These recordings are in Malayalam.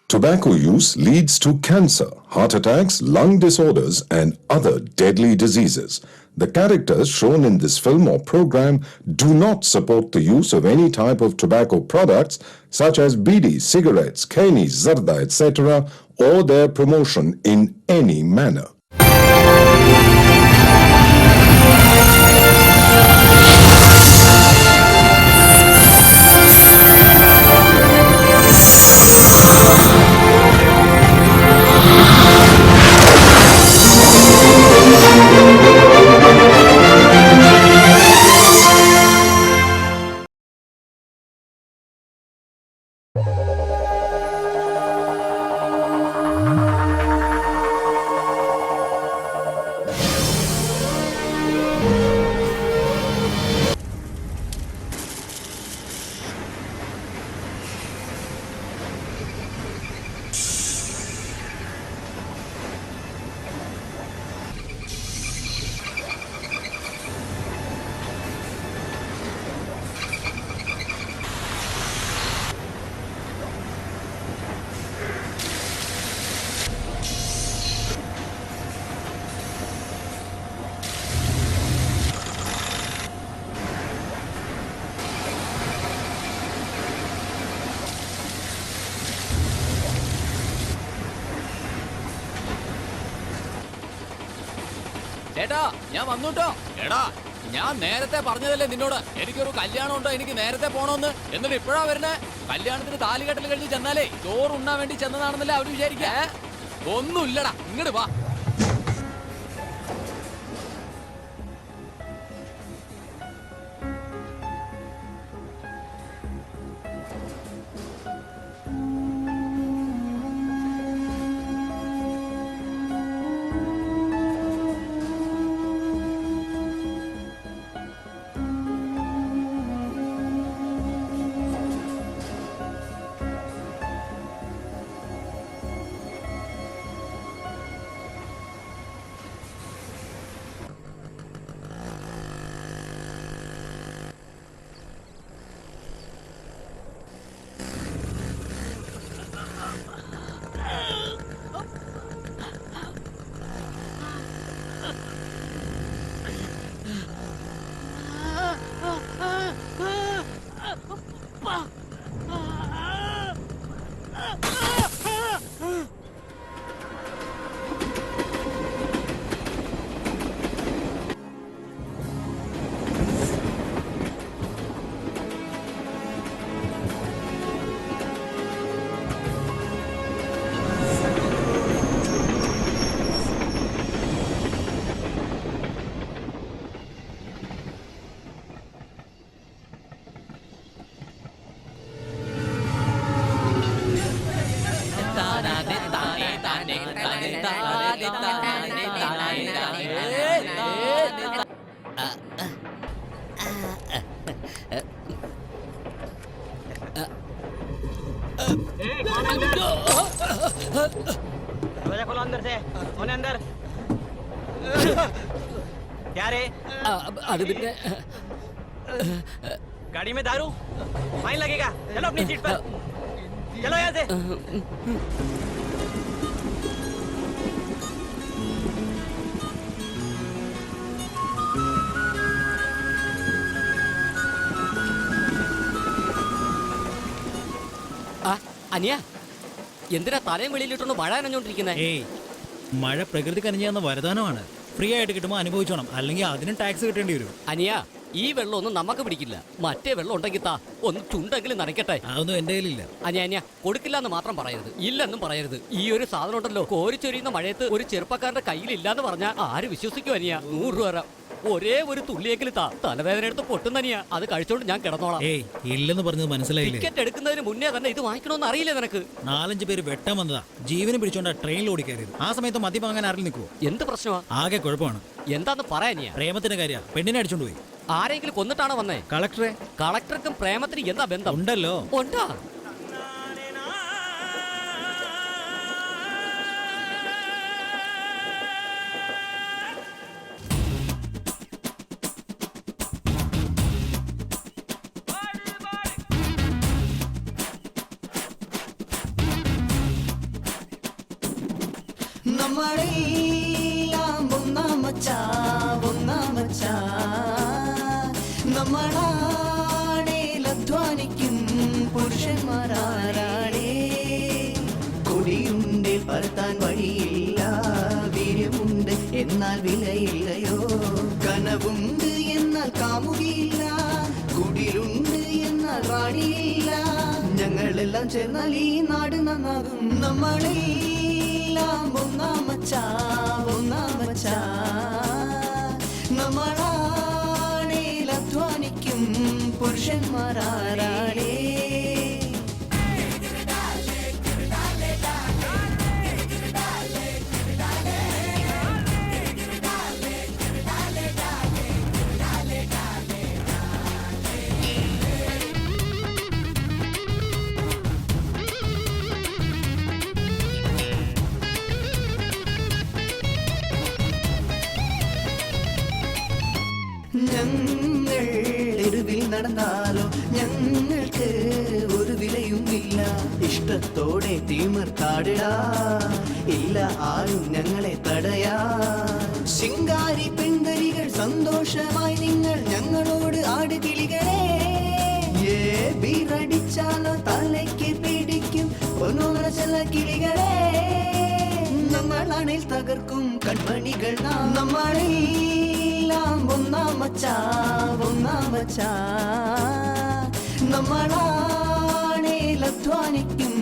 Tobacco use leads to cancer, heart attacks, lung disorders, and other deadly diseases. The characters shown in this film or program do not support the use of any type of tobacco products such as bidi, cigarettes, keni, zarda, etc., or their promotion in any manner. ചേട്ടാ ഞാൻ വന്നുട്ടോ. എടാ ഞാൻ നേരത്തെ പറഞ്ഞതല്ലേ നിന്നോട് എനിക്കൊരു കല്യാണം ഉണ്ടോ, എനിക്ക് നേരത്തെ പോണോന്ന്. എന്നിട്ട് ഇപ്പോഴാ വരുന്നേ? കല്യാണത്തിന് താലികെട്ടൽ കഴിഞ്ഞ് ചെന്നാലേ ചോറ് ഉണ്ണാൻ വേണ്ടി ചെന്നതാണെന്നല്ലേ അവര് വിചാരിക്കേ. ഒന്നുമില്ലടാ, ഇങ്ങോട്ട് വാ. दरवाजा खोलो अंदर से। कौन है अंदर? क्या रे? അത് പിന്നെ गाड़ी में दारू? फाइन लगेगा। चलो अपनी सीट पर। चलो यहाँ से। അനിയ എന്തിനാ തലയും വെളിയിലിട്ടൊന്ന് മഴ നനഞ്ഞോണ്ടിരിക്കുന്നേ? ഏയ്, മഴ പ്രകൃതി കനിഞ്ഞെന്ന വരദാനമാണ്. ഫ്രീ ആയിട്ട് കിട്ടുമ്പോൾ അനുഭവിച്ചോണം, അല്ലെങ്കിൽ അതിനും ടാക്സ് കിട്ടേണ്ടി വരും. അനിയ ഈ വെള്ളം ഒന്നും നമുക്ക് പിടിക്കില്ല. മറ്റേ വെള്ളം ഉണ്ടെങ്കിൽ താ, ഒന്ന് ചുണ്ടെങ്കിലും നനയ്ക്കട്ടെ. അതൊന്നും എന്റെ കയ്യിലില്ല. അനിയ കൊടുക്കില്ല എന്ന് മാത്രം പറയരുത്, ഇല്ലെന്നും പറയരുത്. ഈ ഒരു സാധനം ഉണ്ടല്ലോ, കോരിച്ചൊരിയുന്ന മഴയത്ത് ഒരു ചെറുപ്പക്കാരന്റെ കയ്യിലില്ലാന്ന് പറഞ്ഞാൽ ആര് വിശ്വസിക്കും അനിയ? 100 രൂപ തരാം. ഒരേ ഒരു തുള്ളിയെങ്കിലും താ, തലവേദന എടുത്ത് പൊട്ടുന്നനിയ. അത് കഴിച്ചോണ്ട് ഞാൻ കിടന്നോളാം. ഏയ്, ഇല്ലെന്ന് പറഞ്ഞത് മനസ്സിലായില്ലേ? ടിക്കറ്റ് എടുക്കുന്നതിന് മുന്നേ തന്നെ ഇത് വാങ്ങിക്കണമെന്ന് അറിയില്ലേ നിനക്ക്? 4-5 പേര് വെട്ടാൻ വന്നതാ, ജീവനും പിടിച്ചോണ്ടാ ട്രെയിനിൽ ഓടിക്കയറിയത്. ആ സമയത്ത് മദ്യം വാങ്ങാൻ ആരിൽ നിൽക്കുവോ? എന്ത് പ്രശ്നമാ? ആകെ കുഴപ്പമാണ്. എന്താന്ന് പറയാനിയാ? പ്രേമത്തിന്റെ കാര്യ, പെണ്ണിനെ അടിച്ചോണ്ട് പോയി. ആരെങ്കിലും കൊന്നിട്ടാണോ വന്നേ? കളക്ടറെ. കളക്ടർക്കും പ്രേമത്തിനും എന്താ ബന്ധം? ഉണ്ടല്ലോ. ഉണ്ടാ? നമ്മളെല്ലാം ഒന്നാമച്ചാ നമ്മളാണേൽ അധ്വാനിക്കും പുരുഷന്മാരാരാണേ കൊടിയുണ്ട് പറത്താൻ വഴിയില്ല വീര്യമുണ്ട് എന്നാൽ വിലയില്ലയോ കനവുണ്ട് എന്നാൽ കാമുകയില്ല കുടിലുണ്ട് എന്നാൽ റാണിയില്ല ഞങ്ങളെല്ലാം ചേർന്നാൽ ഈ നാട് നന്നാകും നമ്മളെല്ലാം ഒന്നാമച്ചാ നമ്മളാണേൽ അധ്വാനിക്കും പുരുഷന്മാരാരാണേ ഞങ്ങൾ തെരുവിൽ നടന്നാലോ ഞങ്ങൾക്ക് ഒരു വിലയും ഇല്ല ഇഷ്ടത്തോടെ തിമിർത്താടിടാ ഇല്ല ആരും ഞങ്ങളെ തടയാ ശിങ്കാരി പെൺതരികൾ സന്തോഷമായി നിങ്ങൾ ഞങ്ങളോട് ആടുകിളികളെ ബീറടിച്ചാലോ തലയ്ക്ക് പിടിക്കും ഒന്നോര ചില കിളികളെ നമ്മളാണിൽ തകർക്കും കൺമണികൾ നമ്മളെല്ലാം ഒന്നാമച്ചാ നമ്മളാണേൽ അധ്വാനിക്കും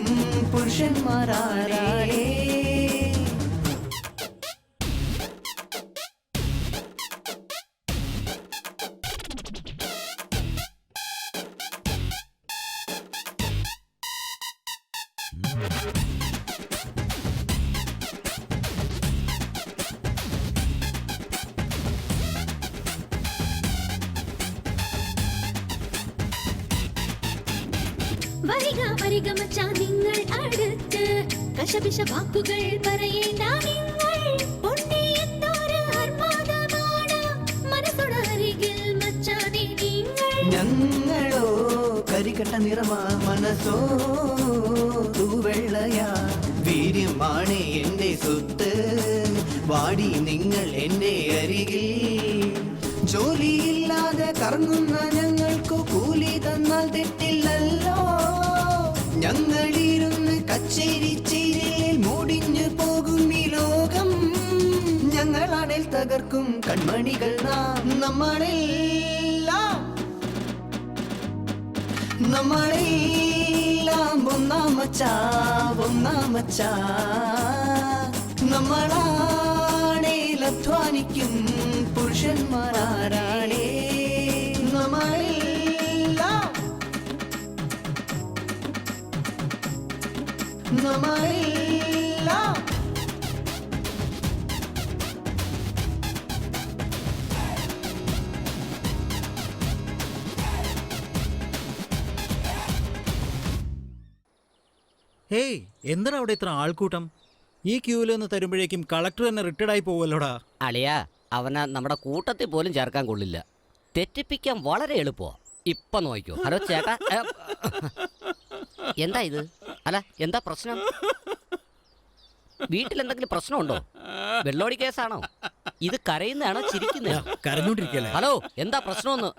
പുരുഷന്മാരാരാണേ വരിക മച്ചാ നിങ്ങൾ അടുത്ത് കശപിശ വാക്കുകൾ പറയേണ്ട നിങ്ങൾ പൊന്നിയെന്നൊരു ആർമാദമാണ് മനസ്സോടരികിൽ മച്ചാനെ നിങ്ങൾ ഞങ്ങളോ കരിക്കട്ട നിറമാ മനസ്സോ തൂവെള്ളയാ വീര്യമാണ് എന്റെ സ്വത്ത് വാടി നിങ്ങൾ എന്റെ അരികിൽ ജോലിയില്ലാതെ കറങ്ങുന്ന ഞങ്ങൾക്ക് കൂലി തന്നാൽ തെറ്റില്ലല്ലോ ഞങ്ങളിരുന്ന് കച്ചേരി ചിരിയിൽ മൂടിഞ്ഞു പോകും ഈ ലോകം ഞങ്ങളാണിൽ തകർക്കും കൺമണികൾ നമ്മളെല്ലാം ഒന്നാമച്ചാ നമ്മളാണേൽ അധ്വാനിക്കും പുരുഷന്മാരാരാണേ നമ്മളെല്ലാം ഹേയ് എന്തിനാ അവിടെ ഇത്ര ആൾക്കൂട്ടം? ഈ ക്യൂവിൽ നിന്ന് തരുമ്പോഴേക്കും കളക്ടർ തന്നെ റിട്ടയർഡ് ആയി പോവല്ലോടാ. അളിയാ അവനെ നമ്മുടെ കൂട്ടത്തിൽ പോലും ചേർക്കാൻ കൊള്ളില്ല. തെറ്റിപ്പിക്കാൻ വളരെ എളുപ്പമാ. ഇപ്പൊ നോക്കിക്കോ. ഹലോ ചേട്ടാ, എന്താ ഇത്? അല്ല എന്താ പ്രശ്നം? വീട്ടിലെന്തെങ്കിലും പ്രശ്നമുണ്ടോ? വെള്ളോടി കേസാണോ? ഇത് കരയുന്നതാണോ ചിരിക്കുന്നതാണോ? കരഞ്ഞോണ്ടിരിക്കല്ലേ. ഹലോ എന്താ പ്രശ്നമൊന്ന്?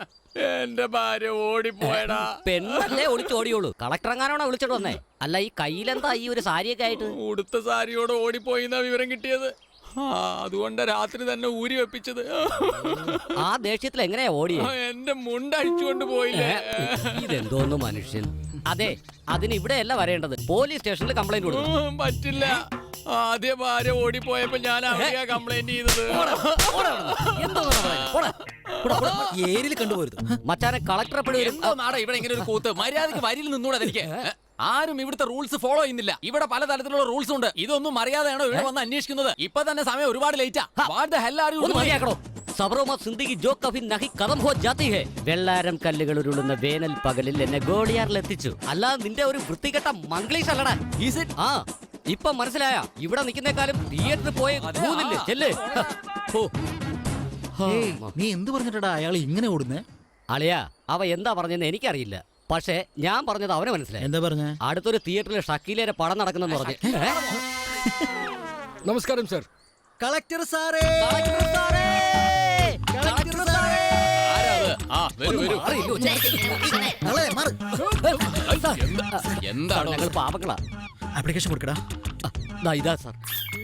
എന്റെ ഭാര്യ ഓടിപ്പോയടാ. പെണ്ണല്ലേ ഒളിച്ചോടിയോളൂ. കളക്ടർ എങ്ങാനാണോ വിളിച്ചോണ്ട് വന്നേ? അല്ല ഈ കയ്യിലെന്താ ഈ ഒരു സാരിയൊക്കെ ആയിട്ട്? ഉടുത്ത സാരിയോട് ഓടിപ്പോയിന്നാ വിവരം കിട്ടിയത്. അതുകൊണ്ട് രാത്രി തന്നെ ഊരി വെപ്പിച്ചത്. ആ ദേഷ്യത്തിൽ എങ്ങനെയാ ഓടിയേ? എന്റെ മുണ്ടഴിച്ചുകൊണ്ട് പോയില്ലേ. ഇതെന്തോന്ന് മനുഷ്യൻ. അതെ, അതിന് ഇവിടെയല്ല വരേണ്ടത്. പോലീസ് സ്റ്റേഷനിൽ കംപ്ലൈന്റ് കൊടുക്കും. പറ്റില്ല. ആദ്യ ഭാര്യ ഓടിപ്പോയപ്പോ ഞാൻ അവിടെയാ കംപ്ലൈന്റ് ചെയ്തത്. ഏരിയിൽ കണ്ടുപോരുത്. മച്ചാനെ കളക്ടറെ എന്തോ നാടാ ഇവിടെ ഇങ്ങനെ ഒരു കൂത്ത്. മര്യാദക്ക് വരിയിൽ നിന്നൂടെ എനിക്ക്. ആരും ഇവിടുത്തെ റൂൾസ് ഫോളോ ചെയ്യുന്നില്ല. ഇവിടെ പല തരത്തിലുള്ള റൂൾസ് ഉണ്ട്. ഇതൊന്നും അറിയാതെയാണോ ഇവിടെ വന്ന് അന്വേഷിക്കുന്നത്? ഇപ്പൊ തന്നെ സമയം ഒരുപാട് ലേറ്റാ. വെള്ളാരം കല്ലുകൾ ഉരുളുന്ന വേനൽ പകലിൽ എന്നെ ഗോളിയാറിലെത്തിച്ചു. അല്ലാതെ നിന്റെ ഒരു വൃത്തികെട്ട മംഗ്ലീഷ് അല്ലടാ. ആ ഇപ്പൊ മനസ്സിലായ? ഇവിടെ നിൽക്കുന്നേക്കാളും തിയേറ്ററിൽ പോയ ചെല്ലേ. നീ എന്ത് പറഞ്ഞിട്ടാ അയാൾ ഇങ്ങനെ ഓടുന്നേ? അളിയാ അവ എന്താ പറഞ്ഞെന്ന് എനിക്കറിയില്ല. പക്ഷെ ഞാൻ പറഞ്ഞത് അവനെ മനസ്സിലായി. എന്താ പറഞ്ഞ? അടുത്തൊരു തിയേറ്ററിൽ ഷക്കീലയുടെ പടം നടക്കുന്നെന്ന് പറഞ്ഞു. നമസ്കാരം സർ. കളക്ടർ സാറേ, കളക്ടർ സാറേ, കളക്ടർ സാറേ. ആരാ അത്? ആ, വരൂ, വരൂ. എന്താണോ? ഞങ്ങൾ പാപങ്ങളാ. ആപ്ലിക്കേഷൻ കൊടുക്കടാ. ഇതാ സാർ.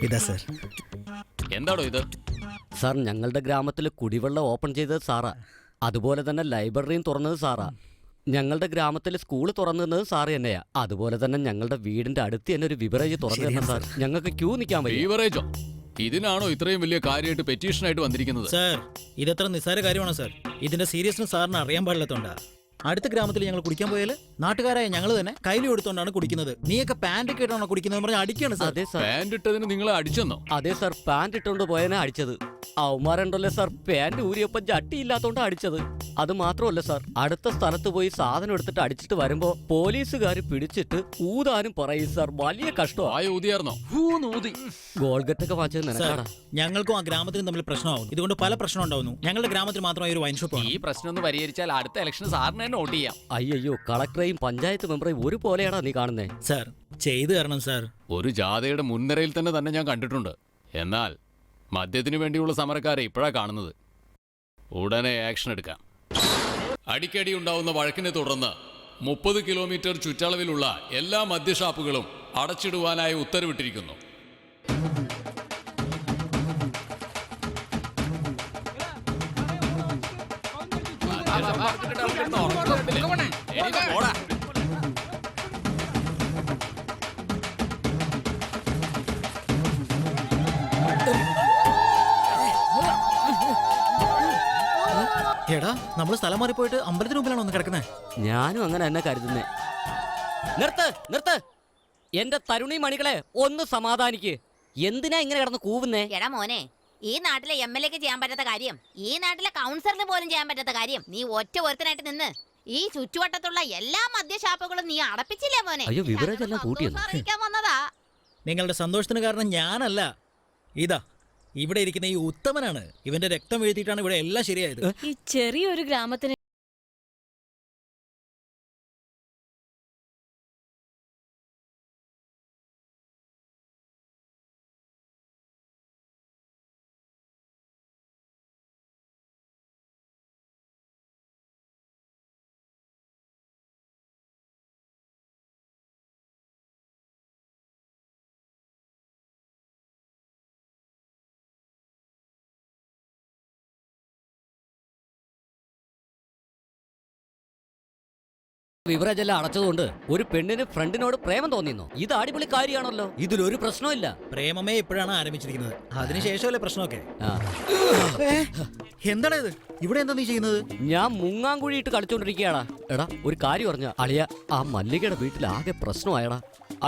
ഇതാ സർ. എന്താണോ ഇത്? സാർ, ഞങ്ങളുടെ ഗ്രാമത്തിൽ കുടിവെള്ളം ഓപ്പൺ ചെയ്തത് സാറാ. അതുപോലെ തന്നെ ലൈബ്രറിയും തുറന്നത് സാറാ. ഞങ്ങളുടെ ഗ്രാമത്തിൽ സ്കൂൾ തുറന്നത് സാറ് തന്നെയാ. അതുപോലെ തന്നെ ഞങ്ങളുടെ വീടിന്റെ അടുത്ത് തന്നെ ഒരു ബിവറേജ് തുറന്നു തന്നെ സാർ. ഞങ്ങൾക്ക് ക്യൂ നിൽക്കാൻ പറ്റും. ബീവറേജോ? ഇതിനാണോ ഇത്രയും വലിയ കാര്യമായിട്ട് പെറ്റീഷനായിട്ട് വന്നിരിക്കുന്നത്? സർ, ഇതത്ര നിസ്സാര കാര്യമാണോ സർ? ഇതിന്റെ സീരിയസ്നെസ് സാറിന് അറിയാൻ പാടില്ലാത്തോണ്ടാ. അടുത്ത ഗ്രാമത്തിൽ ഞങ്ങൾ കുടിക്കാൻ പോയാൽ നാട്ടുകാരായ ഞങ്ങൾ തന്നെ കയ്യിൽ എടുത്തോണ്ടാണ് കുടിക്കുന്നത്. നീയൊക്കെ പാന്റ് ഒക്കെ ഇട്ടാണോ കുടിക്കുന്നത് പറഞ്ഞാൽ അടിക്കാണ് സാർ. അതെ സാർ. പാന്റ് ഇട്ടതിന് നിങ്ങളെ അടിച്ചെന്നോ? അതെ സാർ, പാന്റ് ഇട്ടുകൊണ്ട് പോയനെ അടിച്ചത്. അവന്മാരുണ്ടല്ലോ സാർ, പാന്റ് ഊരിയപ്പം ചട്ടിയില്ലാത്തോണ്ടാ അടിച്ചത്. അത് മാത്രമല്ല സാർ, അടുത്ത സ്ഥലത്ത് പോയി സാധനം എടുത്തിട്ട് അടിച്ചിട്ട് വരുമ്പോ പോലീസുകാർ പിടിച്ചിട്ട് ഊതാനും പറയും സാർ. വലിയ കഷ്ടമാണ്. ആയ ഊതിയാർന്നോ? ഗോൾഗറ്റൊക്കെ വാങ്ങിച്ചത് സാർ, നിനക്കാടാ. ഞങ്ങൾക്കും ആ ഗ്രാമത്തിനും തമ്മിൽ പ്രശ്നമാവും. ഇതുകൊണ്ട് പല പ്രശ്നം ഉണ്ടാവുന്നു. ഞങ്ങളുടെ ഗ്രാമത്തിൽ മാത്രമായി ഒരു വൈൻ ഷോപ്പ് ഈ പ്രശ്നം ഒന്ന് പരിഹരിച്ചാൽ അടുത്ത ഇലക്ഷൻ സാറിന് തന്നെ വോട്ട് ചെയ്യാം. അയ്യോ, കളക്ടറേയും പഞ്ചായത്ത് മെമ്പറേയും ഒരു പോലെയാടാ നീ കാണുന്നേ. സാർ, ചെയ്തു തരണം സാർ. ഒരു ജാഥയുടെ മുൻനിരയിൽ തന്നെ ഞാൻ കണ്ടിട്ടുണ്ട്. എന്നാൽ മദ്യത്തിനു വേണ്ടിയുള്ള സമരക്കാരെ ഇപ്പോഴാ കാണുന്നത്. ഉടനെ ആക്ഷൻ എടുക്കാം. അടിക്കടി ഉണ്ടാവുന്ന വഴക്കിനെ തുടർന്ന് 30 കിലോമീറ്റർ ചുറ്റളവിലുള്ള എല്ലാ മദ്യഷാപ്പുകളും അടച്ചിടുവാനായി ഉത്തരവിട്ടിരിക്കുന്നു. എടാ, നമ്മൾ സ്ഥലം മാറിപ്പോയിട്ട് അമ്പലത്തിന് മുമ്പിലാണോ ഒന്ന് കിടക്കുന്നത്? ഞാനും അങ്ങനെ തന്നെ കരുതുന്നേ. നിർത്ത്, നിർത്ത്. എന്റെ തരുണി മണികളെ ഒന്ന് സമാധാനിക്ക്. എന്തിനാ ഇങ്ങനെ കിടന്ന് കൂവുന്നേ? എടാ മോനെ, ഈ നാട്ടിലെ MLA-ക്ക് ചെയ്യാൻ പറ്റാത്ത കാര്യം, ഈ നാട്ടിലെ കൗൺസിലറിന് പോലും ചെയ്യാൻ പറ്റാത്ത കാര്യം നീ ഒറ്റ ഒരുത്തനായിട്ട് നിന്ന് ഈ ചുറ്റുവട്ടത്തുള്ള എല്ലാ മദ്യഷാപ്പുകളും നീ അടപ്പിച്ചില്ലേ മോനെ? അയ്യോ, വിവരമെല്ലാം കൂട്ടിയെന്ന്. അറിയിക്കാൻ വന്നതാ. നിങ്ങളുടെ സന്തോഷത്തിന് കാരണം ഞാനല്ല. ഇതാ ഇവിടെ ഇരിക്കുന്ന ഈ ഉത്തമനാണ്. ഇവന്റെ രക്തം വീഴ്ത്തിയിട്ടാണ് ഇവിടെ എല്ലാം ശരിയായത്. ഈ ചെറിയൊരു ഗ്രാമത്തിന് വിവരജെല്ലാം അടച്ചതുകൊണ്ട് ഒരു പെണ്ണിന് ഫ്രണ്ടിനോട് പ്രേമം തോന്നിയെന്നോ? ഇത് അടിപൊളി കാര്യമാണല്ലോ. ഇതിലൊരു പ്രശ്നമില്ല. പ്രേമമേ ഇപ്പോഴാണ് ആരംഭിച്ചിരിക്കുന്നത്. അതിനുശേഷമല്ലേ പ്രശ്നമൊക്കെ. ആ. എന്താണ് ഇത്? ഇവിടെ എന്താ നീ ചെയ്യുന്നത്? ഞാൻ മുങ്ങാങ്കുഴിയിട്ട് കളിച്ചോണ്ടിരിക്കുകയാടാ. എടാ, ഒരു കാര്യം പറഞ്ഞ അളിയ, ആ മല്ലികയുടെ വീട്ടിൽ ആകെ പ്രശ്നമായടാ.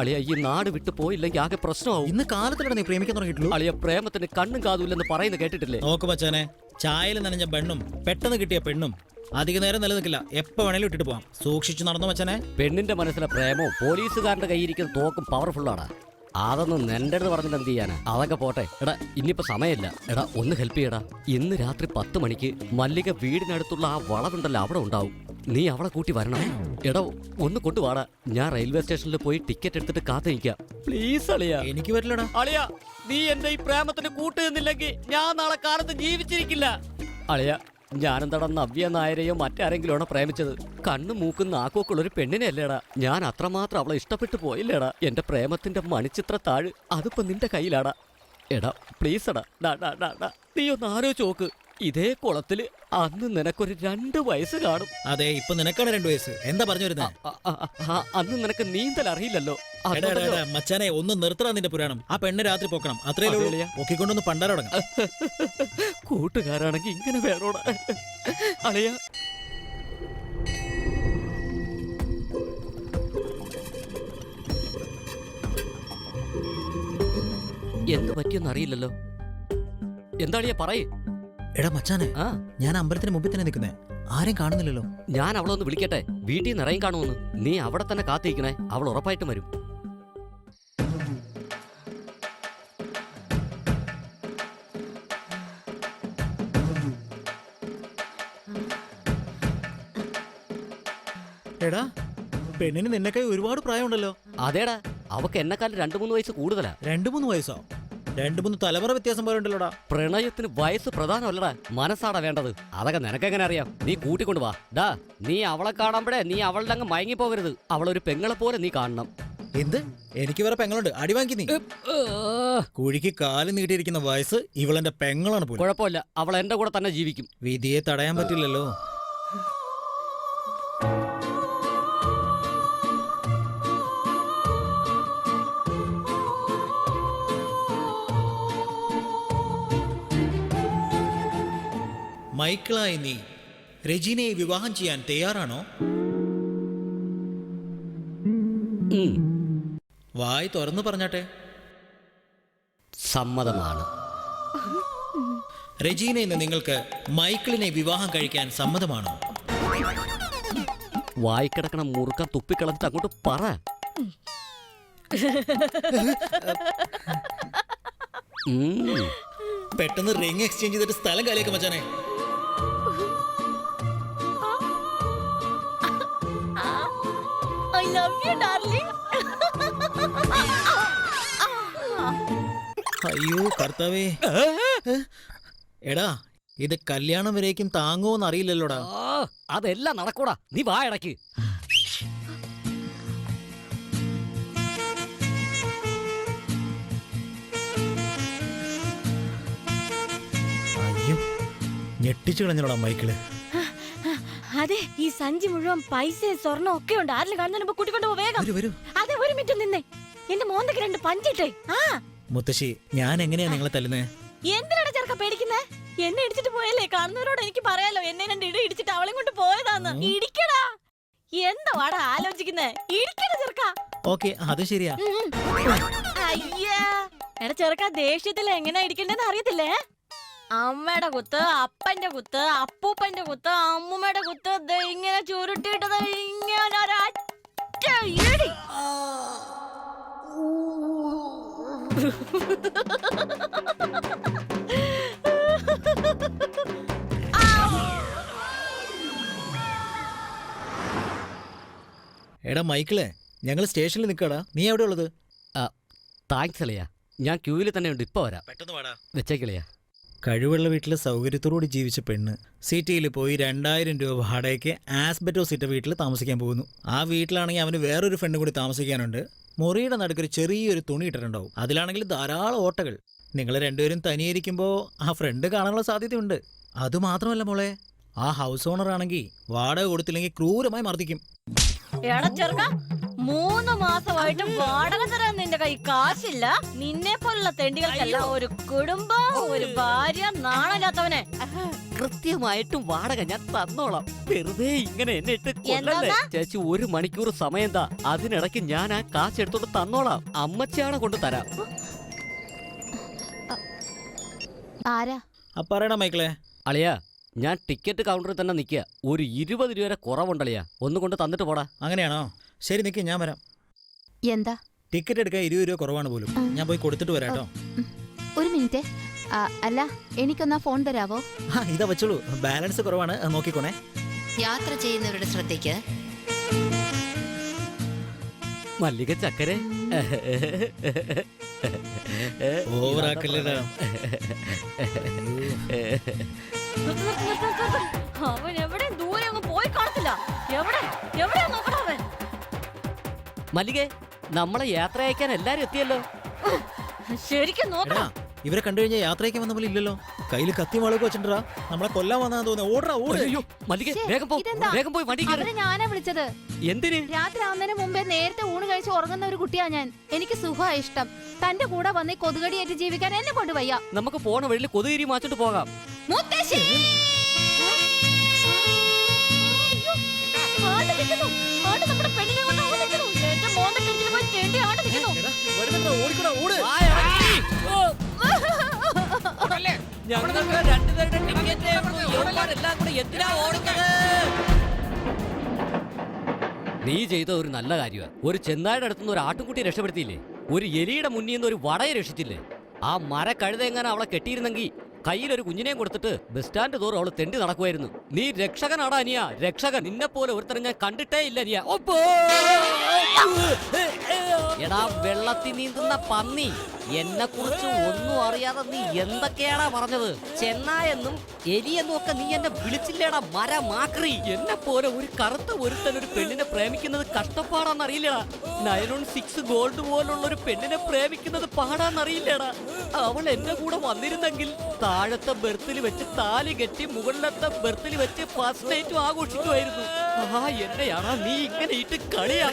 അളിയ, ഈ നാട് വിട്ടു പോയില്ലെങ്കിൽ ആകെ പ്രശ്നമാവും. ഇന്ന് കാലത്തിലാണ് നീ പ്രേമിക്കാൻ തുടങ്ങിയിട്ടുള്ളൂ. അളിയ, പ്രേമത്തിന് കണ്ണും കാതുമില്ലെന്ന് പറയുന്നത് കേട്ടിട്ടില്ലേ? നോക്ക് മച്ചാനെ, ചായയിൽ നനഞ്ഞ പെണ്ണും പെട്ടെന്ന് കിട്ടിയ പെണ്ണും അധിക നേരം നിലനിൽക്കില്ല. എപ്പോ വേണേലും ഇട്ടിട്ട് പോവാം. സൂക്ഷിച്ചു നടന്നു മച്ചാനെ. പെണ്ണിന്റെ മനസ്സിലെ പ്രേമവും പോലീസുകാരന്റെ കയ്യിരിക്കുന്ന തോക്കും പവർഫുള്ളാണ്. അതൊന്നും നിന്റെ അടുത്ത് പറഞ്ഞിട്ട് എന്ത് ചെയ്യാനാ? അതൊക്കെ പോട്ടെ. എടാ, ഇനിയിപ്പോ സമയമില്ല. എടാ, ഒന്ന് ഹെൽപ്പ് ചെയ്യടാ. ഇന്ന് രാത്രി 10 മണിക്ക് മല്ലിക വീടിനടുത്തുള്ള ആ വളവുണ്ടല്ലോ, അവിടെ ഉണ്ടാവും. നീ അവളെ കൂട്ടി വരണം. എടാ, ഒന്ന് കൊണ്ടുവാടാ. ഞാൻ റെയിൽവേ സ്റ്റേഷനിൽ പോയി ടിക്കറ്റ് എടുത്തിട്ട് കാത്തു നിൽക്കാം. പ്ലീസ് അളിയ. എനിക്ക് പറ്റില്ലടാ. അളിയ, നീ എന്റെ ഈ പ്രേമത്തിന് കൂട്ടുനിന്നില്ലെങ്കിൽ ഞാൻ നാളെ കാലത്ത് ജീവിച്ചിരിക്കില്ല. അളിയ, ഞാനെന്താടാ നവ്യ നായരെയോ മറ്റാരെങ്കിലുമാണോ പ്രേമിച്ചത്? കണ്ണും മൂക്കും നാക്കുമൊക്കെ ഒരു പെണ്ണിനെ അല്ലേടാ. ഞാൻ അത്രമാത്രം അവളെ ഇഷ്ടപ്പെട്ടു പോയില്ലേടാ. എന്റെ പ്രേമത്തിന്റെ മണിച്ചിത്ര താഴ് അതിപ്പോ നിന്റെ കയ്യിലാടാ. എടാ, പ്ലീസ് എടാ. നീ ഒന്ന് ആലോചിച്ച് നോക്ക്. ഇതേ കുളത്തില് അന്ന് നിനക്കൊരു 2 വയസ്സ് കാണും. അതെ, ഇപ്പൊ നിനക്കാണ് 2 വയസ്സ്. എന്താ പറഞ്ഞു വരുന്നത്? അന്ന് നിനക്ക് നീന്തൽ അറിയില്ലല്ലോ. മച്ചാനെ, ഒന്ന് നിർത്തണം നിന്റെ പുരാണം. ആ പെണ്ണ് രാത്രി പൊക്കണം. അത്രയല്ലേ? പൊക്കിക്കൊണ്ടൊന്ന് പണ്ടാരോടങ്ങാം. കൂട്ടുകാരാണെങ്കിൽ ഇങ്ങനെ വേണോടാ അളിയ. എന്ത് പറ്റിയെന്ന് അറിയില്ലല്ലോ. എന്താളിയ പറയേ. എടാ മച്ചാനെ, ഞാൻ അമ്പലത്തിന് മുമ്പിൽ തന്നെ നിൽക്കുന്നേ. ആരും കാണുന്നില്ലല്ലോ. ഞാൻ അവളെ ഒന്ന് വിളിക്കട്ടെ. വീട്ടിൽ നിന്ന് ഇറങ്ങി കാണുമെന്ന്. നീ അവിടെ തന്നെ കാത്തിരിക്കണേ. അവൾ ഉറപ്പായിട്ടും വരും. എടാ, പെണ്ണിന് നിന്നെക്കായി ഒരുപാട് പ്രായമുണ്ടല്ലോ. അതേടാ, അവക്ക് എന്നെക്കാളും 2-3 വയസ്സ് കൂടുതലാ. 2-3 വയസ്സോ? 3 തലമുറ വ്യത്യാസം പോലെ ഉണ്ടല്ലോടാ. പ്രണയത്തിന് വയസ്സ് പ്രധാനമല്ലടാ, മനസ്സാടാ വേണ്ടത്. അതൊക്കെ നിനക്കെങ്ങനെ അറിയാം? നീ കൂട്ടിക്കൊണ്ട് വാ. ഡാ, നീ അവളെ കാണുമ്പോഴേ നീ അവളുടെ അങ്ങ് മയങ്ങി പോകരുത്. അവളൊരു പെങ്ങളെ പോലെ നീ കാണണം. എന്ത്? എനിക്ക് വേറെ പെങ്ങളുണ്ട്, അടി വാങ്ങി നീ. കുഴിക്ക് കാല് നീട്ടിയിരിക്കുന്ന വയസ്സ് ഇവളെന്റെ പെങ്ങളാണ് പോലും. കുഴപ്പമില്ല, അവൾ എന്റെ കൂടെ തന്നെ ജീവിക്കും. വിധിയെ തടയാൻ പറ്റില്ലല്ലോ. മൈക്കിളായി നീ രജീനയെ വിവാഹം ചെയ്യാൻ തയ്യാറാണോ? വായി തുറന്നു പറഞ്ഞാട്ടെ. സമ്മതമാണ്. രജീനയിൽ നിന്ന് നിങ്ങൾക്ക് മൈക്കിളിനെ വിവാഹം കഴിക്കാൻ സമ്മതമാണോ? വായിക്കിടക്കണ മുറുക്കാൻ തുപ്പിക്കളഞ്ഞിട്ട് അങ്ങോട്ട് പറ. പെട്ടെന്ന് റിംഗ് എക്സ്ചേഞ്ച് ചെയ്തിട്ട് സ്ഥലം കാലിയാക്കാൻ മച്ചാനെ. I love you darling. അയ്യോ കർത്താവേ. എടാ, ഇത് കല്യാണം വരേക്കും താങ്ങുമോന്ന് അറിയില്ലല്ലോടാ. അതെല്ലാം നടക്കൂടാ, നീ വാ ഇടയ്ക്ക്. അയ്യോ, ഞെട്ടിച്ചു കളഞ്ഞോടാ മൈക്കിള്. അതെ, ഈ സഞ്ചി മുഴുവൻ പൈസയും സ്വർണ്ണം ഒക്കെ ഉണ്ട്. ആരിലും കാണുന്നതിന് മുമ്പ് കൂട്ടിക്കൊണ്ട് പോ വേഗം. വരൂ. അതെ, ഒരു മിനിറ്റ് നിന്നേ. എന്റെ മോന്തക്ക് 2 പഞ്ചിട്ടേ. മുത്തശ്ശി, ഞാൻ എങ്ങനെയാ നിങ്ങളെ തല്ലുന്നേ? എന്തിനാണ് ചെറുക്ക പേടിക്കുന്നേ? എന്നെ ഇടിച്ചിട്ട് പോയല്ലേ, കാണുന്നവരോട് എനിക്ക് പറയാലോ എന്നെ 2 ഇടി ഇടിച്ചിട്ട് അവളെ കൊണ്ട് പോയതാന്ന്. ഇടിക്കടാ. എന്താ വാടാ ആലോചിക്കുന്നേ? ഇടിക്കട ചെറുക്ക. ഓക്കെ, അത് ശരിയാ. അയ്യാ, എടാ ചെറുക്ക, ദേഷ്യത്തിൽ എങ്ങനെ ഇടിക്കണ്ടെന്ന് അറിയത്തില്ലേ? അമ്മയുടെ കുത്ത്, അപ്പന്റെ കുത്ത്, അപ്പൂപ്പന്റെ കുത്ത്, അമ്മൂമ്മയുടെ കുത്ത്, ഇങ്ങനെ ചുരുട്ടിയിട്ടത് ഇങ്ങനെ ഒരൊറ്റ ഇടി. എടാ മൈക്കിളെ, ഞങ്ങൾ സ്റ്റേഷനിൽ നിൽക്കാടാ. നീ എവിടെ ഉള്ളത്? താങ്ക്സ് അളിയാ, ഞാൻ ക്യൂവിൽ തന്നെ ഉണ്ട്. ഇപ്പൊ വരാം. പെട്ടെന്ന് വാടാ. വെച്ചേക്കളിയാ. കഴിവുള്ള വീട്ടിൽ സൗകര്യത്തോടുകൂടി ജീവിച്ച പെണ്ണ് സിറ്റിയിൽ പോയി 2000 രൂപ വാടകയ്ക്ക് ആസ്ബറ്റോസ് ഇട്ട വീട്ടിൽ താമസിക്കാൻ പോകുന്നു. ആ വീട്ടിലാണെങ്കിൽ അവന് വേറൊരു ഫ്രണ്ട് കൂടി താമസിക്കാനുണ്ട്. മുറിയുടെ നടുക്കൊരു ചെറിയൊരു തുണി ഇട്ടിട്ടുണ്ടാവും. അതിലാണെങ്കിൽ ധാരാളം ഓട്ടകൾ. നിങ്ങൾ രണ്ടുപേരും തനിയിരിക്കുമ്പോൾ ആ ഫ്രണ്ട് കാണാനുള്ള സാധ്യതയുണ്ട്. അതുമാത്രമല്ല മോളെ, ആ ഹൗസ് ഓണർ ആണെങ്കിൽ വാടക കൊടുത്തില്ലെങ്കിൽ ക്രൂരമായി മർദ്ദിക്കും. എടാ ചെറുക്ക, 3 മാസമായിട്ടും വാടക തരാൻ നിന്റെ കൈ കാശില്ല. നിന്നെ പോലുള്ള തെണ്ടികൾക്കല്ല ഒരു കുടുംബം, ഒരു ഭാര്യ, നാണല്ലാത്തവനെ. കൃത്യമായിട്ടും വാടക ഞാൻ തന്നോളാം. വെറുതെ ഇങ്ങനെ എന്നെ ഇട്ട് കൊല്ലല്ലേ. ചേച്ചി 1 മണിക്കൂർ സമയം താ, അതിനിടയ്ക്ക് ഞാൻ ആ കാശ് എടുത്തോണ്ട് തന്നോളാം. അമ്മച്ചിയാണ് കൊണ്ട് തരാം. ആരാ? പറയടാ മൈക്കിളെ. അളിയാ, ഞാൻ ടിക്കറ്റ് കൗണ്ടറിൽ തന്നെ നിൽക്കുക. ഒരു 20 രൂപ കുറവുണ്ടളിയാ, ഒന്ന് കൊണ്ട് തന്നിട്ട് പോടാ. അങ്ങനെയാണോ? ശരി, നിൽക്കുക, ഞാൻ വരാം. എന്താ? ടിക്കറ്റ് എടുക്കാൻ 20 രൂപ കുറവാണ് പോലും. ഞാൻ പോയി കൊടുത്തിട്ട് വരാട്ടോ. ഒരു മിനിറ്റ്. അല്ല, എനിക്കൊന്നാ ഫോൺ തരാവോ? ഇതാ വെച്ചോളൂ, ബാലൻസ് കുറവാണ്, നോക്കിക്കോണേ. യാത്ര ചെയ്യുന്നവരുടെ ശ്രദ്ധയ്ക്ക്. മല്ലിക ചക്കരെ ഓവറാക്കല്ലേടാ. അവൻ എവിടെ ദൂരെ അങ്ങ് പോയി കാണത്തില്ല. എവിടെ നോക്കണം അവൻ. മല്ലികെ, നമ്മളെ യാത്ര അയക്കാൻ എല്ലാരും എത്തിയല്ലോ. ശരിക്കും നോക്കണം. ഇവരെ കണ്ടു കഴിഞ്ഞാൽ യാത്രയ്ക്ക് വന്ന പോലെ ഇല്ലല്ലോ. കയ്യിൽ കത്തി മുളക് വെച്ചിട്ടാ നമ്മളെ കൊല്ലാൻ വന്നാന്ന് തോന്നുന്നു. ഓടാ ഓട്. മല്ലികെ, വേഗം പോയി വണ്ടി കയറ്. ഞാനാ വിളിച്ചത്. എന്തിന്? രാത്രി ആവുന്നതിന് മുമ്പേ നേരത്തെ ഊണ് കഴിച്ച് ഉറങ്ങുന്ന ഒരു കുട്ടിയാ ഞാൻ. എനിക്ക് സുഖമാ ഇഷ്ടം. തന്റെ കൂടെ വന്ന് കൊതുകടിയേറ്റ് ജീവിക്കാൻ എന്നെ കൊണ്ട് വയ്യ. നമുക്ക് പോണ വഴിയിൽ കൊതുകിരി മാച്ചിട്ട് പോകാം. മുത്തശ്ശി! നമ്മുടെ പെണ്ണിനെ കൊണ്ട് അവൻ നിൽക്കുന്നു. എന്റെ മോന്റെ കിണറ്റിൽ പോയി തേണ്ടി ആണ്ട് നിൽക്കുന്നു. ഞങ്ങൾക്ക് 2 പേരുടെ ടിക്കറ്റ് എല്ലാം കൂടെ എന്തിനാ ഓടുന്നത്? നീ ചെയ്ത ഒരു നല്ല കാര്യമാണ്. ഒരു ചെന്നായുടെ അടുത്തുനിന്ന് ഒരു ആട്ടുംകുട്ടിയെ രക്ഷപ്പെടുത്തിയില്ലേ? ഒരു എലിയുടെ മുന്നിൽ നിന്ന് ഒരു വടയെ രക്ഷിച്ചില്ലേ? ആ മരക്കഴുത എങ്ങനെ അവളെ കെട്ടിയിരുന്നെങ്കിൽ കയ്യിലൊരു കുഞ്ഞിനെയും കൊടുത്തിട്ട് ബസ് സ്റ്റാൻഡ് തോറും അവള് തെണ്ടി നടക്കുമായിരുന്നു. നീ രക്ഷകനാടാ അനിയ, രക്ഷകൻ. നിന്നെ പോലെ ഒരുത്തരം ഞാൻ കണ്ടിട്ടേ ഇല്ല അനിയ. എടാ വെള്ളത്തിൽ നീന്തുന്ന പന്നി, എന്നെ കുറിച്ച് ഒന്നും അറിയാതെ നീ എന്തൊക്കെയാടാ പറഞ്ഞത്? ചെന്നായെന്നും എലിയെന്നും ഒക്കെ നീ എന്നെ വിളിച്ചില്ലേടാ മരമാക്രി. എന്നെ പോലെ ഒരു കറുത്ത ഒരുത്തൻ ഒരു പെണ്ണിനെ പ്രേമിക്കുന്നത് കഷ്ടപ്പാടാന്നറിയില്ലടാ. 916 ഗോൾഡ് പോലുള്ള ഒരു പെണ്ണിനെ പ്രേമിക്കുന്നത് പാടാന്നറിയില്ലടാ. അവൾ എന്റെ കൂടെ വന്നിരുന്നെങ്കിൽ താഴത്തെ ബെർത്തിൽ വെച്ച് താലി കെട്ടി മുകളിലത്തെ ബെർത്തിൽ വെച്ച് ഫസ്റ്റ് നൈറ്റും ആഘോഷിക്കുമായിരുന്നു. ആ എന്നെയാണാ നീ ഇങ്ങനെ ഇട്ട്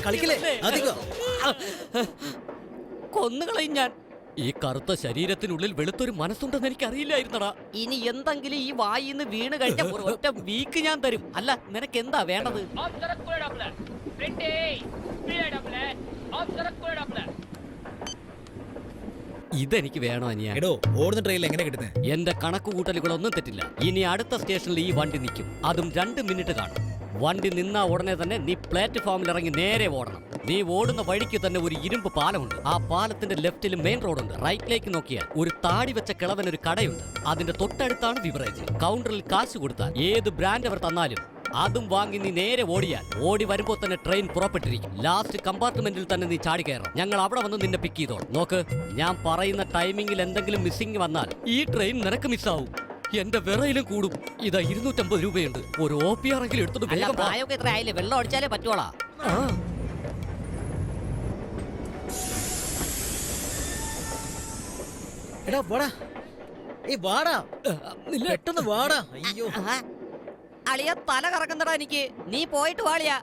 കളിക്കില്ലേ അധികം കൊന്നുകളയും ഞാൻ. ഈ കറുത്ത ശരീരത്തിനുള്ളിൽ വെളുത്തൊരു മനസ്സുണ്ടെന്ന് എനിക്ക് അറിയില്ലായിരുന്നടാ. ഇനി എന്തെങ്കിലും ഈ വായിന്ന് വീണ് കഴിഞ്ഞ ഒറ്റ വീക്ക് ഞാൻ തരും. അല്ല നിനക്ക് എന്താ വേണ്ടത്? ഇതെനിക്ക് വേണോ അനിയ? എടോ ഓടുന്ന ട്രെയിനിൽ എങ്ങനെ കിട്ടുന്നത്? എന്റെ കണക്ക് കൂട്ടലുകളൊന്നും തെറ്റില്ല. ഇനി അടുത്ത സ്റ്റേഷനിൽ ഈ വണ്ടി നിൽക്കും. അതും 2 മിനിറ്റ് കാണും. വണ്ടി നിന്നാ ഉടനെ തന്നെ നീ പ്ലാറ്റ്ഫോമിൽ ഇറങ്ങി നേരെ ഓടണം. നീ ഓടുന്ന വഴിക്ക് തന്നെ ഒരു ഇരുമ്പ് പാലമുണ്ട്. ആ പാലത്തിന്റെ ലെഫ്റ്റിൽ മെയിൻ റോഡുണ്ട്. റൈറ്റിലേക്ക് നോക്കിയാൽ ഒരു താടി വെച്ച കിളവൻ ഒരു കടയുണ്ട്. അതിന്റെ തൊട്ടടുത്താണ് ബിവറേജ്. കൗണ്ടറിൽ കാശ് കൊടുത്താൽ ഏത് ബ്രാൻഡ് അവർ തന്നാലും അതും വാങ്ങി നീ നേരെ ഓടിയാൽ ഓടി വരുമ്പോൾ തന്നെ ട്രെയിൻ പുറപ്പെട്ടിരിക്കും. ലാസ്റ്റ് കമ്പാർട്ട്മെന്റിൽ തന്നെ നീ ചാടി കയറണം. ഞങ്ങൾ അവിടെ വന്ന് നിന്നെ പിക്ക് ചെയ്തോളാം. നോക്ക്, ഞാൻ പറയുന്ന ടൈമിംഗിൽ എന്തെങ്കിലും മിസ്സിംഗ് വന്നാൽ ഈ ട്രെയിൻ നിനക്ക് മിസ്സാവും. എന്റെ വിറയിലും കൂടും. ഇതാ 250 രൂപയുണ്ട്. ഒരു OPR എങ്കിലും എടുത്തിട്ട് വേഗം. പ്രായമൊക്കെ എത്ര ആയില്ലേ? വെള്ളം അടിച്ചാലേ പറ്റുവാളാ. എടാ വാടാ, വാടാ, പെട്ടെന്ന് വാടാ. അയ്യോ അളിയ തല കറക്കുന്നടാ എനിക്ക്. നീ പോയിട്ട് വാളിയാ.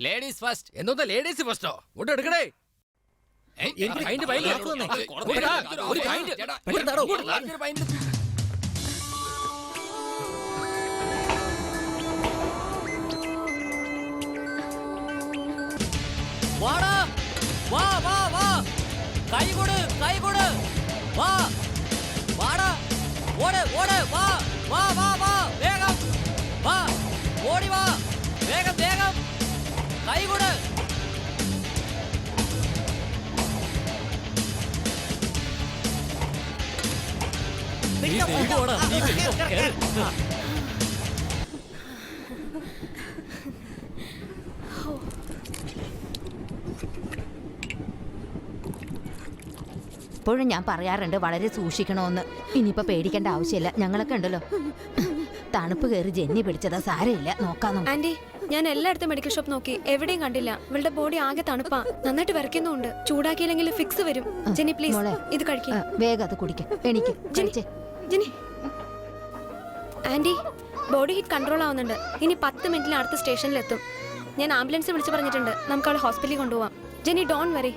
Ladies first. എന്തോന്നാ ലേഡീസ് ഫസ്റ്റോ? ഇങ്ങോട്ട് എടുക്കണേ. വാടാ, വാ വാ വാ, കൈ കൊട്, കൈ കൊട്, വാ വാടാ, ഓട് ഓട്, വാ വാ വാ വാ, വേഗം വാ, ഓടി വാ, വേഗം വേഗം, കൈ കൊട്. ഇപ്പോഴും ഞാൻ പറയാറുണ്ട് വളരെ സൂക്ഷിക്കണമെന്ന്. ഇനിയിപ്പോ പേടിക്കേണ്ട ആവശ്യമില്ല, ഞങ്ങളൊക്കെ ഉണ്ടല്ലോ. തണുപ്പ് കയറി ജന്നി പിടിച്ചതാ, സാരമില്ല, നോക്കാം. ആന്റി, ഞാൻ എല്ലായിടത്തും മെഡിക്കൽ ഷോപ്പ് നോക്കി, എവിടെയും കണ്ടില്ല. ഇവളുടെ ബോഡി ആകെ തണുപ്പാ, നന്നായിട്ട് വരയ്ക്കുന്നുണ്ട്. ചൂടാക്കിയില്ലെങ്കിൽ ഫിക്സ് വരും. ജെന്നി പ്ലീസ് ഇത് കഴിക്കും. വേഗം അത് കുടിക്കും. എനിക്ക് Jenny. Aunty, body heat control ആവുന്നുണ്ട്. ഇനി 10 മിനിറ്റിൽ അടുത്ത സ്റ്റേഷനിലെത്തും. ഞാൻ ആംബുലൻസ് വിളിച്ചു പറഞ്ഞിട്ടുണ്ട്. നമുക്ക് അവളെ ഹോസ്പിറ്റലിൽ കൊണ്ടുപോവാം. ജെന്നി ഡോൺ വരി.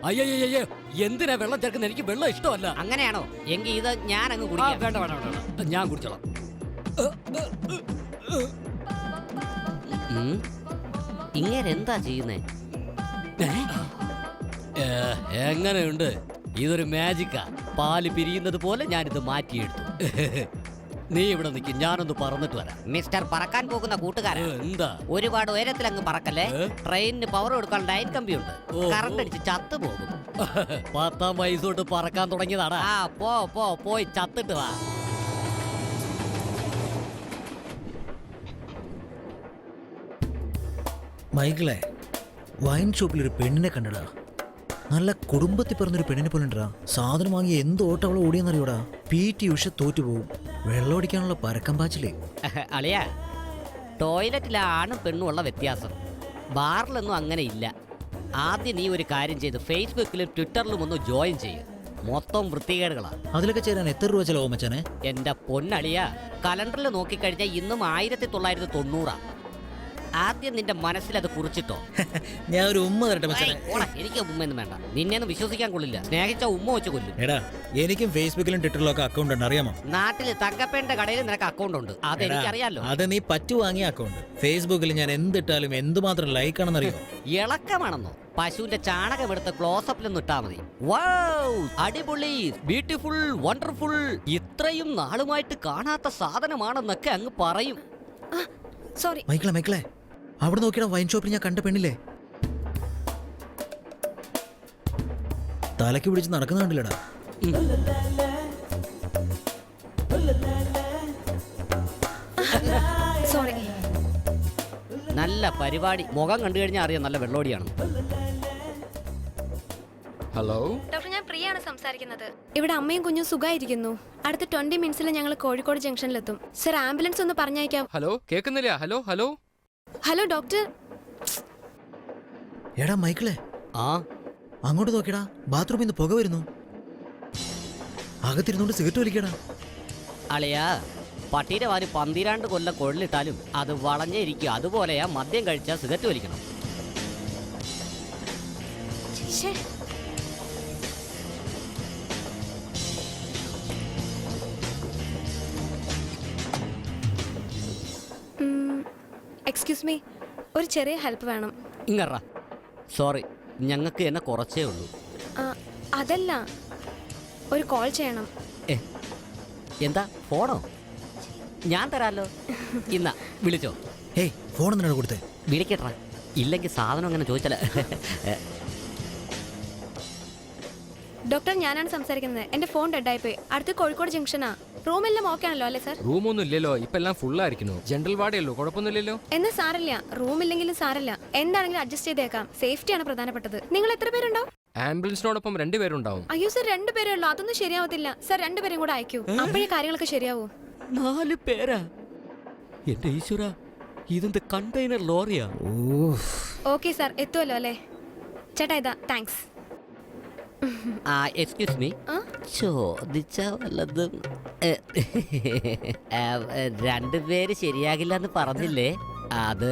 അയ്യയ്യേ, എന്തിനാ വെള്ളം ചേർക്കുന്നത്? എനിക്ക് വെള്ളം ഇഷ്ടമല്ല. അങ്ങനെയാണോ? എങ്കിൽ ഇത് ഞാൻ അങ്ങ് കുടിക്കാം. വേണ്ട വേണ്ട വേണ്ട, ഞാൻ കുടിച്ചോളാം. ഇങ്ങനെന്താ ചെയ്യുന്നേ? എങ്ങനെയുണ്ട്? ഇതൊരു മാജിക്കാ. പാല് പിരിയുന്നത് പോലെ ഞാനിത് മാറ്റിയെടുത്തു. നീ ഇവിടെ നിൽക്ക്, ഞാനൊന്ന് പറന്നിട്ട് വരാം. മിസ്റ്റർ പറക്കാൻ പോകുന്ന കൂട്ടുകാരൻ, എന്താ ഒരുപാട് ഉയരത്തിൽ അങ്ങ് പറക്കല്ലേ. ട്രെയിനിന് പവർ കൊടുക്കാൻ ലൈൻ കമ്പിയുണ്ട്. കറണ്ട് അടിച്ച് ചത്തു പോകും. 10ാം വയസ്സോട്ട് പറക്കാൻ തുടങ്ങിയതാടാ. ആ പോ പോ, പോയി ചത്തിട്ട് വാ. മൈക്കിളെ, വൈൻ ഷോപ്പിൽ ഒരു പെണ്ണിനെ കണ്ടടാ. നല്ല കുടുംബത്തിൽ പറഞ്ഞൊരു പെണ്ണിനെ പോലെ ഉണ്ടാ. സാധനം വാങ്ങി എന്ത് ഓട്ടം അവളെ ഓടിയെന്നറിയോടാ. PT ഉഷ തോറ്റുപോകും. വെള്ളം അടിക്കാനുള്ള പരക്കം പാച്ചില്ലേ. അളിയ, ടോയ്ലറ്റിലെ ആണും പെണ്ണും ഉള്ള വ്യത്യാസം ബാറിലൊന്നും അങ്ങനെ ഇല്ല. ആദ്യം നീ ഒരു കാര്യം ചെയ്ത് ഫേസ്ബുക്കിലും ട്വിറ്ററിലും ഒന്ന് ജോയിൻ ചെയ്യും. മൊത്തം വൃത്തികേടുകളാ. അതിലൊക്കെ ചേരാൻ എത്ര രൂപ ചെലവോ മച്ചാനെ? എന്റെ പൊന്നളിയ, കലണ്ടറിൽ നോക്കിക്കഴിഞ്ഞാൽ ഇന്നും 1990. ആദ്യം നിന്റെ മനസ്സിൽ അത് കുറിച്ചിട്ടോ. ഞാൻ ഒരു ഉമ്മ തരട്ടെ മച്ചാനെ. എനിക്ക് ഉമ്മയൊന്നും വേണ്ട, നിന്നെയൊന്നും വിശ്വസിക്കാൻ കൊള്ളില്ല. സ്നേഹിച്ച ഉമ്മ വെച്ച് കൊല്ലും. എടാ എനിക്കും ഫേസ്ബുക്കിലും ട്വിറ്ററിലും ഒക്കെ അക്കൗണ്ട് ഉണ്ട്, അറിയാമോ? നാട്ടിൽ തങ്കപ്പേന്റെ കടയിൽ നിനക്ക് അക്കൗണ്ട് ഉണ്ട്, അതെനിക്കറിയാലോ. അത് നീ പറ്റു വാങ്ങിയ അക്കൗണ്ട്. ഫേസ്ബുക്കിൽ ഞാൻ എന്തിട്ടാലും എന്തുമാത്രം ലൈക്ക് ആണെന്നറിയോ? ഇളക്കമാണെന്നോ? പശുവിന്റെ ചാണകം എടുത്ത് ക്ലോസപ്പിലൊന്നും ഇട്ടാ മതി. വൗ, അടിപൊളി, ബ്യൂട്ടിഫുൾ, വണ്ടർഫുൾ, ഇത്രയും നാളുമായിട്ട് കാണാത്ത സാധനമാണെന്നൊക്കെ അങ്ങ് പറയും. സോറി. മൈക്കിളെ അവിടെ നോക്കിയാ വൈൻ ഷോപ്പിൽ ഞാൻ കണ്ട പെണ്ണില്ലേ, തലക്ക് പിടിച്ച് നടക്കുന്ന കണ്ടില്ലടാ. സോറി. നല്ല പരിപാടി. മുഖം കണ്ടു കഴിഞ്ഞാൽ അറിയാം നല്ല വെള്ളോടിയാണ്. ഹലോ ഡോക്ടർ, ഞാൻ പ്രിയാണ് സംസാരിക്കുന്നത്. ഇവിടെ അമ്മയും കുഞ്ഞും സുഖമായിരിക്കുന്നു. അടുത്ത 20 മിനിറ്റ്സിൽ ഞങ്ങൾ കോഴിക്കോട് ജംഗ്ഷനിലെത്തും. സർ, ആംബുലൻസ് ഒന്ന് പറഞ്ഞയക്കാം. ഹലോ കേൾക്കുന്നില്ല? Hello hello hello doctor. എടാ മൈക്കിളെ, ആ അങ്ങോട്ട് നോക്കിയടാ, ബാത്റൂമിൽ നിന്ന് പുക വരുന്നു. അകത്തിരുന്നോണ്ട് സിഗരറ്റ് വലിക്കടാ. അളിയാ, പട്ടീരെ വാരി 12 കൊല്ലം കൊള്ളിട്ടാലും അത് വളഞ്ഞേ ഇരിക്കും. അതുപോലെയാ മദ്യം കഴിച്ചാൽ സിഗരറ്റ് വലിക്കണം. എക്സ്ക്യൂസ് മീ, ഒരു ചെറിയ ഹെൽപ്പ് വേണം. ഇങ്ങറ. സോറി, ഞങ്ങൾക്ക് എന്നെ കുറച്ചേ ഉള്ളൂ. അതല്ല, ഒരു കോൾ ചെയ്യണം. എന്താ, ഫോണോ? ഞാൻ തരാലോ. ഇന്നാ വിളിച്ചോ. ഹേയ്, ഫോൺ എന്തിനാണ് കൊടുത്തേ? വിളിക്കട്ടാ, ഇല്ലെങ്കിൽ സാധനം അങ്ങനെ ചോദിച്ചാലേ. ഡോക്ടർ, ഞാനാണ് സംസാരിക്കുന്നത്. എന്റെ ഫോൺ ഡെഡായി പോയി. അടുത്ത് കോഴിക്കോട് ജംഗ്ഷനാ. റൂമെല്ലാം ഓക്കെ ആണല്ലോ അല്ലേ സർ? റൂമൊന്നും ഇല്ലല്ലോ, ഇപ്പൊ എല്ലാം ഫുൾ ആയിരിക്കുന്നു. ജനറൽ വാർഡേ ഉള്ളൂ, കുഴപ്പമൊന്നുമില്ലല്ലോ. എന്നാ സാരല്ല, റൂമില്ലെങ്കിലും സാരല്ല. എന്താണെങ്കിലും അഡ്ജസ്റ്റ് ചെയ്തേക്കാം. സേഫ്റ്റിയാണ് പ്രധാനപ്പെട്ടത്. നിങ്ങൾ എത്ര പേരുണ്ടോ? ആംബുലൻസിനോടൊപ്പം 2 പേരുണ്ടാവും. അയ്യോ സർ, 2 പേരേ ഉള്ളൂ. അതൊന്നും ശരിയാവത്തില്ല സർ. 2 പേരും കൂടെ അയക്കൂ, അപ്പോഴേ കാര്യങ്ങളൊക്കെ ശരിയാവൂ. 4 പേരാ? എന്റെ ഈശ്വര, ഇതെന്ത് കണ്ടെയ്നർ ലോറിയാ? ഓക്കെ സാർ, എത്തുമല്ലോ അല്ലേ? ചേട്ടാ ഇതാ, താങ്ക്സ്. എക്സ്ക്യൂസ് മീ, ചോദിച്ച വല്ലതും? 2 പേര് ശരിയാകില്ല എന്ന് പറഞ്ഞില്ലേ? അത്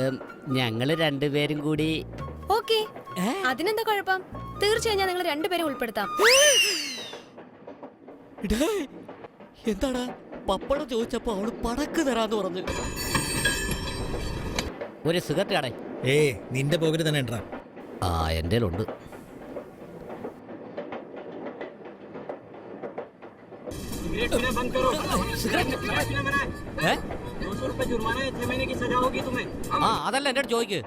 ഞങ്ങള് 2 പേരും കൂടി. ഓക്കെ, അതിനെന്താ കുഴപ്പം? തീർച്ചയായും ഞാൻ നിങ്ങൾ 2 പേരെ ഉൾപ്പെടുത്താം. എന്താടാ, പപ്പടം ചോദിച്ചപ്പോ അവള് പടക്ക് തരാന്ന് പറഞ്ഞു. ഒരു സിഗരറ്റ് കടേ. നിന്റെ പോക്കറ്റ് തന്നെ ഉണ്ടാ. എന്റെ ഉണ്ട്. അതല്ല എന്റെ അടുത്ത് ചോദിക്ക്.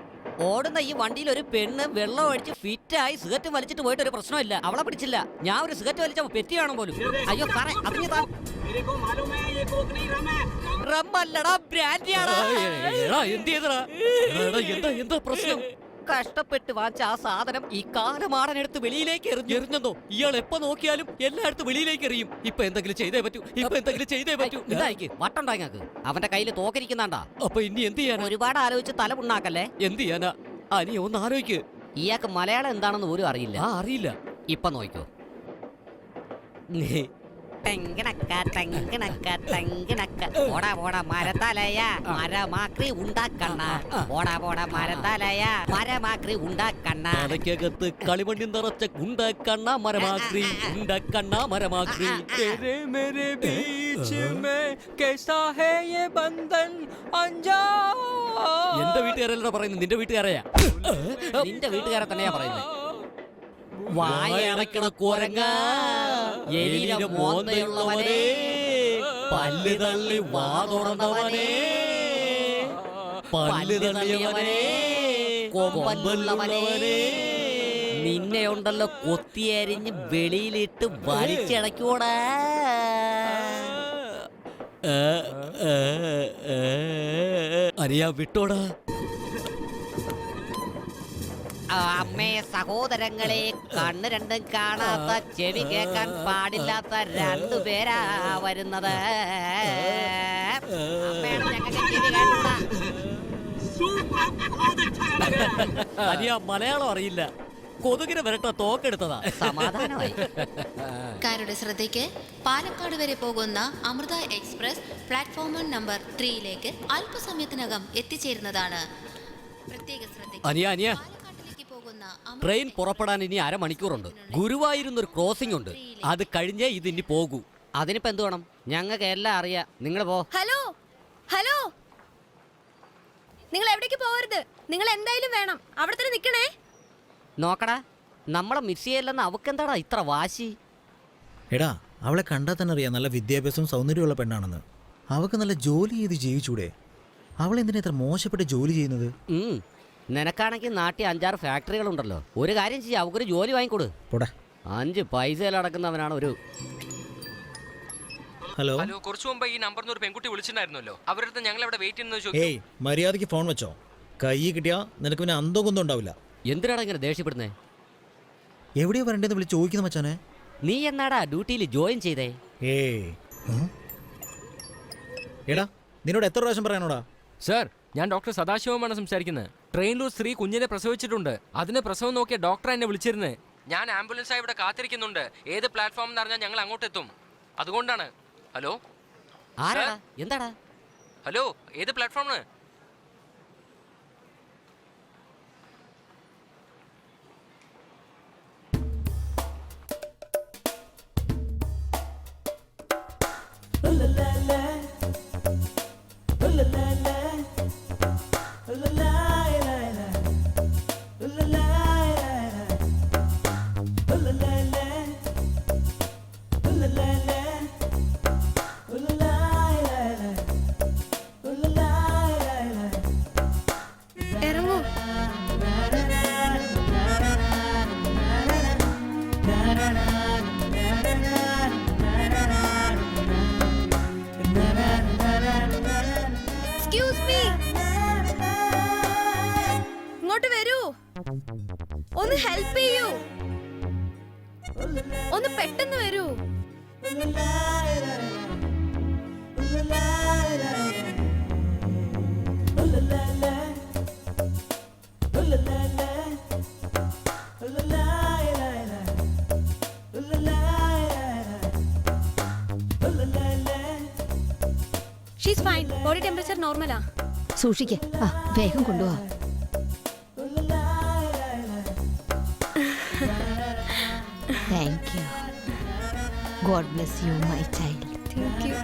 ഓടുന്ന ഈ വണ്ടിയിൽ ഒരു പെണ്ണ് വെള്ളം ഒഴിച്ച് ഫിറ്റായി സിഗരറ്റ് വലിച്ചിട്ട് പോയിട്ട് ഒരു പ്രശ്നമില്ല. അവളെ പിടിച്ചില്ല. ഞാൻ ഒരു സിഗരറ്റ് വലിച്ച പെറ്റി കാണും പോലും. അയ്യോ സാറേ, അതിന് റമ്മല്ലടാ, ബ്രാൻഡിയാടാ. എന്താ പ്രശ്നം? കഷ്ടപ്പെട്ട് വാങ്ങിച്ച ആ സാധനം ഈ കാലമാടനെടുത്ത് വെളിയിലേക്ക് എറിഞ്ഞെന്നോ? ഇയാൾ എപ്പോ നോക്കിയാലും എല്ലായിടത്തും വെളിയിലേക്ക് എറിയും. ഇപ്പൊ എന്തെങ്കിലും ചെയ്തേ പറ്റൂ. ഇതായിക്ക് വട്ടുണ്ടാങ്ങാക്ക്. അവന്റെ കയ്യിൽ തോക്കരിക്കുന്നാണ്ടാ. അപ്പൊ ഇനി എന്ത് ചെയ്യാൻ? ഒരുപാട് ആലോചിച്ച് തല പുണ്ണാക്കല്ലേ. എന്ത് ചെയ്യാനാ? നീ ഒന്ന് ആലോചിക്ക്. ഇയാൾക്ക് മലയാളം എന്താണെന്ന് പോലും അറിയില്ല. അറിയില്ല. ഇപ്പൊ നോക്കോ. മരത്തലയ മരമാക്രി ഉണ്ടാക്കണ്ണ. മരമാക്രി ഉണ്ടാക്കണ്ണ. തലയ്ക്കകത്ത് കളിമണ്ണി നിറച്ച ഉണ്ടാക്കണ്ണ മരമാക്രി. ഉണ്ടാക്കണ്ണ മരമാക്രി. എന്റെ വീട്ടുകാരല്ല പറയുന്നത്, നിന്റെ വീട്ടുകാരെയാ. നിന്റെ വീട്ടുകാരെ തന്നെയാ പറയുന്നത്. വായടക്കണ കുരങ്ങ, എലിയുടെ മോന്തയുള്ളവനെ, പല്ല് തള്ളി വാ തുറന്നവനെ, പല്ല് തള്ളിയവനെ, കൊമ്പല്ലുള്ളവനെ, നിന്നെ ഉണ്ടല്ലോ കൊത്തിയരിഞ്ഞ് വെളിയിലിട്ട് വലിച്ചടക്കൂടാ. അറിയാ, വിട്ടോടാ. അമ്മേ, സഹോദരങ്ങളെ, കണ്ണ് രണ്ടും കാണാത്ത, ചെവി കേൾക്കാൻ പാടില്ലാത്ത 2 പേരാ വരുന്നത്. മലയാളം അറിയില്ല. കൊതുകിനെ വരട്ട തോക്കെടുത്തതാ. സമാധാനമായി. യാത്രക്കാരുടെ ശ്രദ്ധയ്ക്ക് പാലക്കാട് വരെ പോകുന്ന അമൃത എക്സ്പ്രസ് പ്ലാറ്റ്ഫോം നമ്പർ 3ലേക്ക് അല്പസമയത്തിനകം എത്തിച്ചേരുന്നതാണ്. പ്രത്യേക അനിയ അനിയ പാലക്കാട്ടിലേക്ക് പോകുന്ന ട്രെയിൻ പുറപ്പെടാൻ ഇനി അരമണിക്കൂറുണ്ട്. ഗുരുവായൂരിന്നൊരു ക്രോസിംഗ് ഉണ്ട്, അത് കഴിഞ്ഞേ ഇത് ഇനി പോകൂ. അതിനിപ്പോ എന്ത് വേണം? ഞങ്ങൾക്ക് എല്ലാം അറിയാം, നിങ്ങൾ പോ. ഹലോ ഹലോ, നിങ്ങൾ എവിടേക്ക് പോകരുത്. നിങ്ങൾ എന്തായാലും വേണം, അവിടെ തന്നെ നിൽക്കണേ. നോക്കടാ, നമ്മളെ മിസ് ചെയ്യല്ലെന്ന് അവക്കെന്താടാ ഇത്ര വാശി? എടാ, അവളെ കണ്ടാൽ തന്നെ അറിയാം നല്ല വിദ്യാഭ്യാസവും സൗന്ദര്യമുള്ള പെണ്ണാണെന്ന്. അവൾക്ക് നല്ല ജോലി ചെയ്ത് ജീവിച്ചൂടെ? അവൾ എന്തിനാ ഇത്ര മോശപ്പെട്ട് ജോലി ചെയ്യുന്നത്? നിനക്കാണെങ്കിൽ നാട്ടിൽ 5-6 ഫാക്ടറികളുണ്ടല്ലോ. ഒരു കാര്യം ചെയ്യാം, അവക്കൊരു ജോലി വാങ്ങിക്കൊടു. പോടാ. 5 പൈസയിലടക്കുന്നവനാണ് ഒരു. ഹലോ ഹലോ, കുറച്ചു മുമ്പ് ഈ നമ്പറിൽ ഒരു പെൺകുട്ടി വിളിച്ചിട്ടുണ്ടായിരുന്നല്ലോ. അവരുടെ ഞങ്ങൾ അവിടെ വെയിറ്റ് ചെയ്യുന്നത് ചോദിച്ചു. ഏയ്, മര്യാദയ്ക്ക് ഫോൺ വെച്ചോ. കൈ കിട്ടിയാ നിനക്ക് പിന്നെ അന്തോ കൊന്നും ഉണ്ടാവില്ല. എന്തിനാണ് ഇങ്ങനെ ദേഷ്യപ്പെടുന്നേ? എവിടെയാ വരണ്ടേന്ന് വിളിച്ച് ചോദിക്കുന്ന മച്ചാനെ. നീ എന്നാടാ ഡ്യൂട്ടിയിൽ ജോയിൻ ചെയ്തേ? എടാ, നിന്നോട് എത്ര പ്രാവശ്യം പറയാനോടാ? സർ, ഞാൻ ഡോക്ടർ സദാശിവമാണ് സംസാരിക്കുന്നത്. ട്രെയിനിൽ ഒരു സ്ത്രീ കുഞ്ഞിനെ പ്രസവിച്ചിട്ടുണ്ട്. അതിന് പ്രസവം നോക്കിയ ഡോക്ടർ എന്നെ വിളിച്ചിരുന്നത്. ഞാൻ ആംബുലൻസായി ഇവിടെ കാത്തിരിക്കുന്നുണ്ട്. ഏത് പ്ലാറ്റ്ഫോം എന്ന് അറിഞ്ഞാൽ ഞങ്ങൾ അങ്ങോട്ട് എത്തും. അതുകൊണ്ടാണ്. ഹലോ ആരാടാ? എന്താടാ? ഹലോ, ഏത് പ്ലാറ്റ്ഫോമാണ്? ഇറങ്ങൂ. Excuse me. ഇങ്ങോട്ട് വരൂ, ഒന്ന് ഹെൽപ്പ് ചെയ്യൂ, ഒന്ന് പെട്ടെന്ന് വരൂ. ഷീസ് ഫൈൻ, ബോഡി ടെമ്പറേച്ചർ നോർമലാ. സൂക്ഷിക്കേ, വേഗം കൊണ്ടുപോവാ. Thank you. God bless you my child. Thank you.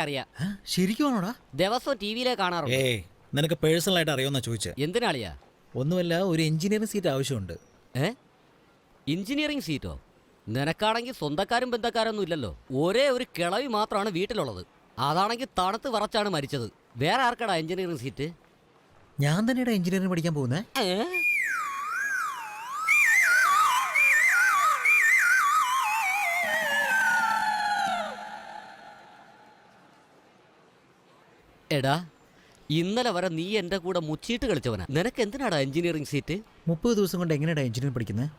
അറിയാം. ശരിക്കുമാണോടാ? ദിവസവും ടി വിയിലെ കാണാറുണ്ട്. ഏയ്, നിനക്ക് പേഴ്സണലായിട്ട് അറിയാമെന്നാ ചോദിച്ചേ. എന്തിനാളിയാ? ഒന്നുമല്ല, ഒരു എഞ്ചിനീയറിംഗ് സീറ്റ് ആവശ്യമുണ്ട്. എഞ്ചിനീയറിംഗ് സീറ്റോ? നിനക്കാണെങ്കിൽ സ്വന്തക്കാരും ബന്ധക്കാരൊന്നും ഇല്ലല്ലോ. ഒരേ ഒരു കിളവി മാത്രമാണ് വീട്ടിലുള്ളത്. അതാണെങ്കിൽ തണുത്ത് വിറച്ചാണ് മരിച്ചത്. വേറെ ആർക്കടാ എഞ്ചിനീയറിംഗ് സീറ്റ്? ഞാൻ തന്നെയാണ് എഞ്ചിനീയറിംഗ് പഠിക്കാൻ പോകുന്നേ. എടാ, ഇന്നലെ വരെ നീ എന്റെ കൂടെ മുച്ചീട്ട് കളിച്ചവനാ. നിനക്ക് എന്തിനാടാ എഞ്ചിനീയറിംഗ് സീറ്റ്? 30 ദിവസം കൊണ്ട് എങ്ങനെയാടാ എഞ്ചിനീയറിംഗ് പഠിക്കുന്നത്?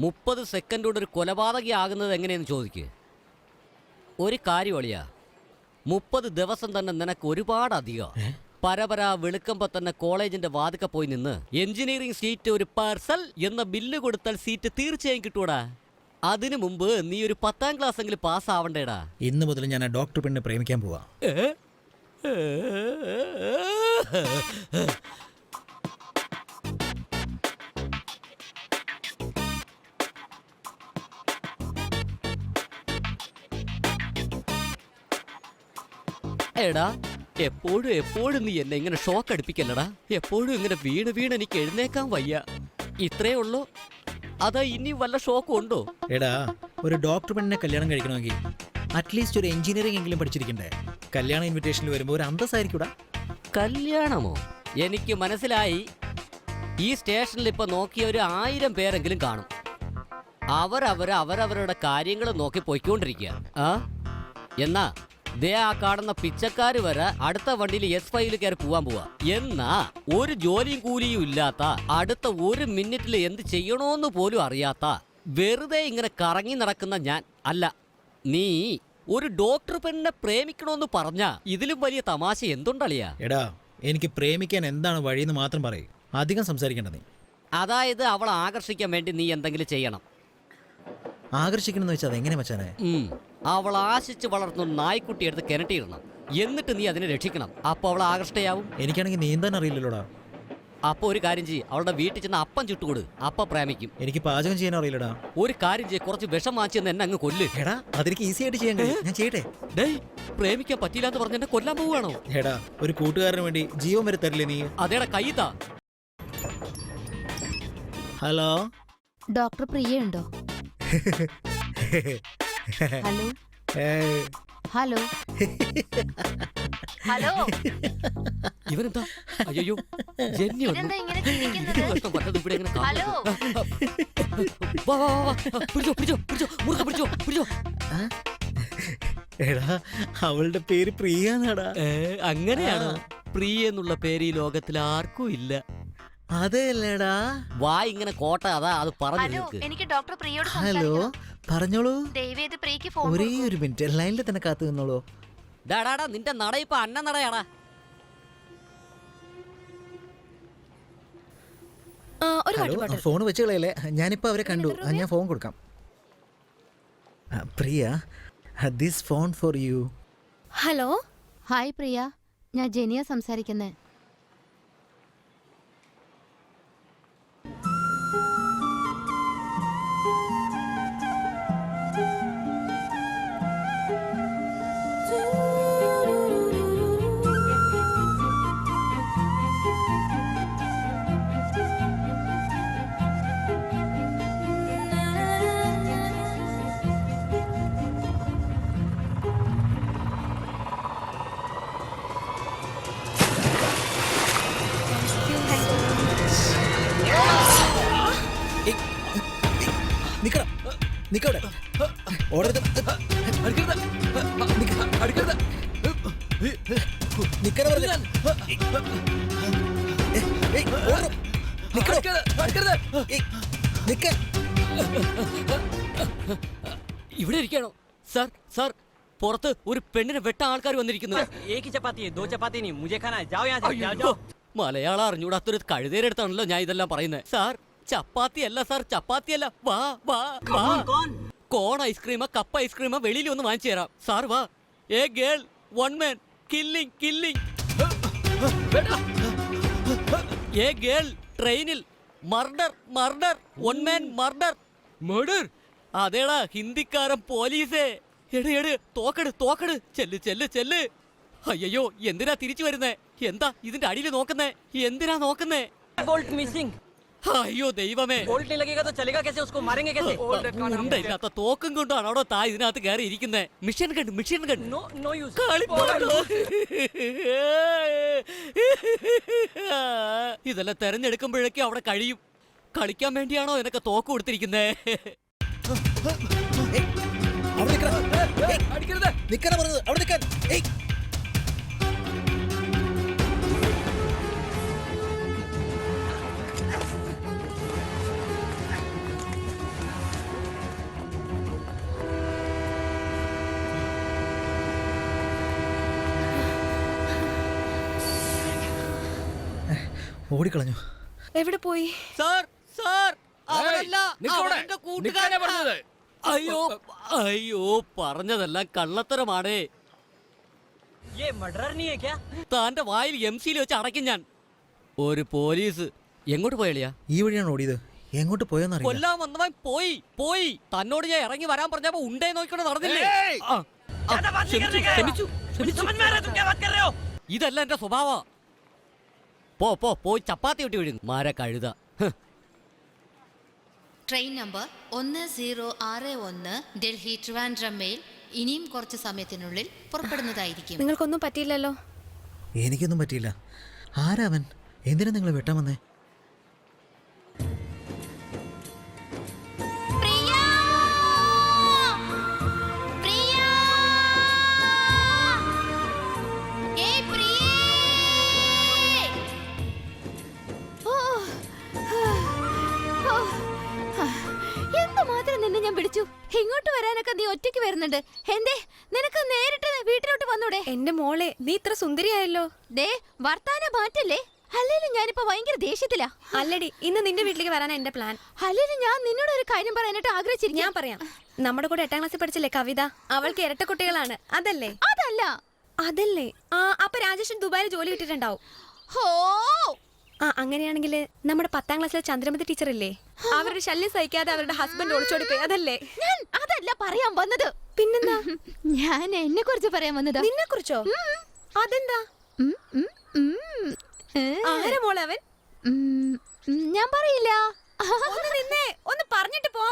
30 സെക്കൻഡ് കൊണ്ട് ഒരു കൊലപാതകി ആകുന്നത് എങ്ങനെയെന്ന് ചോദിക്ക്. ഒരു കാര്യം ഒളിയാ, 30 ദിവസം തന്നെ നിനക്ക് ഒരുപാട് അധികം. പരപര വെളുക്കുമ്പോ തന്നെ കോളേജിന്റെ വാതിക്ക പോയി നിന്ന് എഞ്ചിനീയറിംഗ് സീറ്റ് ഒരു പാർസൽ എന്ന ബില്ല് കൊടുത്താൽ സീറ്റ് തീർച്ചയായും കിട്ടൂടാ. അതിനു മുമ്പ് നീ ഒരു 10ാം ക്ലാസ് എങ്കിലും പാസ് ആവണ്ടേടാ. ഇന്ന് മുതൽ ഞാൻ ആ ഡോക്ടർ പെണ്ണിനെ പ്രേമിക്കാൻ പോവാ. എടാ, എപ്പോഴും നീ എന്നെ ഇങ്ങനെ ഷോക്ക് അടിപ്പിക്കല്ലടാ. എപ്പോഴും ഇങ്ങനെ വീണ് എനിക്ക് എഴുന്നേക്കാൻ വയ്യ. ഇത്രേ ഉള്ളൂ? അതാ ഇനി വല്ല ഷോക്കും ഉണ്ടോ? എടാ, ഒരു ഡോക്ടർ പെണ്ണിനെ കല്യാണം കഴിക്കണമെങ്കിൽ അറ്റ്ലീസ്റ്റ് ഒരു എഞ്ചിനീയറിംഗ് എങ്കിലും പഠിച്ചിരിക്കണ്ടേ? കല്യാണ ഇൻവിറ്റേഷനിൽ വരുമ്പോൾ ഒരു അന്തസ്സായിരിക്കൂടാ. കല്യാണമോ? എനിക്ക് മനസ്സിലായി. ഈ സ്റ്റേഷനിൽ ഇപ്പൊ നോക്കിയ ഒരു 1000 പേരെങ്കിലും കാണും. അവരവരുടെ കാര്യങ്ങൾ നോക്കി പോയിക്കൊണ്ടിരിക്കുക. എന്നാ ദേ ആ കാണുന്ന പിച്ചക്കാര് വരെ അടുത്ത വണ്ടിയിൽ S5 കയറി പോവാൻ പോവാ. എന്നാ ഒരു ജോലിയും കൂലിയും ഇല്ലാത്ത, അടുത്ത 1 മിനിറ്റിൽ എന്ത് ചെയ്യണോന്ന് പോലും അറിയാത്ത, വെറുതെ ഇങ്ങനെ കറങ്ങി നടക്കുന്ന ഞാൻ അല്ല. നീ ഒരു ഡോക്ടർ പെണ്ണിനെ പ്രേമിക്കണോന്ന് പറഞ്ഞ ഇതിലും വലിയ തമാശ എന്തുണ്ടളിയാ? എടാ, എനിക്ക് പ്രേമിക്കാൻ എന്താണ് വഴിയെന്ന് മാത്രം പറയും. അധികം സംസാരിക്കേണ്ട നീ. അതായത് അവളെ ആകർഷിക്കാൻ വേണ്ടി നീ എന്തെങ്കിലും ചെയ്യണം. ആകർഷിക്കണമെന്ന് വെച്ചാൽ അതെങ്ങനെ മച്ചാനെ? അവൾ ആശിച്ച് വളർത്തുന്ന നായ്ക്കുട്ടി എടുത്ത് കിണറ്റിയിടണം. എന്നിട്ട് നീ അതിനെ രക്ഷിക്കണം. അപ്പൊ അവൾ ആകർഷ്ടയാവും. എനിക്കാണെങ്കിൽ നീന്താൻ അറിയില്ലല്ലോടാ. അപ്പൊ ഒരു കാര്യം ചെയ്യ്, അവളുടെ വീട്ടിൽ ചെന്ന് അപ്പം ചുട്ടുകൊടു. അപ്പ പ്രേമിക്കും. എനിക്ക് പാചകം ചെയ്യാൻ അറിയില്ലടാ. ഒരു കാര്യം ചെയ്യ്, കുറച്ച് വിഷം വാങ്ങിച്ചെന്ന് എന്നെ അങ്ങ് കൊല്ല്. എടാ, അതെനിക്ക് ഈസി ആയിട്ട് ചെയ്യാൻ കഴിയും. ഞാൻ ചെയ്യട്ടെ? ഡേയ്, പ്രേമിക്കാൻ പറ്റില്ല എന്ന് പറഞ്ഞ എന്നെ കൊല്ലാൻ പോവുകയാണോ? എടാ, ഒരു കൂട്ടുകാരന് വേണ്ടി ജീവൻ വരെ തരില്ലേ നീ? അതേടാ, കയ്യിത്താ. ഹലോ, ഡോക്ടർ പ്രിയ ഉണ്ടോ? Hello hello hello. ഇവനെന്താ? അയ്യോ, ഇതെന്താ ഇങ്ങനെ ചിരിക്കുന്നത്? ഹലോ. എടാ, അവളുടെ പേര് പ്രിയ എന്നാടാ. അങ്ങനെയാണോ? പ്രിയ എന്നുള്ള പേര് ഈ ലോകത്തിൽ ആർക്കും ഇല്ല. അതെല്ലേടാ. വാ ഇങ്ങനെ കോട്ട. അതാ അത് പറഞ്ഞു. ഹലോ, എനിക്ക് ഡോക്ടർ പ്രിയോട് ഹലോ, പറഞ്ഞോളൂ. ദയവേത് പ്രിയക്ക് ഫോൺ ഒരേ ഒരു മിനിറ്റ് ലൈനിൽ തന്നെ കാത്തു നിന്നോളൂ. ഡാടാ, നിന്റെ നട ഇപ്പൊ അന്ന നടയാടാ. ഹലോ, ഫോൺ വെച്ച് കളയല്ലേ. ഞാനിപ്പോ അവരെ കണ്ടു. ഞാൻ ഫോൺ കൊടുക്കാം. Priya, this phone for you. Hello. Hi Priya, ഞാൻ ജെനിയ സംസാരിക്കുന്നേ. ഇവിടെ ഇരിക്കണോ? സാർ, സാർ, പുറത്ത് ഒരു പെണ്ണിനെ വെട്ട ആൾക്കാർ വന്നിരിക്കുന്നു. एक ही चपाती है, 2 चपाती नहीं, मुझे खाना है. जाओ यहाँ से, जाओ. മലയാളം അറിഞ്ഞൂടാത്തൊരു കഴുതേരെടുത്താണല്ലോ ഞാൻ ഇതെല്ലാം പറയുന്നത്. സാർ, ചപ്പാത്തി അല്ല സാർ, ചപ്പാത്തി അല്ല. വാ വാ വാ. കോൺ ഐസ്ക്രീമാ കപ്പ് ഐസ്ക്രീമാ വെളിയിൽ ഒന്ന് വാങ്ങിച്ചു തരാം. സാർ വാ. A girl, 1 man, killing killing. A girl, ട്രെയിനിൽ murder murder, 1 man murder. Murder? അതേടാ, ഹിന്ദിക്കാരൻ പോലീസേ. എട് തോക്കട് ചെല്ല്. അയ്യോ എന്തിനാ തിരിച്ചു വരുന്നേ? എന്താ ഇതിന്റെ അടിയിൽ നോക്കുന്നേ? എന്തിനാ നോക്കുന്നേ? Bolt missing. അയ്യോ ദൈവമേ, बोल्ट नहीं लगेगा तो चलेगा कैसे? उसको मारेंगे कैसे? ഉണ്ടയില്ലാത്ത തോക്കും കൊണ്ടാണ് അവിടെ താ ഇതിനകത്ത് കയറി ഇരിക്കുന്നേ. Mission gun. No no use. ഇതെല്ലാം തെരഞ്ഞെടുക്കുമ്പോഴേക്കും അവിടെ കഴിയും. കളിക്കാൻ വേണ്ടിയാണോ നിനക്ക് തോക്ക് കൊടുത്തിരിക്കുന്നേ? ഓടിക്കളഞ്ഞു. എവിടെ പോയി? സാർ അവരല്ല, നിക്കവിടെ. അവരുടെ നിക്കാനാ പറഞ്ഞത്. അയ്യോ പറഞ്ഞതെല്ലാം കള്ളത്തരമാണേ. ये मर्डर नहीं है क्या? താന്റെ വായിൽ MC വെച്ച് അടയ്ക്കും ഞാൻ. ഒരു പോലീസ് എങ്ങോട്ട് പോയളിയാ? ഈ വഴിയാണ് ഓടിയത്. എങ്ങോട്ട് പോയെന്നറിയില്ല. കൊല്ലാൻ വന്നവൻ പോയി. തന്നോട് ഞാൻ ഇറങ്ങി വരാൻ പറഞ്ഞപ്പോ ഉണ്ടേ നോക്കിക്കൊണ്ട് നടന്നില്ലേ? ज्यादा बात नहीं करने का। ക്ഷമിച്ചു. समझ में आ रहा है तुम क्या बात कर रहे हो? ഇതല്ല എന്റെ സ്വഭാവ. പോയി ചപ്പാത്തി വിട്ടി വീഴുന്നു മാര കഴുത. Train number 1061 Delhi Trivandrum mail ഇനിയും കുറച്ച് സമയത്തിനുള്ളിൽ പുറപ്പെടുന്നതായിരിക്കും. നിങ്ങൾക്കൊന്നും പറ്റിയില്ലല്ലോ. എനിക്കൊന്നും പറ്റിയില്ല. ആരാ അവൻ? എന്തിനാ നിങ്ങൾ വെട്ടാൻ വന്നേ? എന്തുമാത്രം നിന്നെ ഞാൻ പിടിച്ചു. ഇങ്ങോട്ട് വരാനൊക്കെ നീ ഒറ്റയ്ക്ക് വരുന്നുണ്ട്. എന്തേ നിനക്ക് നേരിട്ട് വീട്ടിലോട്ട് വന്നൂടെ? എന്റെ മോളെ, നീ ഇത്ര സുന്ദരിയായല്ലോ. ദേ വർത്താനം മാറ്റല്ലേ. അല്ലേലും ഞാനിപ്പോ ഭയങ്കര ദേഷ്യത്തിലാ. അല്ലടി, ഇന്ന് നിന്റെ വീട്ടിലേക്ക് വരാനാ എന്റെ പ്ലാൻ. അല്ലേലും ഞാൻ നിന്നോട് ഒരു കാര്യം പറയാനായിട്ട് ആഗ്രഹിച്ചിരിക്കും. ഞാൻ പറയാം. നമ്മുടെ കൂടെ 8ാം ക്ലാസ്സിൽ പഠിച്ചില്ലേ കവിത? അവൾക്ക് ഇരട്ട കുട്ടികളാണ്. അതല്ലേ? അതല്ലേ. അപ്പൊ രാജേഷൻ ദുബായിൽ ജോലി കിട്ടിയിട്ടുണ്ടാവും. ഹോ, അങ്ങനെയാണെങ്കിൽ നമ്മുടെ 10ാം ക്ലാസ്സിലെ ചന്ദ്രമതി ടീച്ചർ ഇല്ലേ? അവരുടെ ശല്യം സഹിക്കാതെ അവരുടെ ഹസ്ബൻഡ് ഒളിച്ചോടി പോയി. അതല്ലേ? ഞാൻ അതല്ല പറയാൻ വന്നത്. പിന്നെന്താ? ഞാൻ എന്നെ കുറിച്ച് പറയാൻ വന്നത്. നിന്നെ കുറിച്ചോ? അതെന്താ? ആരാ മോളെ അവൻ? ഞാൻ പറയില്ല. ഒന്ന് നിന്നേ, ഒന്ന് പറഞ്ഞിട്ട് പോ.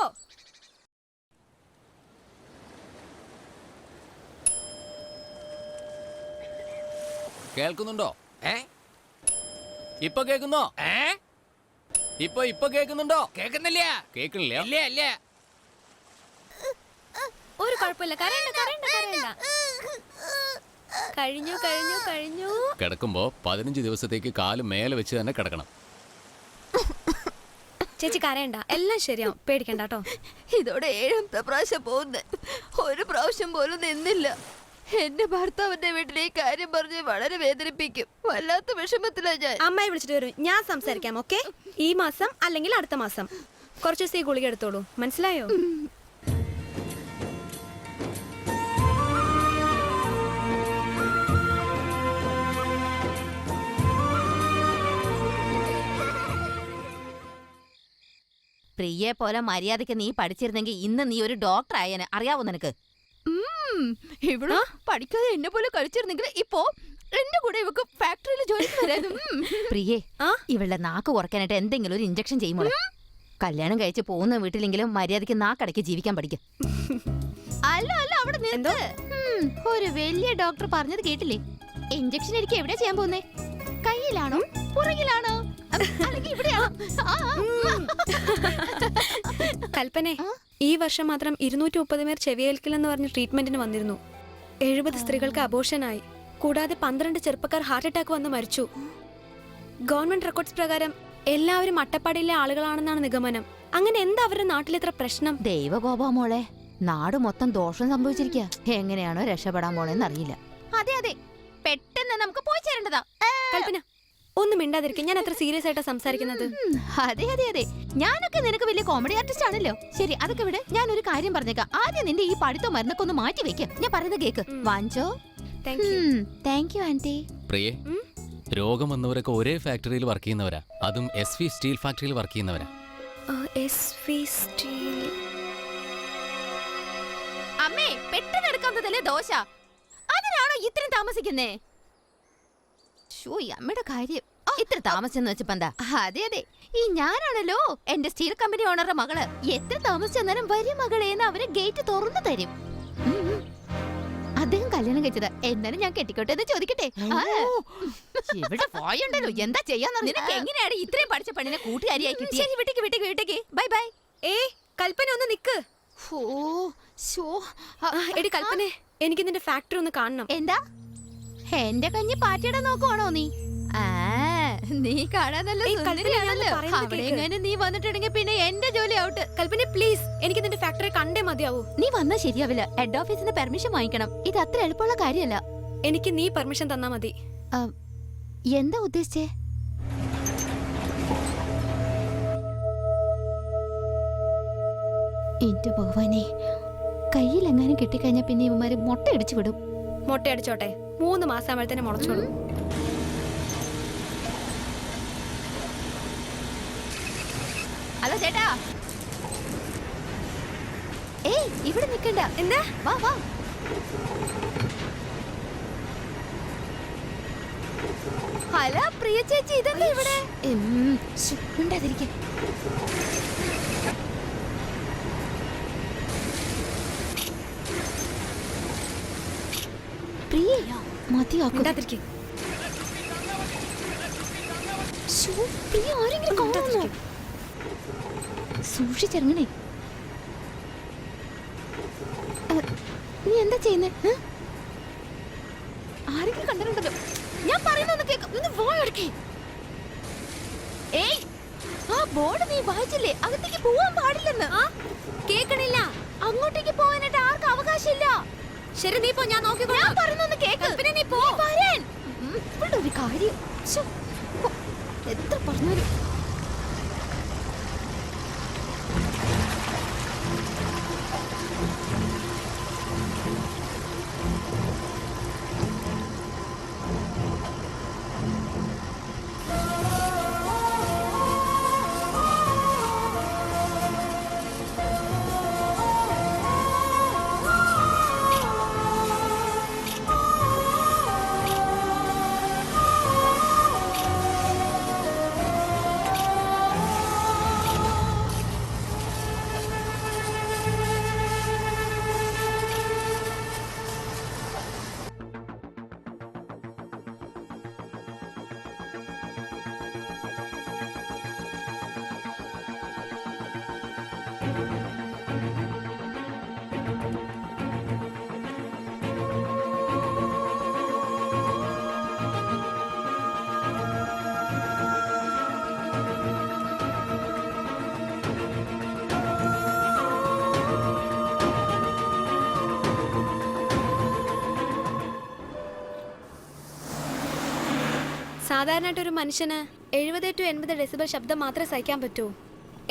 കേൾക്കുന്നുണ്ടോ? ഇപ്പൊ കേൾക്കുന്നോ? ഇപ്പൊ കേൾക്കുന്നുണ്ടോ? കേൾക്കുന്നില്ല. ഒരു കുഴപ്പമില്ല. കരയണ്ട. കഴിഞ്ഞു. കിടക്കുമ്പോ 15 ദിവസത്തേക്ക് കാല് മേലെ വെച്ച് തന്നെ കിടക്കണം. ചേച്ചി കരയണ്ട, എല്ലാം ശരിയാവും. പേടിക്കണ്ട കേട്ടോ. ഇതോടെ 7ാമത്തെ പ്രാവശ്യം പോകുന്നത്. ഒരു പ്രാവശ്യം പോലും നിന്നില്ല. എന്റെ ഭർത്താവിന്റെ വീട്ടിലെ ഈ കാര്യം പറഞ്ഞ് വളരെ വേദനിപ്പിക്കും. വല്ലാത്ത വിഷമത്തിലാ ഞാൻ. അമ്മായി വിളിച്ചിട്ട് വരും, ഞാൻ സംസാരിക്കാം. ഓക്കെ? ഈ മാസം അല്ലെങ്കിൽ അടുത്ത മാസം കുറച്ച് ദിവസം ഈ ഗുളിക എടുത്തോളൂ. മനസ്സിലായോ? പ്രിയെ പോലെ മര്യാദയ്ക്ക് നീ പഠിച്ചിരുന്നെങ്കിൽ ഇന്ന് നീ ഒരു ഡോക്ടർ ആയേനെ. അറിയാവോ നിനക്ക്? ഇവിടെ പഠിക്കാതെ എന്നെ പോലെ കഴിച്ചിരുന്നെങ്കിൽ ഇപ്പോ എന്റെ കൂടെ ഇവക്ക് ഫാക്ടറിയിൽ ജോലി വരാനും. പ്രിയേ, ഇവളുടെ നാക്ക് കുറയ്ക്കാനായിട്ട് എന്തെങ്കിലും ഒരു ഇഞ്ചക്ഷൻ ചെയ്യുമോ? കല്യാണം കഴിച്ച് പോകുന്ന വീട്ടിലെങ്കിലും മര്യാദയ്ക്ക് നാക്കടയ്ക്ക് ജീവിക്കാൻ പഠിക്കും. അല്ല അവിടെ നിന്ന് ഒരു വലിയ ഡോക്ടർ പറഞ്ഞത് കേട്ടില്ലേ? ഇഞ്ചക്ഷൻ എനിക്ക് എവിടെയാ ചെയ്യാൻ പോകുന്നേ? കയ്യിലാണോ പുറകിലാണോ അല്ലെങ്കിൽ ഇവിടെയാണോ? കൽപ്പനെ, ഈ വർഷം മാത്രം 230 പേർ ചെവിയേൽക്കില്ലെന്ന് പറഞ്ഞ് ട്രീറ്റ്മെന്റിന് വന്നിരുന്നു. 70 സ്ത്രീകൾക്ക് അബോർഷനായി. കൂടാതെ 12 ചെറുപ്പക്കാർ ഹാർട്ട് അറ്റാക്ക് വന്ന് മരിച്ചു. ഗവൺമെന്റ് റെക്കോർഡ്സ് പ്രകാരം എല്ലാവരും അട്ടപ്പാടിയിലെ ആളുകളാണെന്നാണ് നിഗമനം. അങ്ങനെ എന്താ അവരുടെ നാട്ടിൽ ഇത്ര പ്രശ്നം? ദൈവകോപ മോളെ, നാട് മൊത്തം ദോഷം സംഭവിച്ചിരിക്കുക. എങ്ങനെയാണോ രക്ഷപ്പെടാൻ പോണെന്ന് അറിയില്ല. അതെ പെട്ടെന്ന് നമുക്ക് പോയി ചേരേണ്ടതാ. കൽപ്പന, ഒന്നും മിണ്ടാതിരിക്കും. ഞാൻ അത്ര സീരിയസ് ആയിട്ടാ സംസാരിക്കുന്നത്. അതെ ഞാനൊക്കെ നിനക്ക് വലിയ കോമഡി ആർട്ടിസ്റ്റ് ആണല്ലോ. ശരി, അതൊക്കെ വിട്. ഞാനൊരു കാര്യം പറഞ്ഞേക്കാം. ആദ്യം നിന്റെ ഈ പഠിത്തം മരുന്നൊക്കെ ഒന്ന് മാറ്റി വെക്കാം. ഞാൻ പറയുന്നത് cake. Wancho. Thank you aunty. പ്രിയേ, രോഗം വന്നവരൊക്കെ ഒരേ ഫാക്ടറിയിൽ വർക്ക് ചെയ്യുന്നവരാ. അതും SV സ്റ്റീൽ ഫാക്ടറിയിൽ വർക്ക് ചെയ്യുന്നവരാ. SV steel. അമ്മേ പെട്ടെന്ന് തന്നതല്ലേ ദോശ, അതിനാണോ ഇത്രയും താമസിക്കുന്നേ? ഷോ, ഈ അമ്മയുടെ കാര്യം ഇത്ര താമസിച്ചെന്ന് വെച്ചപ്പോ എന്താ? അതെ അതെ, ഈ ഞാനാണല്ലോ എന്റെ സ്റ്റീൽ കമ്പനി ഓണറുടെ മകള്. എത്ര താമസിച്ചെന്നാലും വരും മകളേന്ന് അവര് ഗേറ്റ് തുറന്നു തരും. അദ്ദേഹം കല്യാണം കഴിച്ചത്, എന്നാലും ഞാൻ കെട്ടിക്കോട്ടെ എന്ന് ചോദിക്കട്ടെ? ഇവിടെ പോയണ്ടല്ലോ, എന്താ ചെയ്യാന്ന്? നിനക്ക് എങ്ങനെയാണ് ഇത്രയും പഠിച്ച പെണ്ണിനെ കൂട്ടുകാരിയായി കിട്ടിയത്? ശരി, വിട്ടേക്ക് വിട്ടേക്ക് വിട്ടേക്ക്, ബൈ ബൈ. കൽപ്പന ഒന്ന് നിക്ക്. ഓ ഷോ, എടി കൽപ്പനെ, എനിക്ക് നിന്റെ ഫാക്ടറി ഒന്ന് കാണണം. എന്താ എന്റെ കഞ്ഞി പാറ്റിയുടെ നോക്കുവാണോ നീ? നീ കാണാൻ നല്ല സുന്ദരിയാണല്ലോ. അവിടെ എങ്ങാനും നീ വന്നിട്ടുണ്ടെങ്കിൽ പിന്നെ എന്റെ ജോലി ഔട്ട്. കൽപ്പന പ്ലീസ്, എനിക്ക് നിന്റെ ഫാക്ടറി കണ്ടേ മതിയാവൂ. നീ വന്നാ ശരിയാവില്ല. ഹെഡ് ഓഫീസിന് പെർമിഷൻ വാങ്ങിക്കണം. ഇത് അത്ര എളുപ്പമുള്ള കാര്യമല്ല. എനിക്ക് നീ പെർമിഷൻ തന്നാ മതി. എന്താ ഉദ്ദേശിച്ചേ? എന്റെ ഭഗവാനെ, കയ്യിലെങ്ങാനും കിട്ടിക്കഴിഞ്ഞാ പിന്നെ ഇവന്മാര് മുട്ട അടിച്ചു വിടും. മുട്ട അടിച്ചോട്ടെ, 3 മാസം ആവുമ്പഴത്തേനെ മുളച്ചോളും. ഹലോ ചേട്ടാ, ഏയ് ഇവിടെ നിക്കണ്ട. എന്താ? വാ വാ. ഹലോ പ്രിയ ചേച്ചി, ഇതെന്താ ഇവിടെ? മിണ്ടാതിരിക്കും. പ്രിയയോ? മതിയാക്കും. പ്രിയ ആരെങ്കിലും കാണുമോ? സൂക്ഷിച്ചിറങ്ങണേ. നീ എന്താ ചെയ്യുന്നേ? ആരെങ്കിലും കണ്ടിട്ടുണ്ടല്ലോ. ഞാൻ പറയുന്നൊന്ന് കേൾക്കാം. ഏയ്, ആ ബോർഡ് നീ വായിച്ചില്ലേ? അകത്തേക്ക് പോവാൻ പാടില്ലെന്ന്. കേൾക്കണില്ല? അങ്ങോട്ടേക്ക് പോകാനായിട്ട് ആർക്കും അവകാശമില്ല. ശരി, നീ പോ, ഞാൻ നോക്കിക്കോളാം. ഞാൻ പറയുന്നൊന്ന് കേൾക്ക്. പിന്നെ നീ പോ. ഇവിടെ ഒരു കാര്യം എത്ര പറഞ്ഞാലും. സാധാരണയായിട്ട് ഒരു മനുഷ്യന് 70 to 80 ഡെസിബിൾ ശബ്ദം മാത്രമേ സഹിക്കാൻ പറ്റൂ.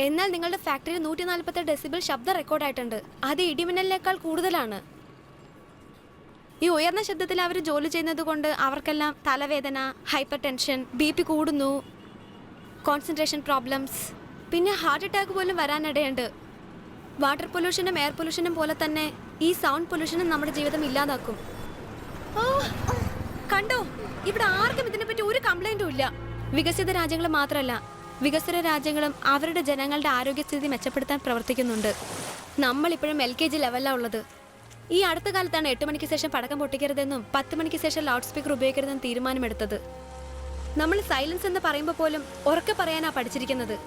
എന്നാൽ നിങ്ങളുടെ ഫാക്ടറിയിൽ 148 ഡെസിബിൾ ശബ്ദം റെക്കോർഡായിട്ടുണ്ട്. അത് ഇടിമിന്നലിനേക്കാൾ കൂടുതലാണ്. ഈ ഉയർന്ന ശബ്ദത്തിൽ അവർ ജോലി ചെയ്യുന്നത് കൊണ്ട് അവർക്കെല്ലാം തലവേദന, ഹൈപ്പർ ടെൻഷൻ, BP കൂടുന്നു, കോൺസെൻട്രേഷൻ പ്രോബ്ലംസ്, പിന്നെ ഹാർട്ട് അറ്റാക്ക് പോലും വരാനിടയുണ്ട്. വാട്ടർ പൊല്യൂഷനും എയർ പൊല്യൂഷനും പോലെ തന്നെ ഈ സൗണ്ട് പൊല്യൂഷനും നമ്മുടെ ജീവിതം ഇല്ലാതാക്കും. കണ്ടോ, ഇവിടെ ആർക്കും ഇതിനെപ്പറ്റി ഒരു കംപ്ലൈന്റും ഇല്ല. വികസിത രാജ്യങ്ങൾ മാത്രമല്ല, വികസ്വര രാജ്യങ്ങളും അവരുടെ ജനങ്ങളുടെ ആരോഗ്യസ്ഥിതി മെച്ചപ്പെടുത്താൻ പ്രവർത്തിക്കുന്നുണ്ട്. നമ്മളിപ്പോഴും LKG ലെവലിലാണ് ഉള്ളത്. ഈ അടുത്ത കാലത്താണ് 8 മണിക്ക് ശേഷം പടക്കം പൊട്ടിക്കരുതെന്നും 10 മണിക്ക് ശേഷം ലൗഡ് സ്പീക്കർ ഉപയോഗിക്കരുതെന്നും തീരുമാനമെടുത്തത്. നമ്മൾ സൈലൻസ് എന്ന് പറയുമ്പോൾ പോലും ഉറക്കെ പറയാനാ പഠിച്ചിരിക്കുന്നത്.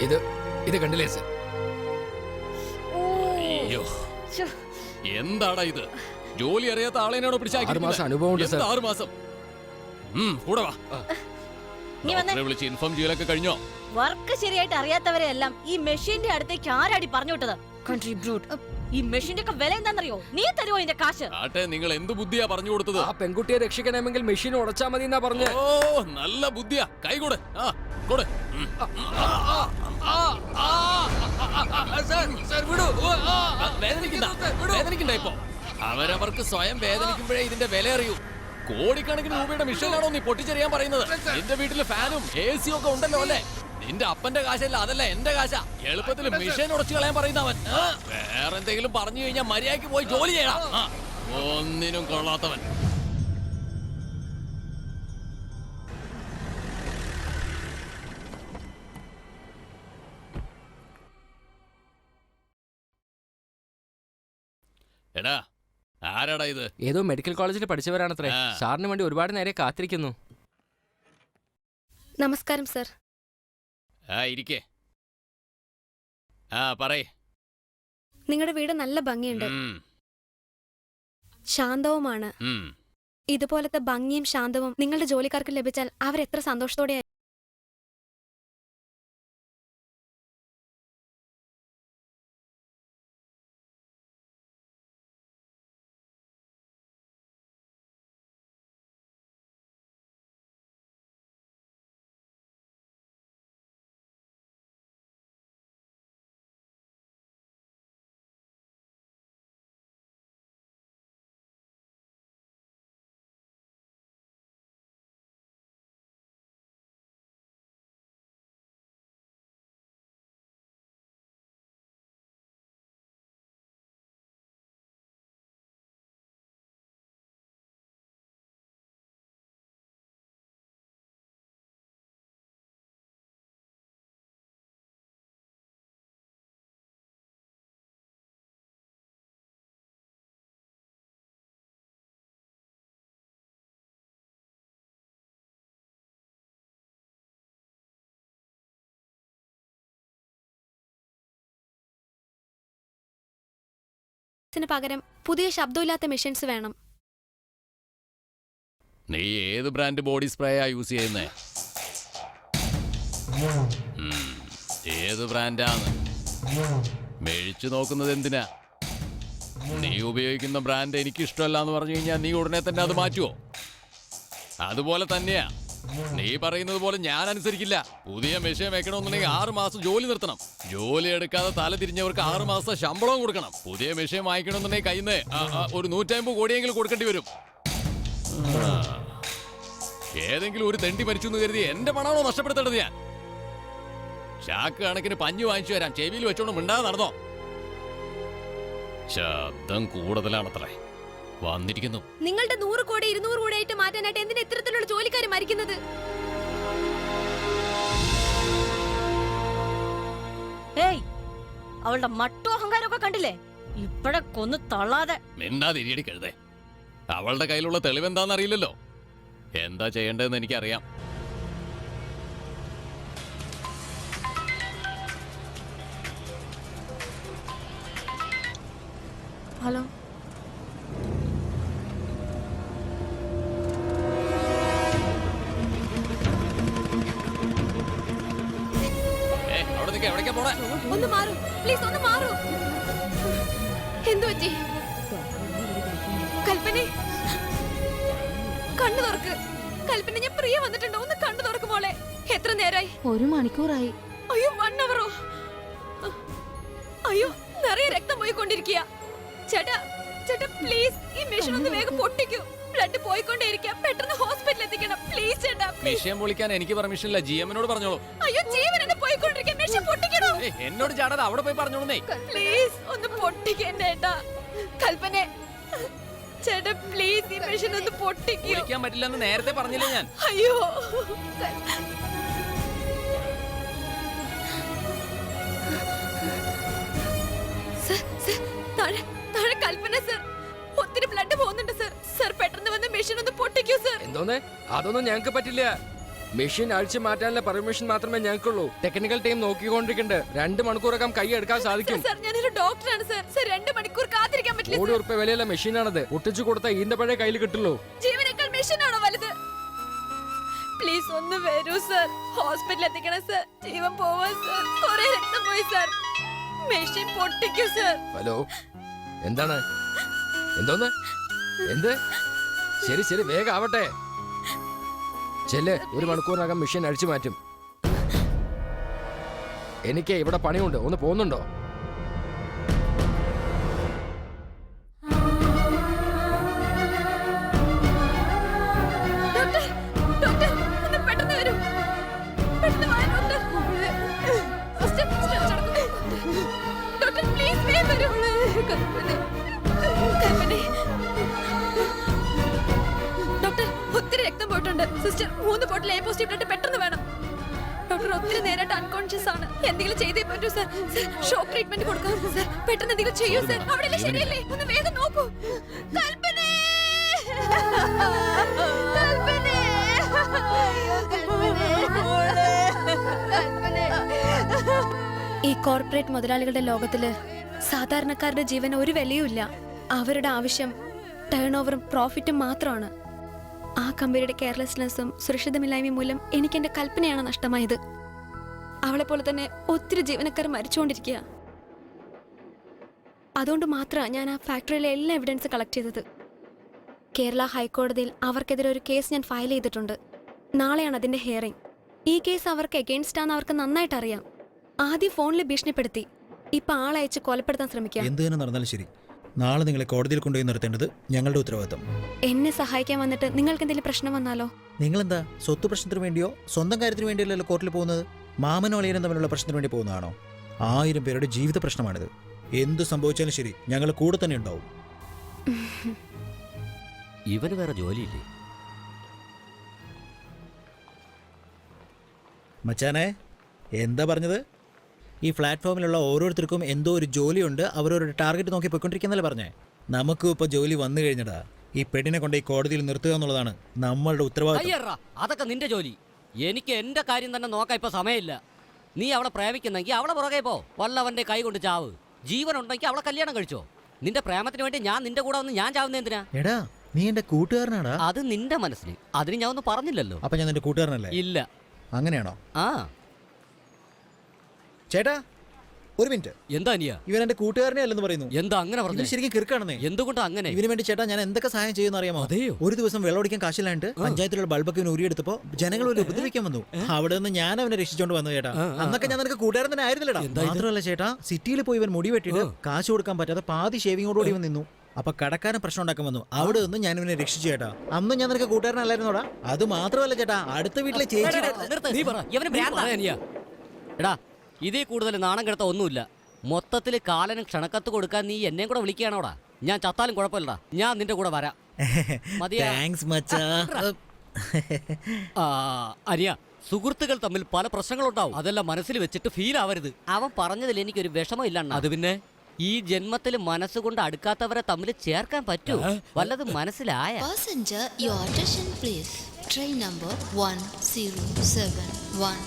ഇത് കണ്ടില്ലേ സർ? അയ്യോ, എന്താടാ ഇത്? ജോലി അറിയാത്ത ആളെയാണോ പിടിച്ചാൽ? 6 മാസം അനുഭവമുണ്ട് സർ. 6 മാസം. കൂടെ വാ. നീ വന്നേ. ഡോക്ടറെ വിളിച്ച് ഇൻഫോം ചെയ്യലൊക്കെ കഴിഞ്ഞോ? വർക്ക് ശരിയായിട്ട് അറിയാത്തവരെ എല്ലാം ഈ മെഷീന്റെ അടുത്തേക്ക് ആരാടി പറഞ്ഞു വിട്ടത്? Country brute. ഈ മെഷീന്റെ ഒക്കെ വില എന്താണെന്നറിയോ? നീ തരുമോ ഇതിന്റെ കാശ്? ആട്ടെ, നിങ്ങൾ എന്ത് ബുദ്ധിയാ പറഞ്ഞു കൊടുത്തത്? ആ പെൺകുട്ടിയെ രക്ഷിക്കണമെങ്കിൽ മെഷീൻ ഉടച്ചാ മതി എന്നാ പറഞ്ഞ. ഓ, നല്ല ബുദ്ധിയാ. കൈ കൊടു. കൊടു. വേദനിക്കണ്ട ഇപ്പൊ. അവരവർക്ക് സ്വയം വേദനിക്കുമ്പോഴേ ഇതിന്റെ വില അറിയൂ. കോടിക്കണക്കിന് രൂപയുടെ മിഷനാണോ നീ പൊട്ടിച്ചെറിയാൻ പറയുന്നത്? നിന്റെ വീട്ടില് ഫാനും AC ഒക്കെ ഉണ്ടല്ലോ അല്ലേ? നിന്റെ അപ്പന്റെ കാശല്ല, അതല്ല എന്റെ കാശാ. എളുപ്പത്തിൽ മിഷൻ ഉടച്ചു കളയാൻ പറയുന്നവൻ. വേറെന്തെങ്കിലും പറഞ്ഞു കഴിഞ്ഞാൽ മര്യാദയ്ക്ക് പോയി ജോലി ചെയ്യണം. ഒന്നിനും കൊള്ളാത്തവൻ. എടാ, ആരാടാ ഇത്? ഏതോ മെഡിക്കൽ കോളേജിൽ പഠിച്ചവരാണത്രേ. സാറിന് വേണ്ടി ഒരുപാട് നേരെ കാത്തിരിക്കുന്നു. നമസ്കാരം സർ. ഇരിക്കേ. പറയ്. നിങ്ങളുടെ വീട് നല്ല ഭംഗിയുണ്ട്, ശാന്തവുമാണ്. ഇതുപോലത്തെ ഭംഗിയും ശാന്തവും നിങ്ങളുടെ ജോലിക്കാർക്ക് ലഭിച്ചാൽ അവരെത്ര സന്തോഷത്തോടെ. പകരം പുതിയ ശബ്ദമില്ലാത്ത മെഷീൻസ് വേണം. നീ ഏത് ബ്രാൻഡ് ബോഡി സ്പ്രേയാ യൂസ് ചെയ്യുന്നേ? ഏത് ബ്രാൻഡാണ്? മേടിച്ചു നോക്കുന്നത് എന്തിനാ? നീ ഉപയോഗിക്കുന്ന ബ്രാൻഡ് എനിക്ക് ഇഷ്ടമല്ല എന്ന് പറഞ്ഞു കഴിഞ്ഞാൽ നീ ഉടനെ തന്നെ അത് മാറ്റുവോ? അതുപോലെ തന്നെയാ നീ പറയുന്നത് പോലെ ഞാൻ അനുസരിക്കില്ല. പുതിയ മെഷീൻ വെക്കണമെന്നുണ്ടെങ്കിൽ 6 മാസം ജോലി നിർത്തണം. ജോലി എടുക്കാതെ തല തിരിഞ്ഞവർക്ക് 6 മാസം ശമ്പളവും കൊടുക്കണം. പുതിയ മെഷീൻ വാങ്ങിക്കണമെന്നുണ്ടെങ്കിൽ കയ്യിൽ നിന്ന് ഒരു 150 കോടിയെങ്കിലും കൊടുക്കേണ്ടി വരും. ഏതെങ്കിലും ഒരു തെണ്ടി മരിച്ചു എന്ന് കരുതി എന്റെ പണമാണോ നഷ്ടപ്പെടുത്തേണ്ടത്? ഞാൻ ചാക്ക് കണക്കിന് പഞ്ഞു വാങ്ങിച്ചു തരാം. ചെവിയിൽ വെച്ചോണ്ട് മിണ്ടാതെ നടന്നോ. ശബ്ദം കൂടുതലാണത്രേ. വന്നിരിക്കുന്നു. നിങ്ങളുടെ 100 കോടി 200 കോടി ആയിട്ട് മാറ്റാനായിട്ട് എന്തിനാ ഇത്തരത്തിലുള്ള ജോലിക്കാർ മരിക്കുന്നത്? അവളുടെ മട്ടോ അഹങ്കാരമൊക്കെ കണ്ടില്ലേ? ഇപ്പഴെ കൊന്നു തള്ളാതെ. മിണ്ടാതിരിയടി കഴുതേ. അവളുടെ കയ്യിലുള്ള തെളിവെന്താന്നറിയില്ലല്ലോ. എന്താ ചെയ്യേണ്ടതെന്ന് എനിക്കറിയാം. ഹലോ, എവിടേക്കാ പോണേ? ഒന്ന് മാറൂ പ്ലീസ്, ഒന്ന് മാറൂ. എന്തു പറ്റി? കൽപ്പനെ, കണ്ണു തുറക്ക്. കൽപ്പന, ഞാൻ പ്രിയ വന്നിട്ടുണ്ടോ? ഒന്ന് കണ്ണു തുറക്ക് മോളെ. എത്ര നേരായി? 1 മണിക്കൂറായി. അയ്യോ, 1 അവറോ? അയ്യോ, നിറയെ രക്തം പോയിക്കൊണ്ടിരിക്കുക. ചേട്ടാ, ചേട്ടാ പ്ലീസ്, ഈ മെഷീൻ ഒന്ന് വേഗം പൊട്ടിക്കൂ. ബ്ലഡ് പോയിക്കൊണ്ടേയിരിക്കുക. പെട്ടെന്ന് ഹോസ്പിറ്റലിൽ എത്തിക്കണം പ്ലീസ് ചേട്ടാ. മെഷീൻ പൊളിക്കാൻ എനിക്ക് പെർമിഷൻ ഇല്ല. GM-നോട് പറഞ്ഞോളൂ. അയ്യോ, ജീവനെ പോയിക്കൊണ്ടിരിക്കുക. മെഷീൻ പൊട്ടിക്കണോ? എന്നോട് ചാടാതെ അവിടെ പോയി പറഞ്ഞോളൂന്നേ. പ്ലീസ് ഒന്ന് പൊട്ടിക്കണ്ട ചേട്ടാ. കൽപ്പനെ, ചേട്ടാ പ്ലീസ് ഈ മെഷീൻ ഒന്ന് പൊട്ടിക്കൂ. പൊളിക്കാൻ പറ്റില്ലെന്ന് നേരത്തെ പറഞ്ഞില്ലേ ഞാൻ? അയ്യോ, താഴെ കൽപ്പന സർ, ഒത്തിരി ബ്ലഡ് പോകുന്നുണ്ട് സർ. സർ പെട്ടെന്ന് വന്ന് മെഷീൻ ഒന്ന് പൊട്ടിക്കൂ സർ. എന്തോന്ന്? അതൊന്നും ഞങ്ങൾക്ക് പറ്റില്ല. മെഷീൻ അഴിച്ചു മാറ്റാനുള്ള പെർമിഷൻ മാത്രമേ ഞങ്ങൾക്കുള്ളൂ. Technical team നോക്കിക്കൊണ്ടിരിക്കുന്നുണ്ട്. 2 മണിക്കൂറൊക്കെ കൈ എടുക്കാൻ സാധിക്കും. ഞാനൊരു ഡോക്ടറാണ് സർ 2 മണിക്കൂർ കാത്തിരിക്കാൻ പറ്റില്ല. ₹100 വിലയുള്ള മെഷീനാണത്. പൊട്ടിച്ചു കൊടുത്താൽ ഈന്റെ പഴയ കയ്യിൽ കിട്ടുള്ളൂ. ജീവനേക്കാൾ മെഷീനാണോ വലുത്? പ്ലീസ് ഒന്ന് വരൂ സർ. ഹോസ്പിറ്റലിൽ എത്തിക്കണം സർ. ജീവൻ പോവാ സർ. കുറെ രക്തം പോയി സർ. മെഷീൻ പൊട്ടിക്കൂ സർ. ഹലോ, എന്താണ്? എന്തോന്ന്? എന്ത്? ശരി ശരി, വേഗം ആവട്ടെ. ചെല്ല്, 1 മണിക്കൂറിനകം മെഷീൻ അഴിച്ചു മാറ്റും. എനിക്ക് ഇവിടെ പണിയുണ്ട്, ഒന്ന് പോകുന്നുണ്ടോ? ഡോക്ടർ, ഒത്തിരി രക്തം പോയിട്ടുണ്ട്. Sister 3 bottle A positive blood പെട്ടെന്ന് വേണം. ഡോക്ടർ ഒത്തിരി നേരമായിട്ട് അൺകോൺഷ്യസ് ആണ്. എന്തെങ്കിലും ചെയ്തേ പറ്റൂ സർ. ഷോക്ക് ട്രീറ്റ്മെന്റ് കൊടുക്കാം സർ. പെട്ടെന്ന് എന്തെങ്കിലും ചെയ്യൂ സർ. അവിടെ ശരിയല്ലേ? ഒന്ന് വേഗം നോക്കൂ. കൽപ്പനേ, കൽപ്പനേ, ഈ കോർപ്പറേറ്റ് മുതലാളികളുടെ ലോകത്തില് സാധാരണക്കാരുടെ ജീവന് ഒരു വിലയുമില്ല. അവരുടെ ആവശ്യം ടേൺ ഓവറും പ്രോഫിറ്റും മാത്രമാണ്. ആ കമ്പനിയുടെ കെയർലെസ്നെസ്സും സുരക്ഷിതമില്ലായ്മയും മൂലം എനിക്ക് എന്റെ കൽപ്പനയാണ് നഷ്ടമായത്. അവളെ പോലെ തന്നെ ഒത്തിരി ജീവനക്കാർ മരിച്ചുകൊണ്ടിരിക്കുക. അതുകൊണ്ട് മാത്രമാണ് ഞാൻ ആ ഫാക്ടറിയിലെ എല്ലാ എവിഡൻസ് കളക്ട് ചെയ്തത്. കേരള ഹൈക്കോടതിയിൽ അവർക്കെതിരെ ഒരു കേസ് ഞാൻ ഫയൽ ചെയ്തിട്ടുണ്ട്. നാളെയാണ് അതിന്റെ ഹിയറിംഗ്. ഈ കേസ് അവർക്ക് എഗെയിൻസ്റ്റ് ആണെന്ന് അവർക്ക് നന്നായിട്ട് അറിയാം. ആദ്യം ഫോണിൽ ഭീഷണിപ്പെടുത്തി, ഇപ്പൊ ആളയച്ച് കൊലപ്പെടുത്താൻ ശ്രമിക്കാം. എന്ത് തന്നെ നടന്നാലും ശരി, നാളെ നിങ്ങളെ കോടതിയിൽ കൊണ്ടുപോയി നിർത്തേണ്ടത് ഞങ്ങളുടെ ഉത്തരവാദിത്തം. എന്നെ സഹായിക്കാൻ വന്നിട്ട് നിങ്ങൾക്ക് എന്തെങ്കിലും പ്രശ്നം വന്നാലോ? നിങ്ങളെന്താ സ്വത്ത് പ്രശ്നത്തിന് വേണ്ടിയോ സ്വന്തം കാര്യത്തിന് വേണ്ടിയല്ലോ കോർട്ടിൽ പോകുന്നത്? മാമനോ അളിയനും തമ്മിലുള്ള പ്രശ്നത്തിന് വേണ്ടി പോകുന്നതാണോ? 1000 പേരുടെ ജീവിത പ്രശ്നമാണിത്. എന്ത് സംഭവിച്ചാലും ശരി, ഞങ്ങൾ കൂടെ തന്നെ ഉണ്ടാവും. ഇവന് വേറെ ജോലിയില്ലേ? മച്ചാനെ, എന്താ പറഞ്ഞത്? ഈ പ്ലാറ്റ്ഫോമിലുള്ള ഓരോരുത്തർക്കും എന്തോ ഒരു ജോലിയുണ്ട്, അവരൊരു ടാർഗറ്റ് നോക്കി പോയിക്കൊണ്ടിരിക്കുന്നല്ലേ പറഞ്ഞേ. നമുക്കും ഇപ്പോൾ ജോലി വന്നു കഴിഞ്ഞടാ. ഈ പെണ്ണിനെ കൊണ്ട് ഈ കോടതിയിൽ നിർത്തുക എന്നുള്ളതാണ് നമ്മളുടെ ഉത്തരവാദിത്വം. അയ്യറാ, അതൊക്കെ നിന്റെ ജോലി. എനിക്ക് എന്റെ കാര്യം തന്നെ നോക്കാൻ ഇപ്പൊ സമയമില്ല. നീ അവളെ പ്രേമിക്കുന്നെങ്കിൽ അവളെ പുറകെ പോ. വല്ലവന്റെ കൈ കൊണ്ട് ചാവ്. ജീവൻ ഉണ്ടെങ്കിൽ അവളെ കല്യാണം കഴിച്ചോ. നിന്റെ പ്രേമത്തിന് വേണ്ടി ഞാൻ നിന്റെ കൂടെ വന്ന് ഞാൻ ചാവുന്ന എന്തിനാ? എടാ, നീ എന്റെ കൂട്ടുകാരനാടാ. അത് നിന്റെ മനസ്സിൽ. അതിന് ഞാൻ ഒന്നും പറഞ്ഞില്ലല്ലോ. അപ്പൊ ഞാൻ നിന്റെ കൂട്ടുകാരനല്ലേ? ഇല്ല. അങ്ങനെയാണോ? ആ ചേട്ടാ, ഒരു മിനിറ്റ്. എന്താ അനിയ? ഇവൻ എന്റെ കൂട്ടുകാരനെ അല്ലെന്ന് പറയുന്നു. എന്താ അങ്ങനെ പറഞ്ഞു? ശരിക്കും കിറുക്കാണെന്നേ. എന്തുകൊണ്ടാ അങ്ങനെ? ഇവന് വേണ്ടി ചേട്ടാ ഞാൻ എന്തൊക്കെ സഹായം ചെയ്യുന്ന അറിയാമോ? അതെയോ? ഒരു ദിവസം വെള്ളമടിക്കാൻ കാശില്ലാണ്ട് പഞ്ചായത്തിലുള്ള ബൾബൊക്കെ ഇവന് ഉരിയെടുത്തപ്പോ ജനങ്ങൾ ഒരു ഉപദ്രവിക്കാൻ വന്നു. അവിടെ നിന്ന് ഞാൻ അവനെ രക്ഷിച്ചോണ്ട് വന്നു ചേട്ടാ. അന്നൊക്കെ ഞാൻ നിനക്ക് കൂട്ടുകാരൻ തന്നെ ആയിരുന്നില്ലടാ. മാത്രമല്ല ചേട്ടാ, സിറ്റിയിൽ പോയി ഇവൻ മുടി വെട്ടിട്ട് കാശ് കൊടുക്കാൻ പറ്റാതെ പാതി ഷേവിങ്ങോടുകൂടി ഇവൻ നിന്നു. അപ്പൊ കടക്കാരൻ പ്രശ്നം ഉണ്ടാക്കാൻ വന്നു. അവിടെ നിന്ന് ഞാൻ ഇവനെ രക്ഷിച്ചു ചേട്ടാ. അന്നും ഞാൻ നിനക്ക് കൂട്ടുകാരനല്ലായിരുന്നോടാ. അത് മാത്രമല്ല ചേട്ടാ, അടുത്ത വീട്ടിലെ ചേച്ചി. എടാ, ഇതിൽ കൂടുതൽ നാണം കിടത്ത ഒന്നുമില്ല. മൊത്തത്തിൽ കാലനും ക്ഷണക്കത്ത് കൊടുക്കാൻ നീ എന്നെ കൂടെ വിളിക്കുകയാണോടാ? ഞാൻ ചത്താലും കുഴപ്പമില്ലടാ, ഞാൻ നിന്റെ കൂടെ വരാം. താങ്ക്സ് മച്ചാ. അനിയ, സുഹൃത്തുക്കൾ തമ്മിൽ പല പ്രശ്നങ്ങളുണ്ടാവും. അതെല്ലാം മനസ്സിൽ വെച്ചിട്ട് ഫീൽ ആവരുത്. അവൻ പറഞ്ഞതിൽ എനിക്കൊരു വിഷമം ഇല്ലണ്ണ. അത് പിന്നെ ഈ ജന്മത്തിൽ മനസ്സുകൊണ്ട് അടുക്കാത്തവരെ തമ്മിൽ ചേർക്കാൻ പറ്റൂ? വല്ലതും മനസ്സിലായ? Passenger, your attention please. Train number 1071.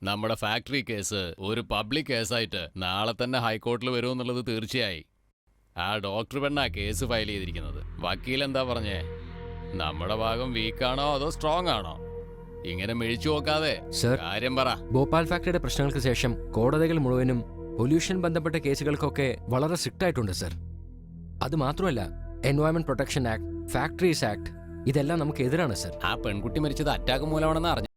നമ്മുടെ ഫാക്ടറി കേസ് ഒരു പബ്ലിക് കേസായിട്ട് നാളെ തന്നെ ഹൈക്കോർട്ടിൽ വരുമെന്നുള്ളത് തീർച്ചയായി. ആ ഡോക്ടർ പെണ്ണാ കേസ് ഫയൽ ചെയ്തിരിക്കുന്നത്. വക്കീൽ എന്താ പറഞ്ഞേ? നമ്മുടെ ഭാഗം വീക്കാണോ അതോ സ്ട്രോങ് ആണോ? ഇങ്ങനെ മിഴിച്ചു നോക്കാതെ സർ, കാര്യം പറ. ഭോപ്പാൽ ഫാക്ടറിയുടെ പ്രശ്നങ്ങൾക്ക് ശേഷം കോടതികൾ മുഴുവനും പൊല്യൂഷൻ ബന്ധപ്പെട്ട കേസുകൾക്കൊക്കെ വളരെ സ്ട്രിക്റ്റ് ആയിട്ടുണ്ട് സർ. അത് മാത്രമല്ല, environment protection act, factories act ഇതെല്ലാം നമുക്ക് എതിരാണ് സർ. ആ പെൺകുട്ടി മരിച്ചത് അറ്റാക്ക് മൂലമാണെന്ന് അറിഞ്ഞു.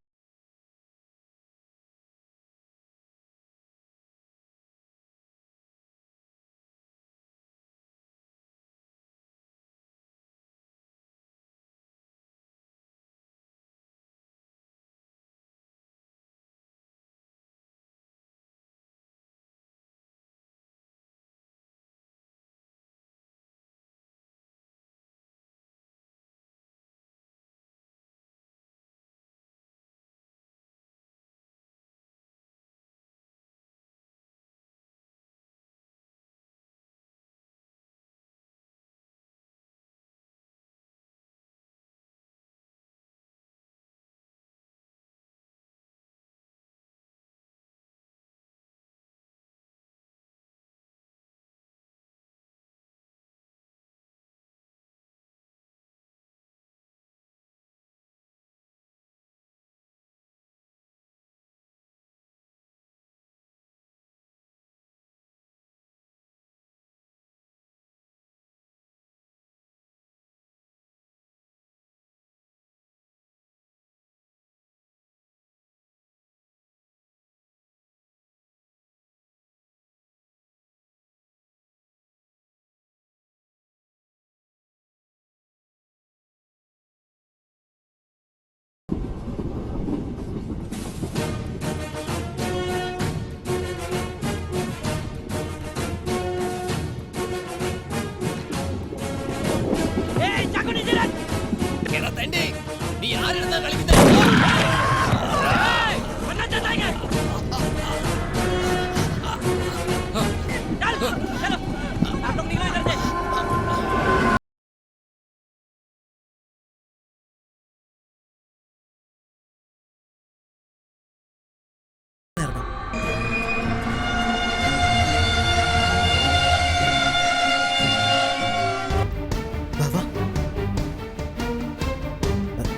നീ ആരെടുത്താ കളിക്കുന്നത്?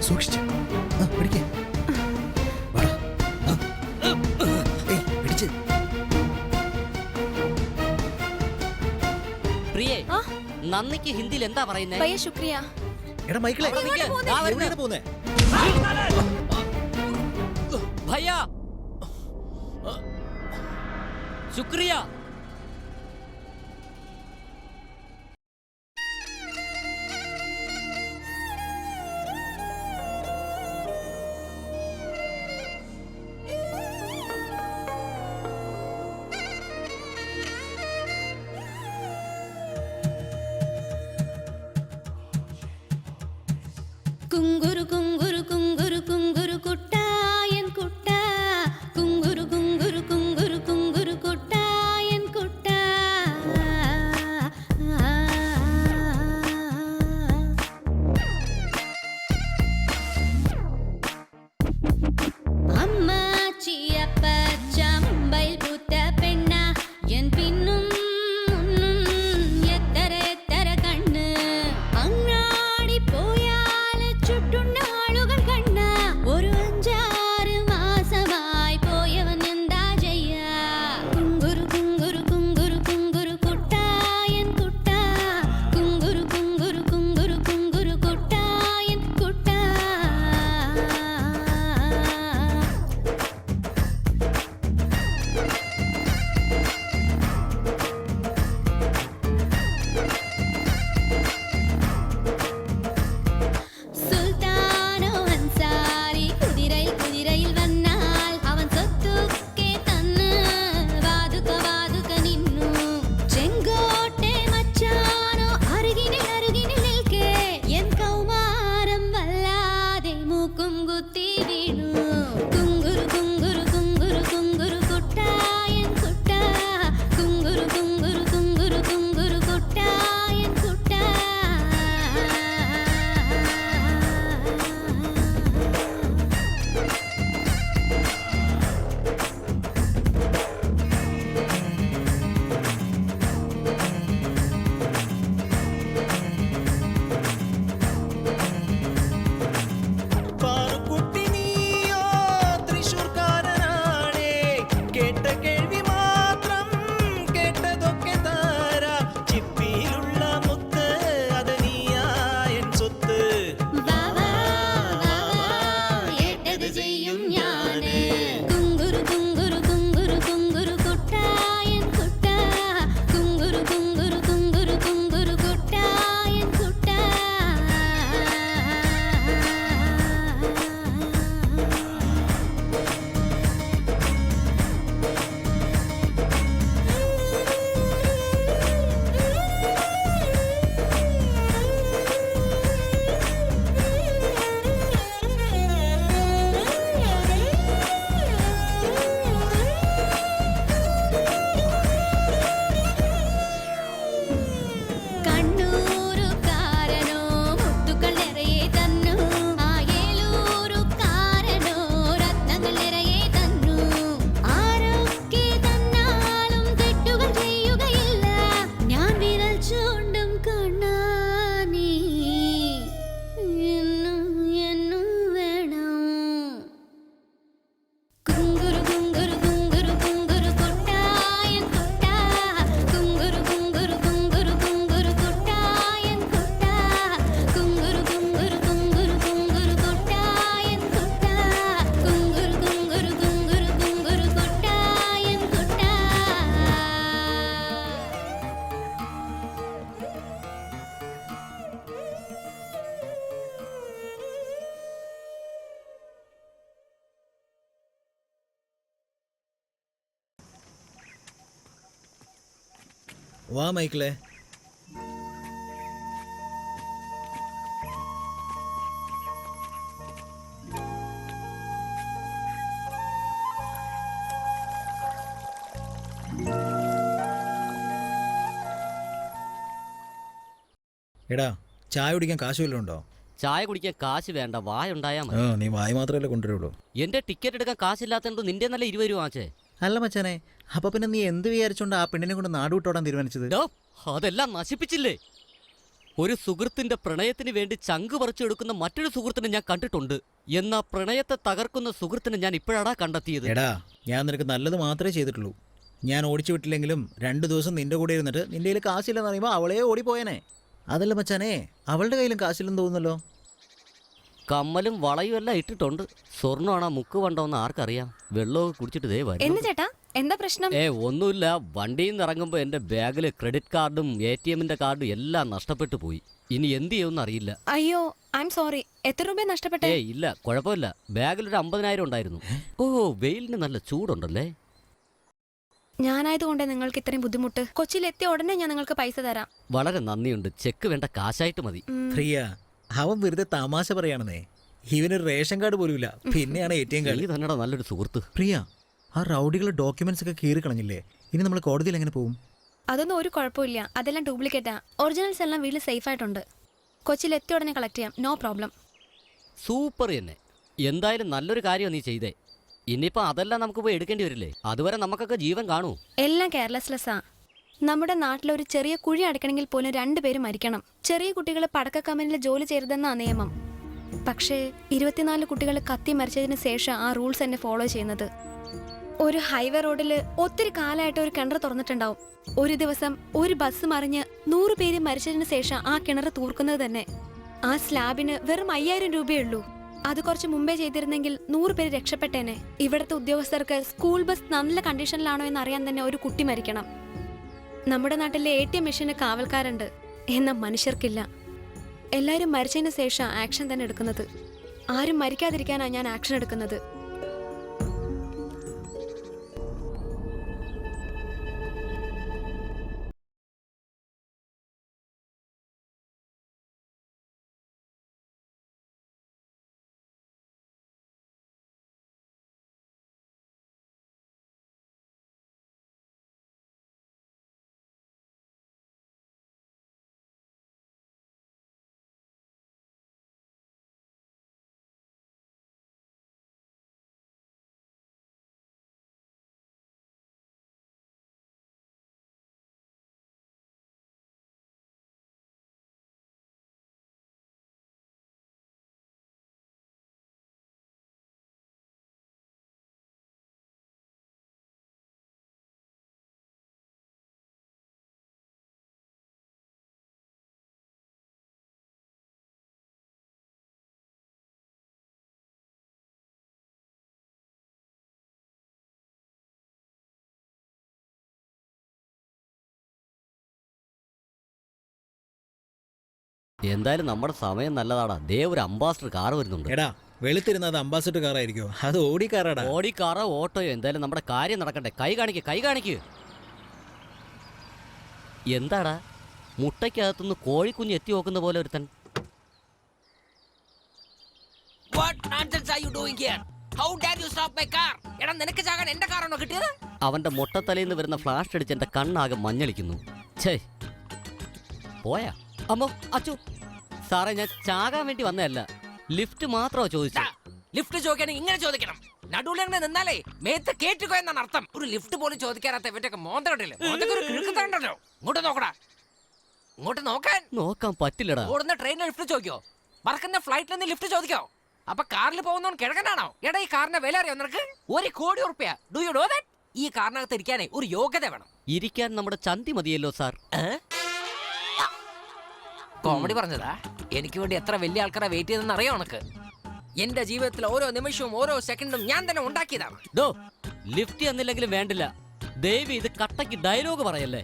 സൂക്ഷിച്ച് പിടിക്കേ. പിടിച്ച് പ്രിയേ, നന്ദിക്ക് ഹിന്ദിയിൽ എന്താ പറയുന്നത്? ഭയ്യ ശുക്രിയ. എടാ മൈക്കിളെ, എവിടെയാണ് പോകുന്നേ? ഭയ്യ ശുക്രിയ. കുങ്കുരു കുങ്കുരു കുങ്കുരു കുങ്കുരു കുട്ടായൻ കുട്ട കുങ്കുരു കുങ്കുരു കുങ്കുരു കുങ്കുരു കുട്ടായൻ ഞാന് കുങ്കുരു കുങ്കുരു കുങ്കുരു കുങ്കുരു കുട്ടായൻ കുട്ടാ കുങ്കുരു കുങ്കുരു കുങ്കുരു കുങ്കുരു കുട്ടായൻ കുട്ടാ കണ്ണൂരുകാരനോ മുത്തുകൾ നിറയെ തന്നു ആ ഏലൂരുകാരനോ രത്നങ്ങൾ നിറയെ തന്നു ആരൊക്കെ തന്നാലും തെറ്റുകൾ ചെയ്യുകയില്ല ഞാൻ വിരൽ ചൂണ്ടും കണ്ണാനീ എന്നും എന്നും വേണം കുങ്കുരു കുങ്കുരു കുങ്കുരു കുങ്കുരു കുട്ടായൻ കുട്ടാ കുങ്കുരു കുങ്കുരു കുങ്കുരു കുങ്കുരു കുട്ടായൻ കുട്ടാ കുങ്കുരു കുങ്കുരു കുങ്കുരു കുങ്കുരു കുട്ടായൻ കുട്ടാ കുങ്കുരു കുങ്കുരു കുങ്കുരു കുങ്കുരു കുട്ടായൻ കുട്ടാ വാ മൈക്കിളെ. എടാ ചായ കുടിക്കാൻ കാശ് വല്ലതും ഉണ്ടോ? ചായ കുടിക്കാൻ കാശ് വേണ്ട, വായുണ്ടായാ മതി. നീ വായ മാത്രമല്ലേ കൊണ്ടുവരുള്ളൂ. എന്റെ ടിക്കറ്റ് എടുക്കാൻ കാശില്ലാത്തതുകൊണ്ട് നിന്റെ നല്ല 20 രൂപ ആച്ചേ. അല്ല മച്ചാനെ, അപ്പൊ പിന്നെ നീ എന്ത് വിചാരിച്ചോണ്ട് ആ പെണ്ണിനെ കൊണ്ട് നാട് വിട്ടോടാൻ തീരുമാനിച്ചത്? ഡോ, അതെല്ലാം നശിപ്പിച്ചില്ലേ. ഒരു സുഹൃത്തിന്റെ പ്രണയത്തിന് വേണ്ടി ചങ്ക് പറിച്ചെടുക്കുന്ന മറ്റൊരു സുഹൃത്തിനെ ഞാൻ കണ്ടിട്ടുണ്ട്. എന്നാ പ്രണയത്തെ തകർക്കുന്ന സുഹൃത്തിനെ ഞാൻ ഇപ്പോഴാടാ കണ്ടെത്തിയത്. എടാ, ഞാൻ നിനക്ക് നല്ലത് മാത്രമേ ചെയ്തിട്ടുള്ളൂ. ഞാൻ ഓടിച്ചു വിട്ടില്ലെങ്കിലും 2 ദിവസം നിന്റെ കൂടെ ഇരുന്നിട്ട് നിന്റെ കയ്യിൽ കാശില്ലെന്ന് പറയുമ്പോൾ അവളെ ഓടിപ്പോയനെ. അതല്ല മച്ചാനെ, അവളുടെ കയ്യിലും കാശില്ലെന്ന് തോന്നുന്നല്ലോ. കമ്മലും വളയും എല്ലാം ഇട്ടിട്ടുണ്ട്. സ്വർണ്ണമാണോ മുക്ക് വണ്ടോന്ന് ആർക്കറിയാം. വെള്ളമൊക്കെ കുടിച്ചിട്ട് ദേ വരും. എന്ത് ചേട്ടാ, എന്താ പ്രശ്നം? ഒന്നുമില്ല. വണ്ടിയിൽ നിന്ന് ഇറങ്ങുമ്പോൾ എൻ്റെ ബാഗിൽ ക്രെഡിറ്റ് കാർഡും ATM-ന്റെ കാർഡും എല്ലാം നഷ്ടപ്പെട്ടു പോയി. ഇനി എന്ത് ചെയ്യുമെന്ന് അറിയില്ല. അയ്യോ, ഐ എം സോറി. എത്ര രൂപ നഷ്ടപ്പെട്ടേ? ഇല്ല, കുഴപ്പമില്ല. ബാഗിൽ ഒരു 50,000 ഉണ്ടായിരുന്നു. ഓ, വെയിലിന് നല്ല ചൂടുണ്ടല്ലേ. ഞാനായതുകൊണ്ട് നിങ്ങൾക്ക് ഇത്രയും ബുദ്ധിമുട്ട്. കൊച്ചിയിലെത്തിയ ഉടനെ ഞാൻ നിങ്ങൾക്ക് പൈസ തരാം. വളരെ നന്ദിയുണ്ട്. ചെക്ക് വേണ്ട, കാശായിട്ട് മതി. പ്രിയ, അവൻ വെറുതെ തമാശ പറയാണെന്നേ. ഇവനൊരു റേഷൻ കാർഡ് പോലുമില്ല, പിന്നെയാണ് ATM കാർഡ്. തന്നെടാ നല്ലൊരു സുഹൃത്ത്. പ്രിയ, ആ റൗഡികളുടെ ഡോക്യുമെന്റ്സ് ഒക്കെ കീറി കളഞ്ഞില്ലേ? ഇനി നമ്മൾ കോടതിയിൽ എങ്ങനെ പോകും? അതൊന്നും ഒരു കുഴപ്പമില്ല. അതെല്ലാം ഡ്യൂപ്ലിക്കേറ്റാ. ഒറിജിനൽസ് എല്ലാം വീട്ടിൽ സേഫ് ആയിട്ടുണ്ട്. കൊച്ചിയിലെത്തിയ ഉടനെ കളക്ട് ചെയ്യാം. No problem. സൂപ്പർ തന്നെ. എന്തായാലും നല്ലൊരു കാര്യം നീ ചെയ്തേ. ഇനിയിപ്പോ അതെല്ലാം നമുക്ക് പോയി എടുക്കേണ്ടി വരില്ലേ? അതുവരെ നമുക്കൊക്കെ ജീവൻ കാണൂ. എല്ലാം കെയർലെസ്ലെസ്സാ. നമ്മുടെ നാട്ടിലൊരു ചെറിയ കുഴി അടയ്ക്കണമെങ്കിൽ പോലും 2 പേര് മരിക്കണം. ചെറിയ കുട്ടികൾ പടക്ക കമ്പനിയിൽ ജോലി ചെയ്യരുതെന്നാ നിയമം. പക്ഷേ 24 കുട്ടികൾ കത്തി മരിച്ചതിന് ശേഷം ആ റൂൾസ് എന്നെ ഫോളോ ചെയ്യുന്നത്. ഒരു ഹൈവേ റോഡിൽ ഒത്തിരി കാലമായിട്ട് ഒരു കിണർ തുറന്നിട്ടുണ്ടാവും. ഒരു ദിവസം ഒരു ബസ് മറിഞ്ഞ് 100 പേര് മരിച്ചതിന് ശേഷം ആ കിണർ തൂർക്കുന്നത് തന്നെ. ആ സ്ലാബിന് വെറും 5000 രൂപയേ ഉള്ളൂ. അത് കുറച്ച് മുമ്പേ ചെയ്തിരുന്നെങ്കിൽ 100 പേര് രക്ഷപ്പെട്ടേനെ. ഇവിടുത്തെ ഉദ്യോഗസ്ഥർക്ക് സ്കൂൾ ബസ് നല്ല കണ്ടീഷനിലാണോ എന്ന് അറിയാൻ തന്നെ ഒരു കുട്ടി മരിക്കണം. നമ്മുടെ നാട്ടിലെ ATM മെഷീന് കാവൽക്കാരുണ്ട്, എന്നാൽ മനുഷ്യർക്കില്ല. എല്ലാവരും മരിച്ചതിന് ശേഷം ആക്ഷൻ തന്നെ എടുക്കുന്നത്. ആരും മരിക്കാതിരിക്കാനാണ് ഞാൻ ആക്ഷൻ എടുക്കുന്നത്. എന്തായാലും നമ്മുടെ സമയം നല്ലതാടാ. ദേ ഒരു അംബാസഡർ കാർ വരുന്നുണ്ട്. എടാ വെളുത്തിരുന്നത് അംബാസിഡർ കാറായിരിക്കോ? അത് ഓടി കാറാടാ. ഓടി കാറോ ഓട്ടോയോ, എന്തായാലും നമ്മുടെ കാര്യം നടക്കട്ടെ. കൈ കാണിക്ക്. എന്താടാ മുട്ടയ്ക്കകത്തുനിന്ന് കോഴിക്കുഞ്ഞ് എത്തി നോക്കുന്ന പോലെ ഒരുത്തൻ. അവന്റെ മുട്ടത്തലയിൽ വരുന്ന ഫ്ലാഷ് അടിച്ച് എന്റെ കണ്ണാകെ മഞ്ഞളിക്കുന്നു. ഛേ പോയാ അമ്മോ അച്ചു. സാറേ ഞാൻ ചാകാൻ വേണ്ടി വന്നതല്ല, ലിഫ്റ്റ് മാത്രമോ ചോദിച്ചു. ലിഫ്റ്റ് ചോദിക്കണമെങ്കിൽ ഇങ്ങനെ ചോദിക്കണം. നടുവിൽ അങ്ങനെ നിന്നാലേ മേത്ത് കേട്ടുകോ എന്നാണ് അർത്ഥം. ഒരു ലിഫ്റ്റ് പോലും ചോദിക്കാത്ത ഇവറ്റൊക്കെ മോന്തണ്ടല്ലോ. ഒരു കിഴക്കുന്നുണ്ടല്ലോ. ഇങ്ങോട്ട് നോക്കടാ, ഇങ്ങോട്ട് നോക്കാൻ പറ്റില്ലടാ. ഓടുന്ന ട്രെയിനിൽ ലിഫ്റ്റ് ചോദിക്കോ? പറക്കുന്ന ഫ്ലൈറ്റിൽ നിന്ന് ലിഫ്റ്റ് ചോദിക്കോ? അപ്പൊ കാറിൽ പോകുന്നവൻ കിഴക്കനാണോ? എടാ ഈ കാറിന്റെ വില അറിയോ നിനക്ക്? ₹1 കോടി. Do you know that? ഈ കാറിനകത്ത് ഇരിക്കാനേ ഒരു യോഗ്യത വേണം. ഇരിക്കാൻ നമ്മുടെ ചന്തി മതിയല്ലോ സാർ. കോമഡി പറഞ്ഞതാ. എനിക്ക് വേണ്ടി എത്ര വലിയ ആൾക്കാരെ വെയിറ്റ് ചെയ്തെന്ന് അറിയോ ഉനക്ക്? എന്റെ ജീവിതത്തിൽ ഓരോ നിമിഷവും ഓരോ സെക്കൻഡും ഞാൻ തന്നെ ഉണ്ടാക്കിയതാണ്. ലിഫ്റ്റ് എന്നില്ലെങ്കിലും വേണ്ടില്ല, ദേവി ഇത് കട്ടയ്ക്ക് ഡയലോഗ് പറയല്ലേ.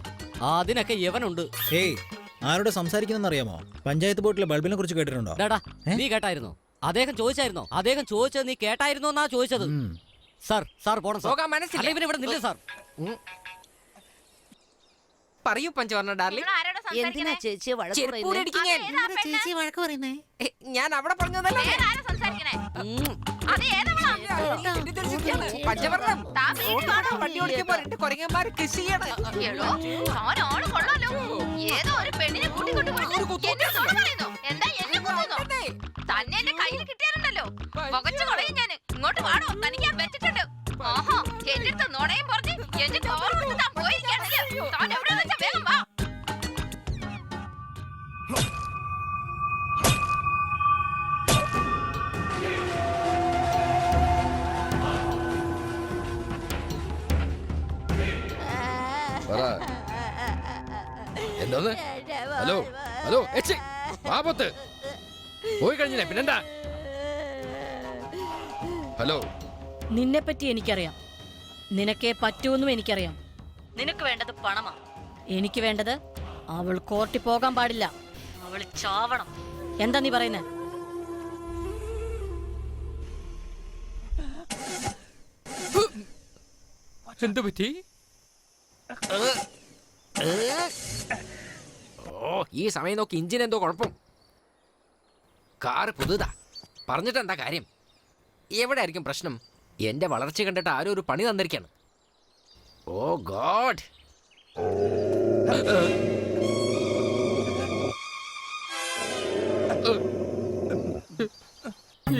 അതിനൊക്കെ യവനുണ്ട്. ഏയ് ആരോട് സംസാരിക്കുന്നറിയാമോ? പഞ്ചായത്ത് ബോർഡിലെ ബൾബിനെ കുറിച്ച് കേട്ടിട്ടുണ്ടോ? നീ കേട്ടായിരുന്നോ? അദ്ദേഹം ചോദിച്ചായിരുന്നോ? അദ്ദേഹം ചോദിച്ചത് നീ കേട്ടായിരുന്നോ എന്നാ ചോദിച്ചത്. സാർ പോണം സാർ. ഇവിടെ നില്ല സാർ. പറയൂ പഞ്ചവർണ്ണ ഡാർലിംഗ്. എന്തിനാ ചേച്ചി വഴക്ക് പറയുന്നേ? ഞാൻ അവിടെ പറഞ്ഞതല്ലേ. പഞ്ചവർണ്ണം വണ്ടി ഓടിക്കുമ്പോ 2 കുരങ്ങന്മാര് കൃഷി ചെയ്യണം. ഇങ്ങോട്ട് വാടോ, തനിക്ക് ഞാൻ വെച്ചിട്ടുണ്ട്. ഓഹോ എന്റെ അടുത്ത് നുണയും പറഞ്ഞ് എന്റെ ചോറ് താൻ പോയിരിക്കുകയാണല്ലോ. താൻ എവിടെ വെച്ചാ വേഗം വാ. എന്തോന്ന്? ഹലോ പാപത്ത് പോയി കഴിഞ്ഞില്ലേ പിന്നെന്താ? ഹലോ, നിന്നെ പറ്റി എനിക്കറിയാം. നിനക്കേ പറ്റൂന്നും എനിക്കറിയാം. നിനക്ക് വേണ്ടത് പണമാ, എനിക്ക് വേണ്ടത് അവൾ കോർട്ടിൽ പോകാൻ പാടില്ല, അവൾ ചാവണം. എന്താ നീ പറയുന്നേ? എന്തു പറ്റി? ഈ സമയം നോക്കി ഇഞ്ചിന് എന്തോ കുഴപ്പം. കാറ് പുതുതാ, പറഞ്ഞിട്ട് എന്താ കാര്യം? എവിടെ ആയിരിക്കും പ്രശ്നം? എന്റെ വളർച്ച കണ്ടിട്ട് ആരും ഒരു പണി തന്നിരിക്കാണ്. ഓ ഗോഡ്,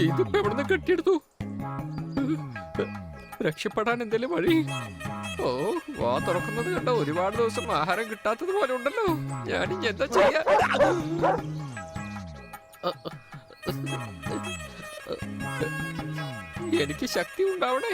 ഇതിപ്പോ എവിടുന്ന് കെട്ടിയെടുത്തു? രക്ഷപ്പെടാൻ എന്തെങ്കിലും വഴി? ഓ, വാ തുറക്കുന്നത് കണ്ട ഒരുപാട് ദിവസം ആഹാരം കിട്ടാത്തത് പോലെ ഉണ്ടല്ലോ. ഞാനിനി എന്താ ചെയ്യാ? എനിക്ക് ശക്തി ഉണ്ടാവണേ.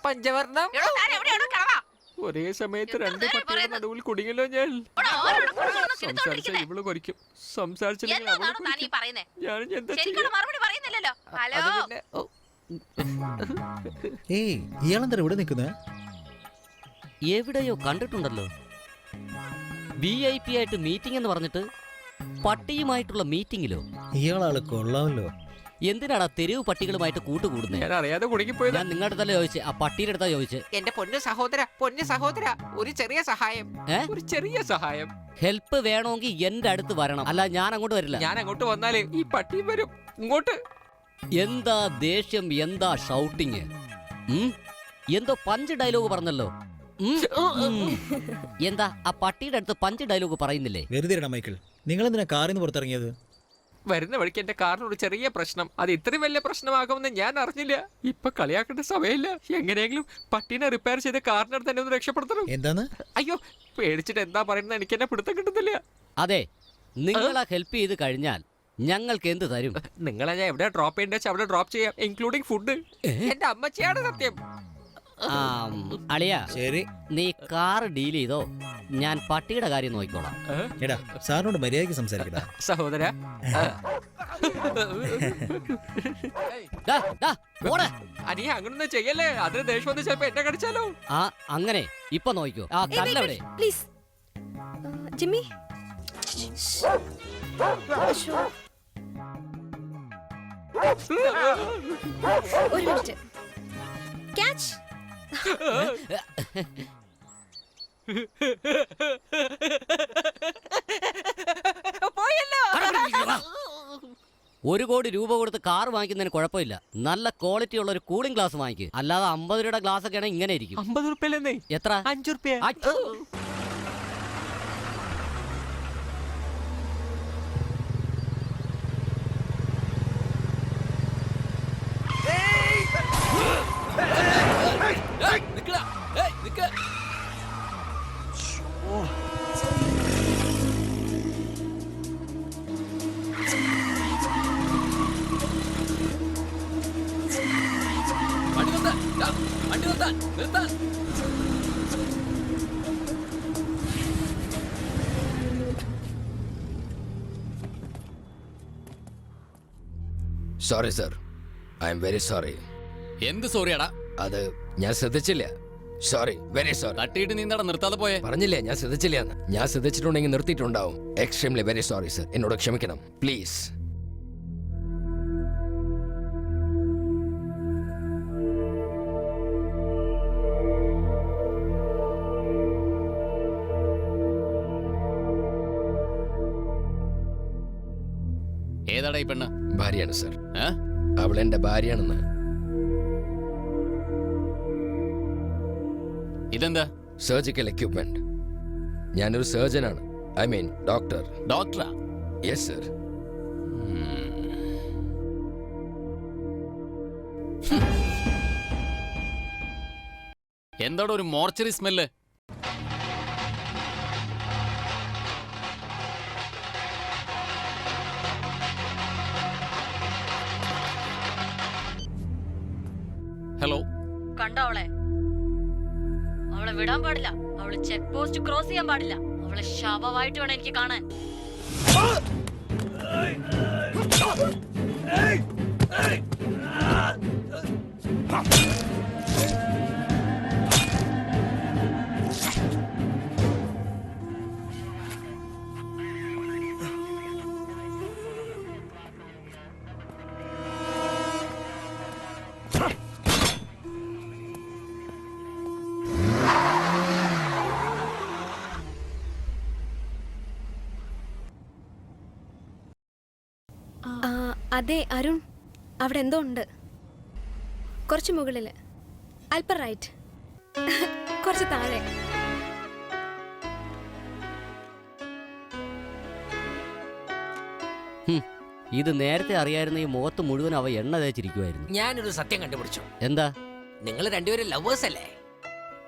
പഞ്ചവർണ്ണം, ഒരേ സമയത്ത് 2 പട്ടിയുടെ നടുവിൽ കുടുങ്ങിയല്ലോ ഞാൻ. സംസാരിച്ച ഇവള് കൊരിക്കും, സംസാരിച്ചില്ലെങ്കിൽ ഞാൻ എന്താ ചെയ്യാ? ഏയ് ഇയാളെന്താ ഇവിടെ നിൽക്കുന്നത്? എവിടെയോ കണ്ടിട്ടുണ്ടല്ലോ. VIP ആയിട്ട് മീറ്റിംഗ് എന്ന് പറഞ്ഞിട്ട് പട്ടിയുമായിട്ടുള്ള മീറ്റിംഗിലോ? ഇയാളാള് കൊള്ളാമല്ലോ. എന്തിനാടാ തെരുവ് പട്ടികളുമായിട്ട് കൂട്ടുകൂടുന്നത്? ഞാൻ അറിയാതെ കുടുങ്ങിപ്പോയത്. ഞാൻ നിങ്ങളുടെ തന്നെ ചോദിച്ചേ, ആ പട്ടിയുടെ അടുത്താ ചോദിച്ചേ. എന്റെ പൊന്നു സഹോദര, ഒരു ചെറിയ സഹായം, ഒരു ചെറിയ സഹായം. ഹെൽപ്പ് വേണമെങ്കിൽ എന്റെ അടുത്ത് വരണം, അല്ല ഞാൻ അങ്ങോട്ട് വരില്ല. ഞാൻ അങ്ങോട്ട് വന്നാലേ ഈ പട്ടിയും വരും ഇങ്ങോട്ട്. എന്താ ദേഷ്യം, എന്താ ഷൗട്ടിങ്? എന്തോ പഞ്ച് ഡയലോഗ് പറഞ്ഞല്ലോ. എന്താ ആ പട്ടിയുടെ അടുത്ത് പഞ്ച് ഡയലോഗ് പറയുന്നില്ലേ? വെറുതെ മൈക്കിൾ, നിങ്ങൾ എന്തിനാ കാറിൽ നിന്ന് പുറത്തിറങ്ങിയത്? വരുന്ന വഴിക്ക് എന്റെ കാറിന് ഒരു ചെറിയ പ്രശ്നം. അത് ഇത്രയും വലിയ പ്രശ്നമാകുമെന്ന് ഞാൻ അറിഞ്ഞില്ല. ഇപ്പൊ കളിയാക്കേണ്ട സമയമില്ല. എങ്ങനെയെങ്കിലും പട്ടീനെ റിപ്പയർ ചെയ്ത് കാറിനടുത്ത് തന്നെ ഒന്ന് രക്ഷപ്പെടുത്തണം. എന്താണ്? അയ്യോ, പേടിച്ചിട്ട് എന്താ പറയുന്നത് എനിക്ക് എന്നെ പിടുത്തം കിട്ടുന്നില്ല. അതെ, നിങ്ങളെ ഹെൽപ്പ് ചെയ്ത് കഴിഞ്ഞാൽ ഞങ്ങൾക്ക് എന്ത് തരും? നിങ്ങളെ ഞാൻ എവിടെ ഡ്രോപ്പ് ചെയ്യേണ്ട അവിടെ ഡ്രോപ്പ് ചെയ്യാം, ഇൻക്ലൂഡിംഗ് ഫുഡ്. എന്റെ അമ്മച്ചിയാണ് സത്യം. അളിയ ശരി. നീ കാർ ഡീൽ ചെയ്തോ, ഞാൻ പട്ടിയുടെ കാര്യം നോക്കിക്കോളാം. എടാ സാറിനോട് മര്യാദയ്ക്ക് സംസാരിക്കടാ. സഹോദര അനിയ അങ്ങനൊന്നും ചെയ്യല്ലേ, അതിന് ദേഷ്യം വന്ന് ചിലപ്പോ എന്നെ കടിച്ചാലോ. ആ അങ്ങനെ ഇപ്പൊ നോക്കിക്കോ. ആ കല്ലവിടെ. Please Jimmy. ഒരു മിനിറ്റ്. ക്യാച്ച്. ഒരു കോടി രൂപ കൊടുത്ത് കാർ വാങ്ങിക്കുന്നതിന് കുഴപ്പമില്ല. നല്ല ക്വാളിറ്റി ഉള്ള ഒരു കൂളിംഗ് ഗ്ലാസ് വാങ്ങിക്കുക. അല്ലാതെ 50 രൂപയുടെ ഗ്ലാസ് ഒക്കെ ആണെങ്കിൽ ഇങ്ങനെ ഇരിക്കും. 50 റുപ്യല്ലേ? എത്ര? 5 റുപ്യ. Sorry sir, I am very sorry. എന്ത് സോറിയാടാ? അത് ഞാൻ ശ്രദ്ധിച്ചില്ല. Sorry, very sorry. തട്ടിയിട്ട് നീ എന്താ നിർത്താതെ പോയെ? പറഞ്ഞില്ലേ ഞാൻ ശ്രദ്ധിച്ചില്ല എന്ന്. ഞാൻ ശ്രദ്ധിച്ചിട്ടുണ്ടെങ്കിൽ നിർത്തിയിട്ടുണ്ടാവും. Extremely very sorry sir. എന്നോട് ക്ഷമിക്കണം പ്ലീസ്. ഏതാടാ ഈ പെണ്ണ്? ഭാര്യയാണ് സർ. അവൾ എന്റെ ഭാര്യയാണെന്ന്. ഇതെന്താ? Surgical equipment. ഞാനൊരു സർജനാണ്. I mean doctor. ഡോക്ടറാ? Yes sir. എന്താടോ ഒരു മോർച്ചറി സ്മെല്ല്? ഹലോ, കണ്ടോ അവളെ? അവളെ വിടാൻ പാടില്ല. അവള് ചെക്ക് പോസ്റ്റ് ക്രോസ് ചെയ്യാൻ പാടില്ല. അവളെ ശവമായിട്ട് വേണം എനിക്ക് കാണാൻ. അതെ അരുൺ, അവിടെ എന്തോ ഉണ്ട്. കുറച്ച് മുകളിൽ, അല്പം റൈറ്റ്, കുറച്ച് താഴെ. ഇത് നേരത്തെ അറിയായിരുന്ന ഈ മുഖത്ത് മുഴുവൻ അവ എണ്ണ തേച്ചിരിക്കുമായിരുന്നു. ഞാനൊരു സത്യം കണ്ടുപിടിച്ചു. എന്താ? നിങ്ങൾ രണ്ടുപേരും ലവേഴ്സ് അല്ലേ?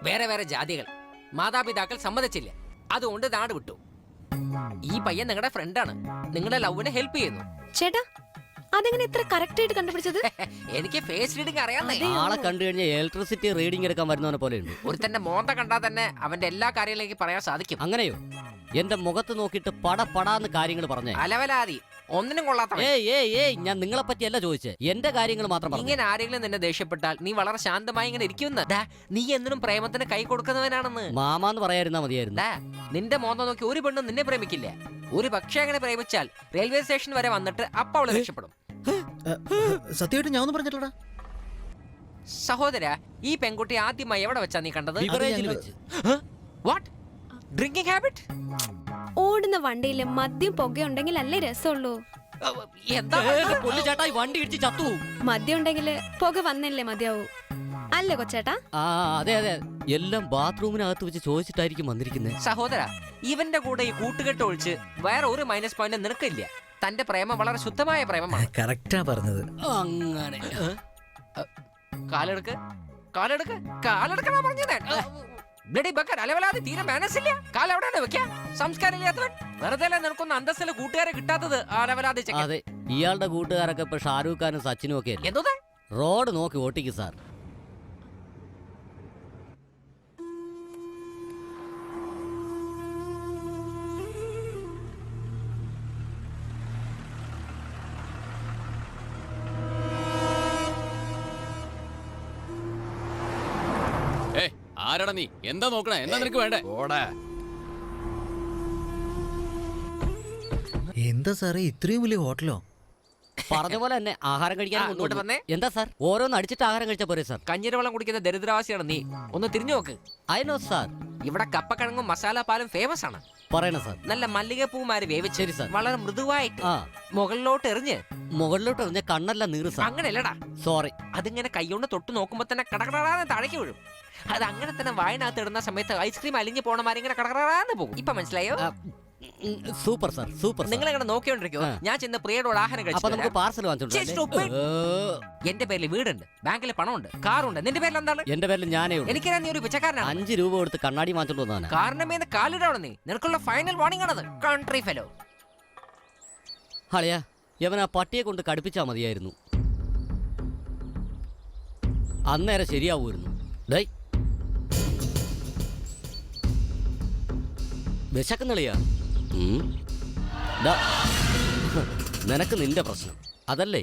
വേറെ വേറെ ജാതികൾ. മാതാപിതാക്കൾ സമ്മതിച്ചില്ല, അതുകൊണ്ട് നാട് വിട്ടു. ഈ പയ്യൻ നിങ്ങളുടെ ഫ്രണ്ടാണ്, നിങ്ങളുടെ ലവിനെ ഹെൽപ്പ് ചെയ്യുന്നു. ചേട്ടാ, അതെങ്ങനെ ഇത്ര കറക്റ്റ് ആയിട്ട് കണ്ടുപിടിച്ചത്? എനിക്ക് ഫേസ് റീഡിംഗ് അറിയാന്നേ. ആളെ കണ്ടു കഴിഞ്ഞാൽ ഇലക്ട്രിസിറ്റി റീഡിംഗ് എടുക്കാൻ വരുന്നവനെ പോലെ ഉണ്ട്. ഒരുത്തന്റെ മോന്ത കണ്ടാൽ തന്നെ അവന്റെ എല്ലാ കാര്യങ്ങളിലേക്ക് പറയാൻ സാധിക്കും. അങ്ങനെയോ? എന്റെ മുഖത്ത് നോക്കിയിട്ട് പടാന്ന് കാര്യങ്ങൾ പറഞ്ഞേ. അലവലാതി, ഒന്നിനും കൊള്ളാത്ത. ഞാൻ നിങ്ങളെ പറ്റിയല്ല ചോദിച്ചേ, എന്റെ കാര്യങ്ങൾ മാത്രം പറഞ്ഞു. ഇങ്ങനെ ആരെങ്കിലും നിന്നെ ദേഷ്യപ്പെട്ടാൽ നീ വളരെ ശാന്തമായി ഇങ്ങനെ ഇരിക്കുന്ന. നീ എന്നും പ്രേമത്തിന് കൈ കൊടുക്കുന്നവനാണെന്ന് മാമാന്ന് പറയായിരുന്നാ മതിയായിരുന്നു. നിന്റെ മോന്ത നോക്കി ഒരു പെണ്ണും നിന്നെ പ്രേമിക്കില്ല. ഒരു പക്ഷേ അങ്ങനെ പ്രേമിച്ചാൽ റെയിൽവേ സ്റ്റേഷൻ വരെ വന്നിട്ട് അപ്പ അവളെ രക്ഷപ്പെടും. സത്യമായിട്ട് ഞാൻ ഒന്നും പറഞ്ഞിട്ടില്ലടാ. സഹോദര, ഈ പെൺകുട്ടി ആദ്യമായി എവിടെ വെച്ചാ നീ കണ്ടത്? വാട്ട്? Drinking habit? ഓടുന്ന വണ്ടിയിൽ മദ്യം പുകയുണ്ടെങ്കിൽ അല്ലേ രസമുള്ളൂ. എന്താ ചേട്ടാ, വണ്ടി ഇടിച്ച് ചത്തു. മദ്യം ഉണ്ടെങ്കിൽ പുക വന്നല്ലേ മതിയാവൂ, അല്ലേ കൊച്ചേട്ടാ? അതെ അതെ, എല്ലാം ബാത്റൂമിനകത്ത് വെച്ച് ചോദിച്ചിട്ടായിരിക്കും വന്നിരിക്കുന്നത്. സഹോദര, ഇവന്റെ കൂടെ ഈ കൂട്ടുകെട്ട് ഒഴിച്ച് വേറെ ഒരു മൈനസ് പോയിന്റ് നിനക്കില്ല. തന്റെ പ്രേമം വളരെ ശുദ്ധമായ പ്രേമമാണ്. കറക്റ്റാ പറഞ്ഞത്. അങ്ങനെ കാലെടുക്ക്, കാലെടുക്ക്, കാലെടുക്കണ പറഞ്ഞത്. ബ്ലഡി ബക്കർ, അലവലാതെ തീരെ മാനസില്ല. കാലെവിടെയാണ് വെക്കാൻ? സംസ്കാരമില്ലാത്തവൻ. വെറുതെ നിനക്കൊന്ന് അന്തസ്സിലെ കൂട്ടുകാരെ കിട്ടാത്തത്. അലവലാതെ. അതെ, ഇയാളുടെ കൂട്ടുകാരൊക്കെ ഇപ്പൊ ഷാരൂഖ് ഖാനും സച്ചിനും ഒക്കെ എന്തോ റോഡ് നോക്കി ഓട്ടിക്കും സാർ. ആരടാ നീ? എന്താ നോക്കണേ? എന്താ നിനക്ക് വേണ്ടേ? എന്താ സാറേ ഇത്രയും വലിയ ഹോട്ടലോ? പറഞ്ഞ പോലെ തന്നെ ആഹാരം കഴിക്കാൻ അങ്ങോട്ട് കൊണ്ടുവന്നു. വന്നേ. എന്താ സാർ ഓരോന്ന് അടിച്ചിട്ട് ആഹാരം കഴിച്ചാ പോരെ സാർ? കഞ്ഞിര വെള്ളം കുടിക്കുന്ന ദരിദ്രവാസിയാണ് നീ. ഒന്ന് തിരിഞ്ഞു നോക്ക്. അയനോ സാർ. ഇവിടെ കപ്പക്കിഴങ്ങും മസാല പാലും ഫേമസ് ആണ്. പറയണ സാർ. നല്ല മല്ലികപ്പൂമാര് വേവിച്ച് ശരി സാർ. വളരെ മൃദുവായിട്ട് ആ മുകളിലോട്ട് എറിഞ്ഞ് മുകളിലോട്ട് എറിഞ്ഞ കണ്ണല്ല നീറ് സാർ. അങ്ങനെയല്ലടാ, സോറി. അതിങ്ങനെ കൈകൊണ്ട് തൊട്ട് നോക്കുമ്പോ തന്നെ കടകടാന്ന് താഴേക്ക് വീഴും. അത് അങ്ങനെ തന്നെ വായനകത്ത് ഇടുന്ന സമയത്ത് ഐസ്ക്രീം അലിഞ്ഞു പോണമാരി ഇങ്ങനെ കടകടാന്ന് പോകും. ഇപ്പൊ മനസ്സിലായോ? Super sir, super. നിങ്ങൾ ഇങ്ങനെ നോക്കിക്കൊണ്ടിരിക്കോ? ഞാൻ ചെന്ന് പ്രിയയോട് ആഹാരം അപ്പൊ നമുക്ക് കഴിച്ചു. പാർസൽ വാങ്ങിച്ചോണ്ട്. എന്റെ പേരിൽ വീടുണ്ട്, ബാങ്കിൽ പണമുണ്ട്, കാറുണ്ട്. നിന്റെ പേരിൽ എന്താണ്? എന്റെ പേരിൽ ഞാനേ ഉള്ളൂ. എനിക്കറിയാം നീ ഒരു പിച്ചക്കാരനാണ്. 5 രൂപ കൊടുത്ത് കണ്ണാടി വാങ്ങിച്ചോണ്ട് വന്നതാണ്. കാരണമേന്ന് കാലിടാണ് നീ. നിനക്കുള്ള ഫൈനൽ വാർണിംഗ് ആണത്. Country fellow. ഹളിയാ, യവൻ ആ പട്ടിയെ കൊണ്ട് കടുപ്പിച്ചാ മതിയായിരുന്നു. അന്നേരം ശരിയാവുമായിരുന്നു. ഡേയ് വിശക്കുന്നിളിയാ. നിനക്ക് നിന്റെ പ്രശ്നം അതല്ലേ?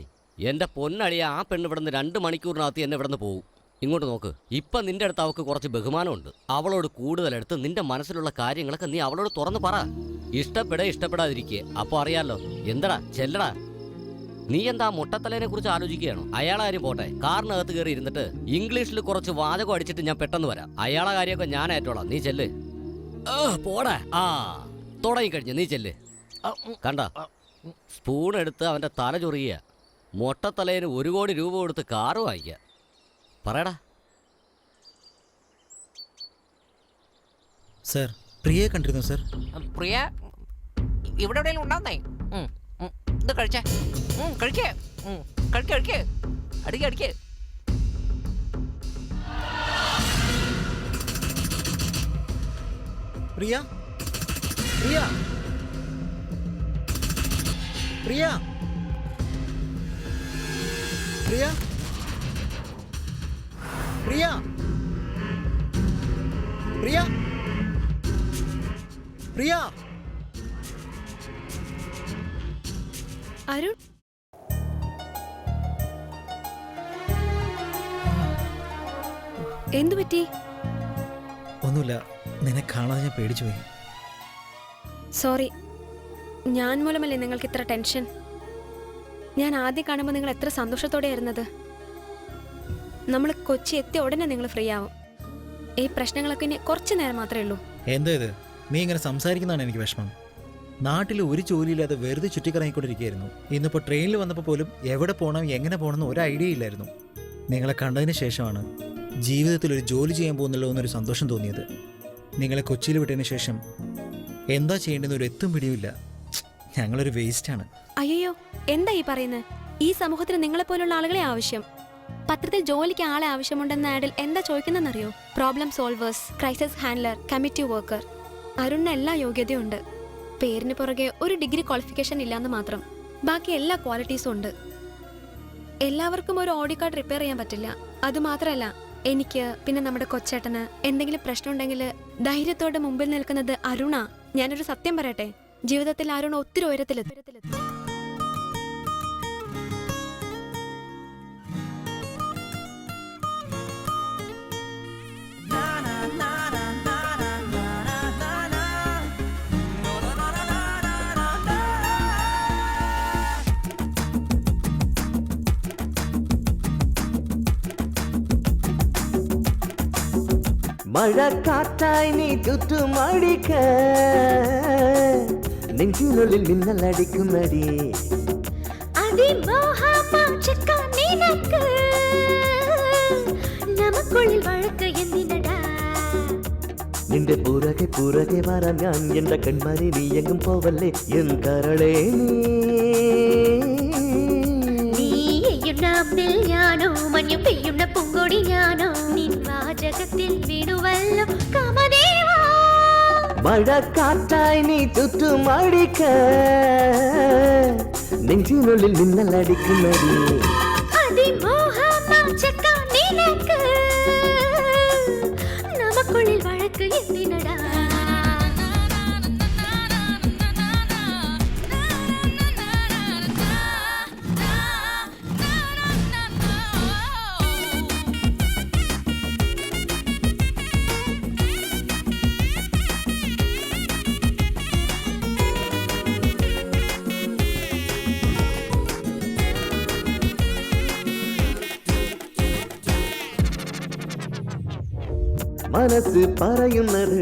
എന്റെ പൊന്നളിയ, ആ പെണ്ണ് ഇവിടുന്ന് 2 മണിക്കൂറിനകത്ത് എന്നെ ഇവിടുന്ന് പോകും. ഇങ്ങോട്ട് നോക്ക്. ഇപ്പൊ നിന്റെ അടുത്ത് അവൾക്ക് കുറച്ച് ബഹുമാനമുണ്ട്. അവളോട് കൂടുതലെടുത്ത് നിന്റെ മനസ്സിലുള്ള കാര്യങ്ങളൊക്കെ നീ അവളോട് തുറന്ന് പറ. ഇഷ്ടപ്പെടാതിരിക്കേ. അപ്പൊ അറിയാലോ. എന്തടാ ചെല്ലടാ. നീ എന്താ മുട്ടത്തലേനെ കുറിച്ച് ആലോചിക്കുകയാണോ? അയാളെ കാര്യം പോട്ടെ. കാറിനകത്ത് കയറി ഇരുന്നിട്ട് ഇംഗ്ലീഷിൽ കുറച്ച് വാചകം അടിച്ചിട്ട് ഞാൻ പെട്ടെന്ന് വരാം. അയാളെ കാര്യമൊക്കെ ഞാൻ ഏറ്റോളാം. നീ ചെല്ല്. പോടാ. ആ തുടങ്ങിക്കഴിഞ്ഞു. നീ ചെല്ല്. കണ്ട, സ്പൂൺ എടുത്ത് അവന്റെ തല ചൊറിയ. മൊട്ടത്തലേന് 1 കോടി രൂപ കൊടുത്ത് കാറ് വാങ്ങിക്കുക. പറയടാ. സർ, പ്രിയയെ കണ്ടിരുന്നു സർ. പ്രിയ ഇവിടെ എവിടെയെങ്കിലും ഉണ്ടാകുന്നേ? ഇത് കഴിച്ചേ. കഴിക്കേ. കഴിക്കേ. അടിക്കേ. പ്രിയ, പ്രിയ, പ്രിയ, പ്രിയ, പ്രിയ, പ്രിയ, പ്രിയ. അരുൺ, എന്തു പറ്റി? ഒന്നുമില്ല, നിന്നെ കാണാതെ ഞാൻ പേടിച്ചു പോയി. സോറി, ഞാൻ മൂലമല്ലേ നിങ്ങൾക്ക് ഇത്ര ടെൻഷൻ? ഞാൻ ആദ്യം കാണുമ്പോൾ നിങ്ങൾ എത്ര സന്തോഷത്തോടെ ആയിരുന്നത്. നമ്മൾ കൊച്ചി എത്തിയ ഉടനെ നിങ്ങൾ ഫ്രീ ആവും. ഈ പ്രശ്നങ്ങളൊക്കെ ഇനി കുറച്ച് നേരം മാത്രമേ ഉള്ളൂ. എന്താ ഇത്? നീ ഇങ്ങനെ സംസാരിക്കുന്നതാണ് എനിക്ക് വിഷമം. നാട്ടിൽ ഒരു ജോലിയില്ലാതെ വെറുതെ ചുറ്റിക്കറങ്ങിക്കൊണ്ടിരിക്കുകയായിരുന്നു. ഇന്നിപ്പോൾ ട്രെയിനിൽ വന്നപ്പോൾ പോലും എവിടെ പോകണം, എങ്ങനെ പോകണമെന്ന് ഒരു ഐഡിയ ഇല്ലായിരുന്നു. നിങ്ങളെ കണ്ടതിന് ശേഷമാണ് ജീവിതത്തിൽ ഒരു ജോലി ചെയ്യാൻ പോകുന്നല്ലോ എന്നൊരു സന്തോഷം തോന്നിയത്. നിങ്ങളെ കൊച്ചിയിൽ വിട്ടതിന് ശേഷം എന്താ ചെയ്യേണ്ടെന്ന് ഒരു എത്തും പിടിയുമില്ല. ഞങ്ങളൊരു വേസ്റ്റാണ്. അയ്യോ, എന്താ ഈ പറയുന്നത്? ഈ സമൂഹത്തിന് നിങ്ങളെപ്പോലുള്ള ആളുകളെ ആവശ്യം. പത്രത്തിൽ ജോലിക്ക് ആളെ ആവശ്യമുണ്ടെന്ന ആഡിൽ എന്താ ചോദിക്കുന്നതെന്നറിയോ? Problem solvers, crisis handler, committee worker. അരുണിന് എല്ലാ യോഗ്യതയും ഉണ്ട്. പേരിന് പുറകെ ഒരു ഡിഗ്രി ക്വാളിഫിക്കേഷൻ ഇല്ലാന്ന് മാത്രം. ബാക്കി എല്ലാ ക്വാളിറ്റീസും ഉണ്ട്. എല്ലാവർക്കും ഒരു ഓഡി കാർഡ് റിപ്പയർ ചെയ്യാൻ പറ്റില്ല. അതുമാത്രമല്ല, എനിക്ക് പിന്നെ നമ്മുടെ കൊച്ചേട്ടന് എന്തെങ്കിലും പ്രശ്നം ഉണ്ടെങ്കിൽ ധൈര്യത്തോടെ മുമ്പിൽ നിൽക്കുന്നത് അരുണാ. ഞാനൊരു സത്യം പറയട്ടെ, ജീവിതത്തിൽ അരുൺ ഒത്തിരി ഉയരത്തിലെത്തും. മഴക്കാറ്റായി നീ ചുറ്റുമടിക്ക, നെഞ്ചിനുള്ളിൽ മിന്നലടിക്കുന്നടി. നിന്റെ പുറകെ പുറകെ വരാൻ ഞാൻ. എന്റെ കൺമണി നീ എങ്ങും പോവല്ലേ എൻ കരളേ ഞാനോ മഞ്ഞു പെയ്യുന്ന പൂങ്കൊടി ഞാനോ നിൻ വാചകത്തിൽ വീണുവല്ലോ കാമദേവാ. മഴക്കാറ്റായി നീ ചുറ്റുമടിക്ക, നെഞ്ചിനുള്ളിൽ മിന്നലടിക്കുന്നടി. നമുക്കുള്ളിൽ വഴക്ക് എന്തിനടാ? മനസ്സ് പറയുന്നത്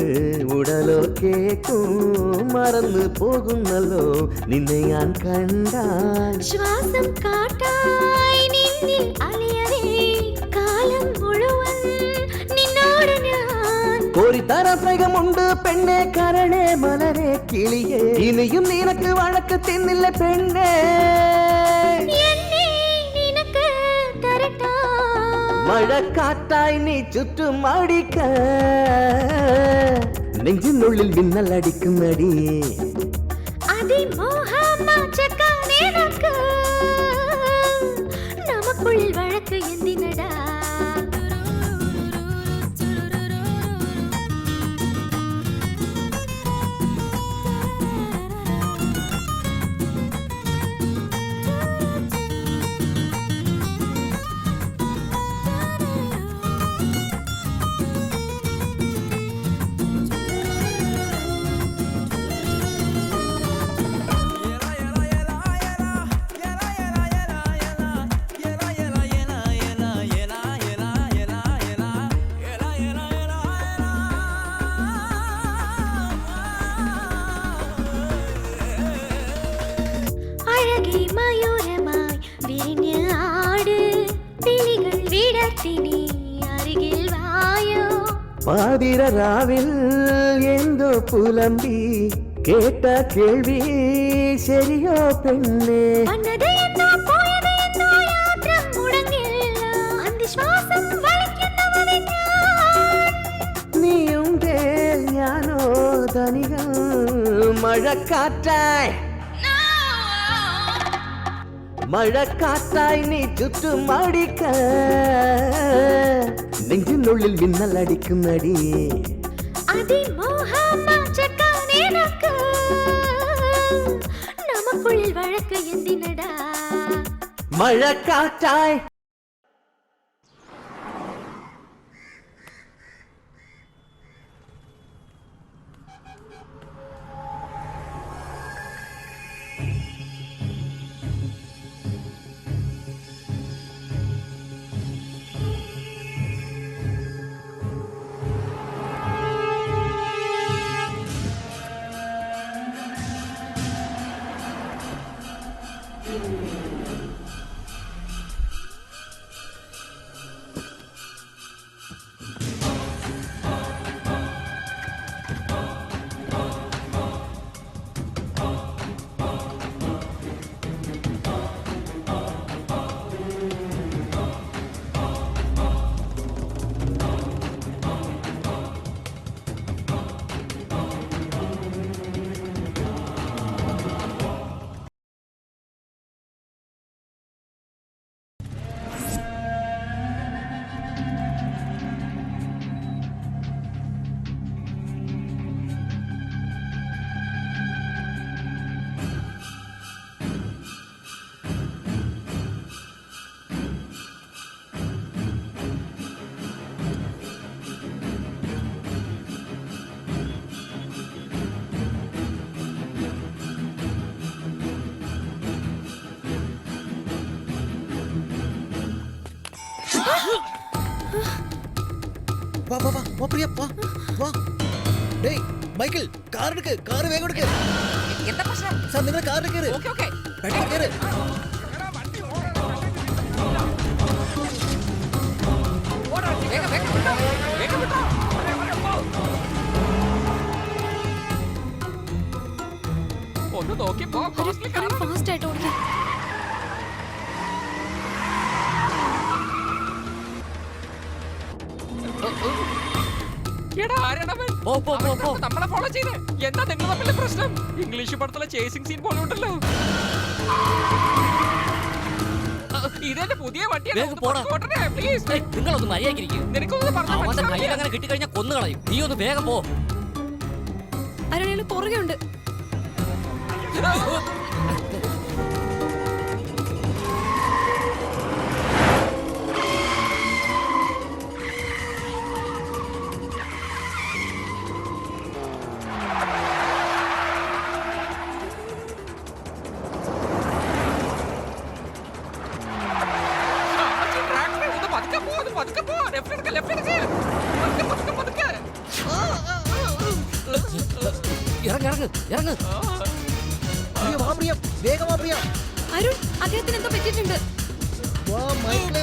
ഉടലോ കേൾക്കും മറന്നു പോകുന്നല്ലോ നിന്നെ ഞാൻ കണ്ടാൽ ശ്വാസം കാട്ടായി നിന്നിൽ അലിയവേ കാലം മുഴുവൻ നിന്നോട് ഞാൻ ഒരു തരസകമുണ്ട് പെണ്ണെ കരണേ മലരെ കിളിയേ ഇനിയും നിനക്ക് വഴക്ക് തിന്നില്ല പെണ്ണേ എന്നെ നിനക്ക് തരട്ടാ മഴക്കാറ്റായി നീ ചുറ്റും അടിക്ക നെഞ്ചിനുള്ളിൽ മിന്നലടിക്കുന്നടി അതിമോഹമാച്ചക്കാനേനക്ക് നമുക്കുള്ളിൽ വഴക്ക് എന്തിനടാ അഴകി മയൂരമായി വിരിഞ്ഞ ആട് വിളികൾ വിടർത്തിനി അരികിൽ വായോ പാതിര രാവിൽ എന്തോ പുലമ്പി കേട്ട കേൾവി ശരിയോ പെണ്ണേ വന്നത് എന്നോ പോയത് എന്നോ യാത്ര മുടങ്ങില്ല അന്തിശ്വാസം വലിക്കുന്നവനെ ഞാൻ നീയുണ്ടേ ഞാനോ ധനികൾ മഴക്കാറ്റായി മഴക്കാറ്റായി നീ ചുറ്റും അടിക്ക നെഞ്ചിനുള്ളിൽ മിന്നലടിക്കുന്നടി അതിമോഹമാച്ചക്കാനേനക്ക് നമുക്കുള്ളിൽ വഴക്ക് എന്തിനടാ മഴക്കാറ്റായി വാ വാ വാ വാ പ്രിയ വാ വാ ഡേയ് മൈക്കിൾ കാർ എടുക്ക് കാർ വേഗം എടുക്ക് എന്താ പ്രശ്നം സാർ നിങ്ങൾ കാറിൽ കയറ് ഓക്കേ ഓക്കേ പെട്ടെന്ന് കയറ് വേഗം വേഗം വിട്ടോ വേഗം വിട്ടോ ഒന്ന് നോക്കി പോ ഫാസ്റ്റ് ആയിട്ട് ഓടിക്കാം നമ്മളെ ഫോളോ ചെയ്ത് എന്താ നിങ്ങൾ തമ്മിലെ പ്രശ്നം ഇംഗ്ലീഷ് പടത്തിലെ ചേസിംഗ് സീൻ പോലെ ഉണ്ടല്ലോ ഇതെന്റെ പുതിയ നിങ്ങളൊന്ന് മര്യാദക്കിരിക്കും അവന്റെ കയ്യിൽ അങ്ങനെ കിട്ടിക്കഴിഞ്ഞാൽ കൊന്നു കളയും നീ ഒന്ന് വേഗം പോ അയാൾ പുറകെ ഉണ്ട് പതുക്കെ പോ ലെഫ്റ്റ് എടുക്ക ഇറങ്ങ്. അരുൺ, അദ്ദേഹത്തിന് എന്തോ പറ്റിയിട്ടുണ്ട്. വേണ്ട.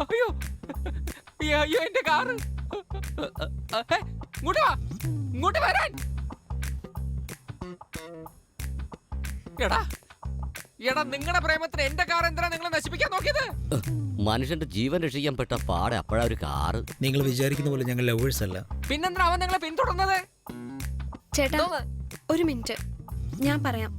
അയ്യോ അയ്യോ എന്റെ കാറ് ഇങ്ങോട്ട് വാ ഇങ്ങോട്ട് വരാൻ എടാ എടാ നിങ്ങളുടെ പ്രേമത്തിന് എന്റെ കാർ എന്തിനാ നിങ്ങൾ നശിപ്പിക്കാൻ നോക്കിയത്? മനുഷ്യന്റെ ജീവൻ രക്ഷിക്കാൻ പെട്ട പാടെ അപ്പോഴാ ഒരു കാറ്. നിങ്ങൾ വിചാരിക്കുന്ന പോലെ ഞങ്ങൾ ലവേഴ്സ് അല്ല. പിന്നെന്താ അവൻ നിങ്ങളെ പിന്തുടർന്നത്? ചേട്ടാ ഒരു മിനിറ്റ്, ഞാൻ പറയാം.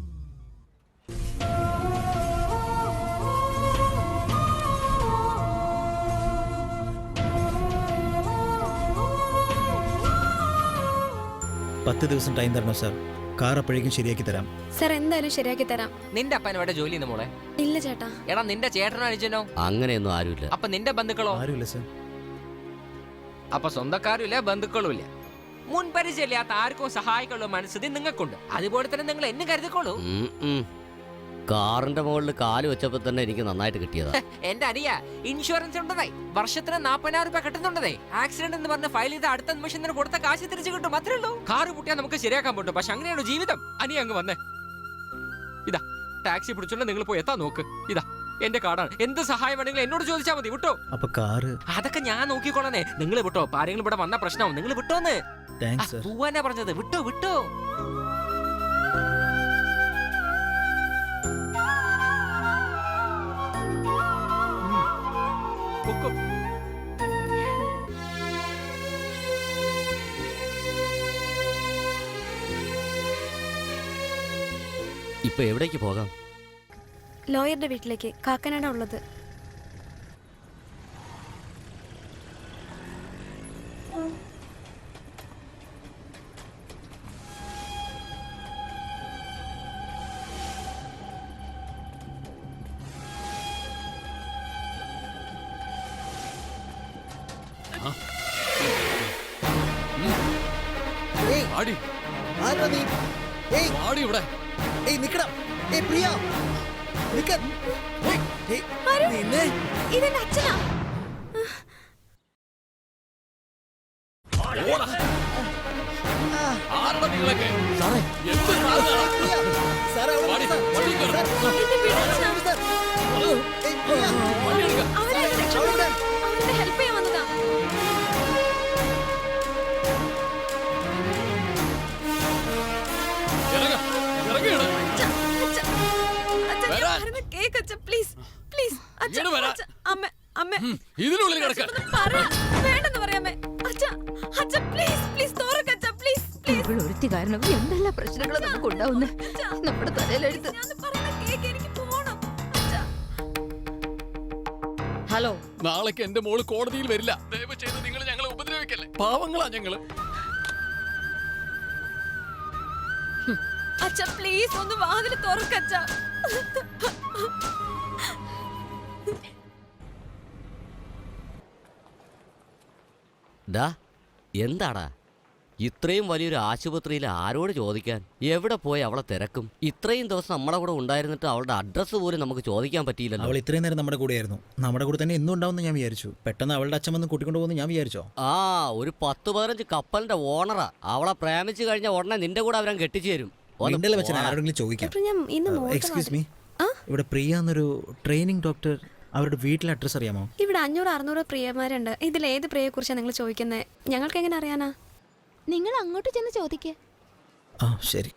10 ദിവസം ടൈം തരണോ സാർ? കാർ അപ്പോഴേക്കും ശരിയാക്കി തരാം. സാർ എന്തായാലും ശരിയാക്കി തരാം. നിന്റെ അപ്പൻ ഇവിടെ ജോലി ചെയ്യുന്ന മോളെ? ഇല്ല ചേട്ടാ. എടാ നിന്റെ ചേട്ടനോ അനുജനോ? അങ്ങനെയൊന്നും ആരുമില്ല. അപ്പൊ നിന്റെ ബന്ധുക്കളോ? ആരുമില്ല സാർ. അപ്പൊ സ്വന്തക്കാരും ഇല്ല, ബന്ധുക്കളും ഇല്ല. മുൻപരിചയമില്ലാത്ത ആർക്കും സഹായിക്കുള്ള മനസ്സിൽ നിങ്ങൾക്കുണ്ട്. അതുപോലെ തന്നെ നിങ്ങൾ എന്നെ കരുതിക്കോളൂ. കാറിന്റെ മുകളിൽ കാല് വെച്ചപ്പോ തന്നെ എനിക്ക് നന്നായിട്ട് കിട്ടിയതാ. എന്റെ അനിയ ഇൻഷുറൻസ് ഉണ്ടതേ, വർഷത്തിന് 40,000 രൂപ കിട്ടുന്നുണ്ടതേ. ആക്സിഡന്റ് എന്ന് പറഞ്ഞ ഫയൽ ചെയ്ത് അടുത്ത നിമിഷം തന്നെ കൊടുത്ത കാശ് തിരിച്ചു കിട്ടും, അത്രേ ഉള്ളൂ. കാറ് പൊട്ടിയാൽ നമുക്ക് ശരിയാക്കാൻ പറ്റും, പക്ഷെ അങ്ങനെയാണ് ജീവിതം. അനിയ അങ്ങ് വന്നേ, ഇതാ ടാക്സി പിടിച്ചോണ്ട് നിങ്ങൾ പോയി എത്താൻ നോക്ക്. ഇതാ എന്റെ കാർഡാണ്, എന്ത് സഹായം വേണമെങ്കിലും എന്നോട് ചോദിച്ചാൽ മതി. വിട്ടോ? അപ്പൊ കാറ് അതൊക്കെ ഞാൻ നോക്കിക്കോളാനേ. നിങ്ങൾ വിട്ടോ, ആരെങ്കിലും ഇവിടെ വന്ന പ്രശ്നമാവും. നിങ്ങൾ വിട്ടോന്ന്. പോവാനാ പറഞ്ഞത്. വിട്ടോ വിട്ടോ. ഇപ്പൊ എവിടേക്ക് പോകാം? ലോയറുടെ വീട്ടിലേക്ക്. കാക്കനാടാ ഉള്ളത്. ഇതെന്റെ അച്ഛനാ. അവരുടെ ഹെൽപ്പ് ചെയ്യാൻ വന്നതാ. ഒരുത്തി കാരണം എന്തെല്ലാം പ്രശ്നങ്ങൾ നമുക്ക് ഉണ്ടാവുന്നു. നമ്മുടെ തലയിലെടുത്ത്. ഹലോ, നാളേക്ക് എന്റെ മോള് കോടതിയിൽ വരില്ല. ദയവ് ചെയ്ത് നിങ്ങൾ ഞങ്ങളെ ഉപദ്രവിക്കല്ലേ, പാവങ്ങളാ ഞങ്ങള്. അച്ഛാ പ്ലീസ് ഒന്ന് വാതിൽ തുറക്കച്ഛാ. എന്താടാ ഇത്രയും വലിയൊരു ആശുപത്രിയിൽ ആരോട് ചോദിക്കാൻ? എവിടെ പോയി അവളെ തിരക്കും? ഇത്രയും ദിവസം നമ്മുടെ കൂടെ ഉണ്ടായിരുന്നിട്ട് അവളുടെ അഡ്രസ്സ് പോലും നമുക്ക് ചോദിക്കാൻ പറ്റിയില്ലല്ലോ. അവൾ ഇത്രയും നേരം നമ്മുടെ കൂടെയായിരുന്നു. നമ്മുടെ കൂടെ തന്നെ എന്നും ഉണ്ടാവുമെന്ന് ഞാൻ വിചാരിച്ചു. പെട്ടെന്ന് അവളുടെ അച്ഛൻ വന്ന് കൂട്ടിക്കൊണ്ട് പോകുന്നു ഞാൻ വിചാരിച്ചോ? ഒരു 10-15 കപ്പലിന്റെ ഓണറാ. അവളെ പ്രേമിച്ചു കഴിഞ്ഞ ഉടനെ നിന്റെ കൂടെ അവരെ കെട്ടിച്ചു തരും. ആരോടെങ്കിലും ചോദിക്കാം. എക്സ്ക്യൂസ് മീ, ഇവിടെ പ്രിയ എന്നൊരു ട്രെയിനിങ് ഡോക്ടർ, അവരുടെ വീട്ടിലെ അഡ്രസ് അറിയാമോ? ഇവിടെ 500-600 പ്രിയമാരുണ്ട്. ഇതിൽ ഏത് പ്രിയയെ കുറിച്ചാണ് നിങ്ങൾ ചോദിക്കുന്നത്? ഞങ്ങൾക്ക് എങ്ങനെ അറിയാനാ? നിങ്ങൾ അങ്ങോട്ട് ചെന്ന് ചോദിക്കേ. ശരി.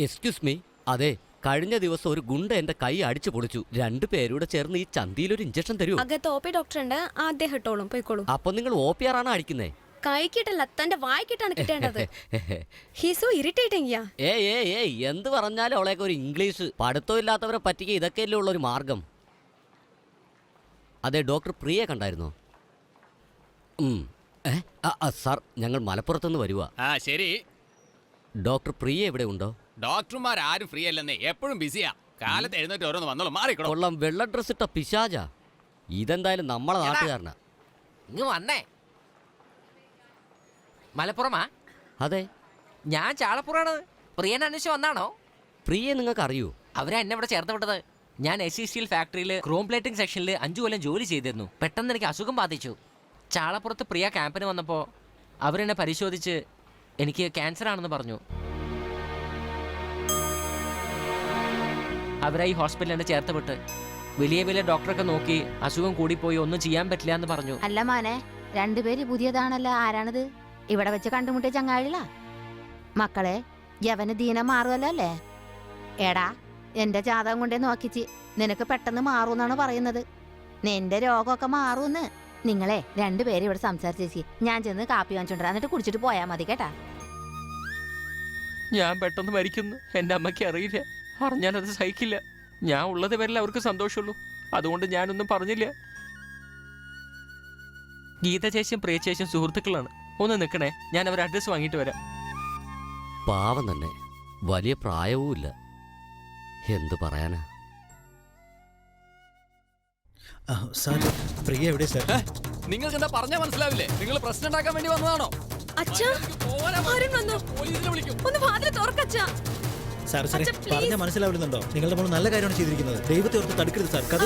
എക്സ്ക്യൂസ് മീ, അതെ, കഴിഞ്ഞ ദിവസം ഒരു ഗുണ്ട എന്റെ കൈ അടിച്ചു പൊളിച്ചു. 2 പേരൂടെ ചേർന്ന് ഈ ചന്തിയിൽ ഒരു ഇഞ്ചക്ഷൻ തരൂ. അകത്ത് OP ഡോക്ടർ ഉണ്ട്, ആദ്യം ഇട്ടോളും, പോയിക്കോളൂ. അപ്പൊ നിങ്ങൾ OPR ആണ് അടിക്കുന്നേ? കൈക്കിട്ടല്ല, തന്റെ വായിക്കിട്ടാണ് കിട്ടേണ്ടത്. ഹീസോ ഇറിറ്റേറ്റിംഗ്. എന്ത് പറഞ്ഞാലും അവളേക്ക് ഒരു ഇംഗ്ലീഷ്. പഠിത്തം ഇല്ലാത്തവരെ പറ്റിക്കുക ഇതൊക്കെയല്ലേ ഉള്ളൊരു മാർഗം. അതെ, ഡോക്ടർ പ്രിയ കണ്ടായിരുന്നോ? സാർ, ഞങ്ങൾ മലപ്പുറത്തുനിന്ന് വരുവാ. ശരി. ഡോക്ടർ പ്രിയ എവിടെ ഉണ്ടോ? ഡോക്ടർമാർ ആരും ഫ്രീ അല്ലെന്നേ, എപ്പോഴും ബിസിയാ. കാലത്ത് എഴുന്നേറ്റ് ഓരോന്ന് വന്നോളൂ, മാറിക്കോളൂ. കൊള്ളാം, വെള്ള ഡ്രസ് ഇട്ട പിശാചാ. ഇതെന്തായാലും നമ്മളെ നാട്ടുകാരനാ. ഇങ്ങ് വന്നേ. മലപ്പുറമാ? അതെ, ഞാൻ ചാളപ്പുറാണ്. പ്രിയനെ അന്വേഷിച്ച് വന്നാണോ? പ്രിയെ നിങ്ങൾക്ക് അറിയൂ? അവരെ എന്നെ ഇവിടെ ചേർത്ത് വിട്ടത്. ഞാൻ SECL ഫാക്ടറിയിൽ ക്രോം പ്ലേറ്റിംഗ് സെക്ഷനിൽ 5 കൊല്ലം ജോലി ചെയ്തിരുന്നു. പെട്ടെന്ന് എനിക്ക് അസുഖം ബാധിച്ചു. ചാളപ്പുറത്ത് പ്രിയ ക്യാമ്പിന് വന്നപ്പോൾ അവരെന്നെ പരിശോധിച്ച് എനിക്ക് ക്യാൻസർ ആണെന്ന് പറഞ്ഞു. അവരെ ഈ ഹോസ്പിറ്റലിൽ എന്നെ ചേർത്ത് വിട്ട് വലിയ വലിയ ഡോക്ടറൊക്കെ നോക്കി അസുഖം കൂടിപ്പോയി, ഒന്നും ചെയ്യാൻ പറ്റില്ല എന്ന് പറഞ്ഞു. അല്ല മോനെ, 2 പേര് പുതിയതാണല്ലോ. ആരാണിത്? ഇവിടെ വെച്ച് കണ്ടുമുട്ടിയ ചങ്ങാഴിലാ? മക്കളെ, യവന് ദീനം മാറുമല്ലോ അല്ലേ? എടാ, എന്റെ ജാതകം കൊണ്ടേ നോക്കിച്ച് നിനക്ക് പെട്ടെന്ന് മാറൂന്നാണ് പറയുന്നത്. നിന്റെ രോഗമൊക്കെ മാറൂന്ന്. നിങ്ങളെ 2 പേര് ഇവിടെ സംസാരിച്ചേച്ചി. ഞാൻ ചെന്ന് കാപ്പി വാങ്ങിച്ചോണ്ടാ, എന്നിട്ട് കുടിച്ചിട്ട് പോയാൽ മതി കേട്ടാ. ഞാൻ പെട്ടെന്ന് മരിക്കുന്നു. എൻ്റെ അമ്മയ്ക്ക് അറിയില്ല. അറിഞ്ഞാലത് സഹിക്കില്ല. ഞാൻ ഉള്ളത് വരില്ല അവർക്ക് സന്തോഷമുള്ളൂ. അതുകൊണ്ട് ഞാനൊന്നും പറഞ്ഞില്ല. ഗീത ചേച്ചിയും പ്രിയ ചേച്ചിയും സുഹൃത്തുക്കളാണ്. ഒന്ന് നിൽക്കണേ, ഞാൻ അവരുടെ അഡ്രസ്സ് വാങ്ങിയിട്ട് വരാം. പാവം തന്നെ, വലിയ പ്രായവുമില്ല. എന്തു പറയാനാ? സാർ, പ്രിയ എവിടെ സാർ? നിങ്ങൾക്ക് എന്താ പറഞ്ഞാൽ മനസ്സിലാവില്ലേ? നിങ്ങൾ പ്രശ്നം ഉണ്ടാക്കാൻ വേണ്ടി വന്നതാണോ? പോലീസിനെ വിളിക്കും. ഒന്ന് വാതിൽ തുറക്കച്ചാ. സാർ സാറേ, പറഞ്ഞാൽ മനസ്സിലാവില്ലെന്നുണ്ടോ? നിങ്ങളുടെ മോൾ നല്ല കാര്യമാണ് ചെയ്തിരിക്കുന്നത്. ദൈവത്തെ ഓർത്ത് തടുക്കരുത് സാർ. കഥ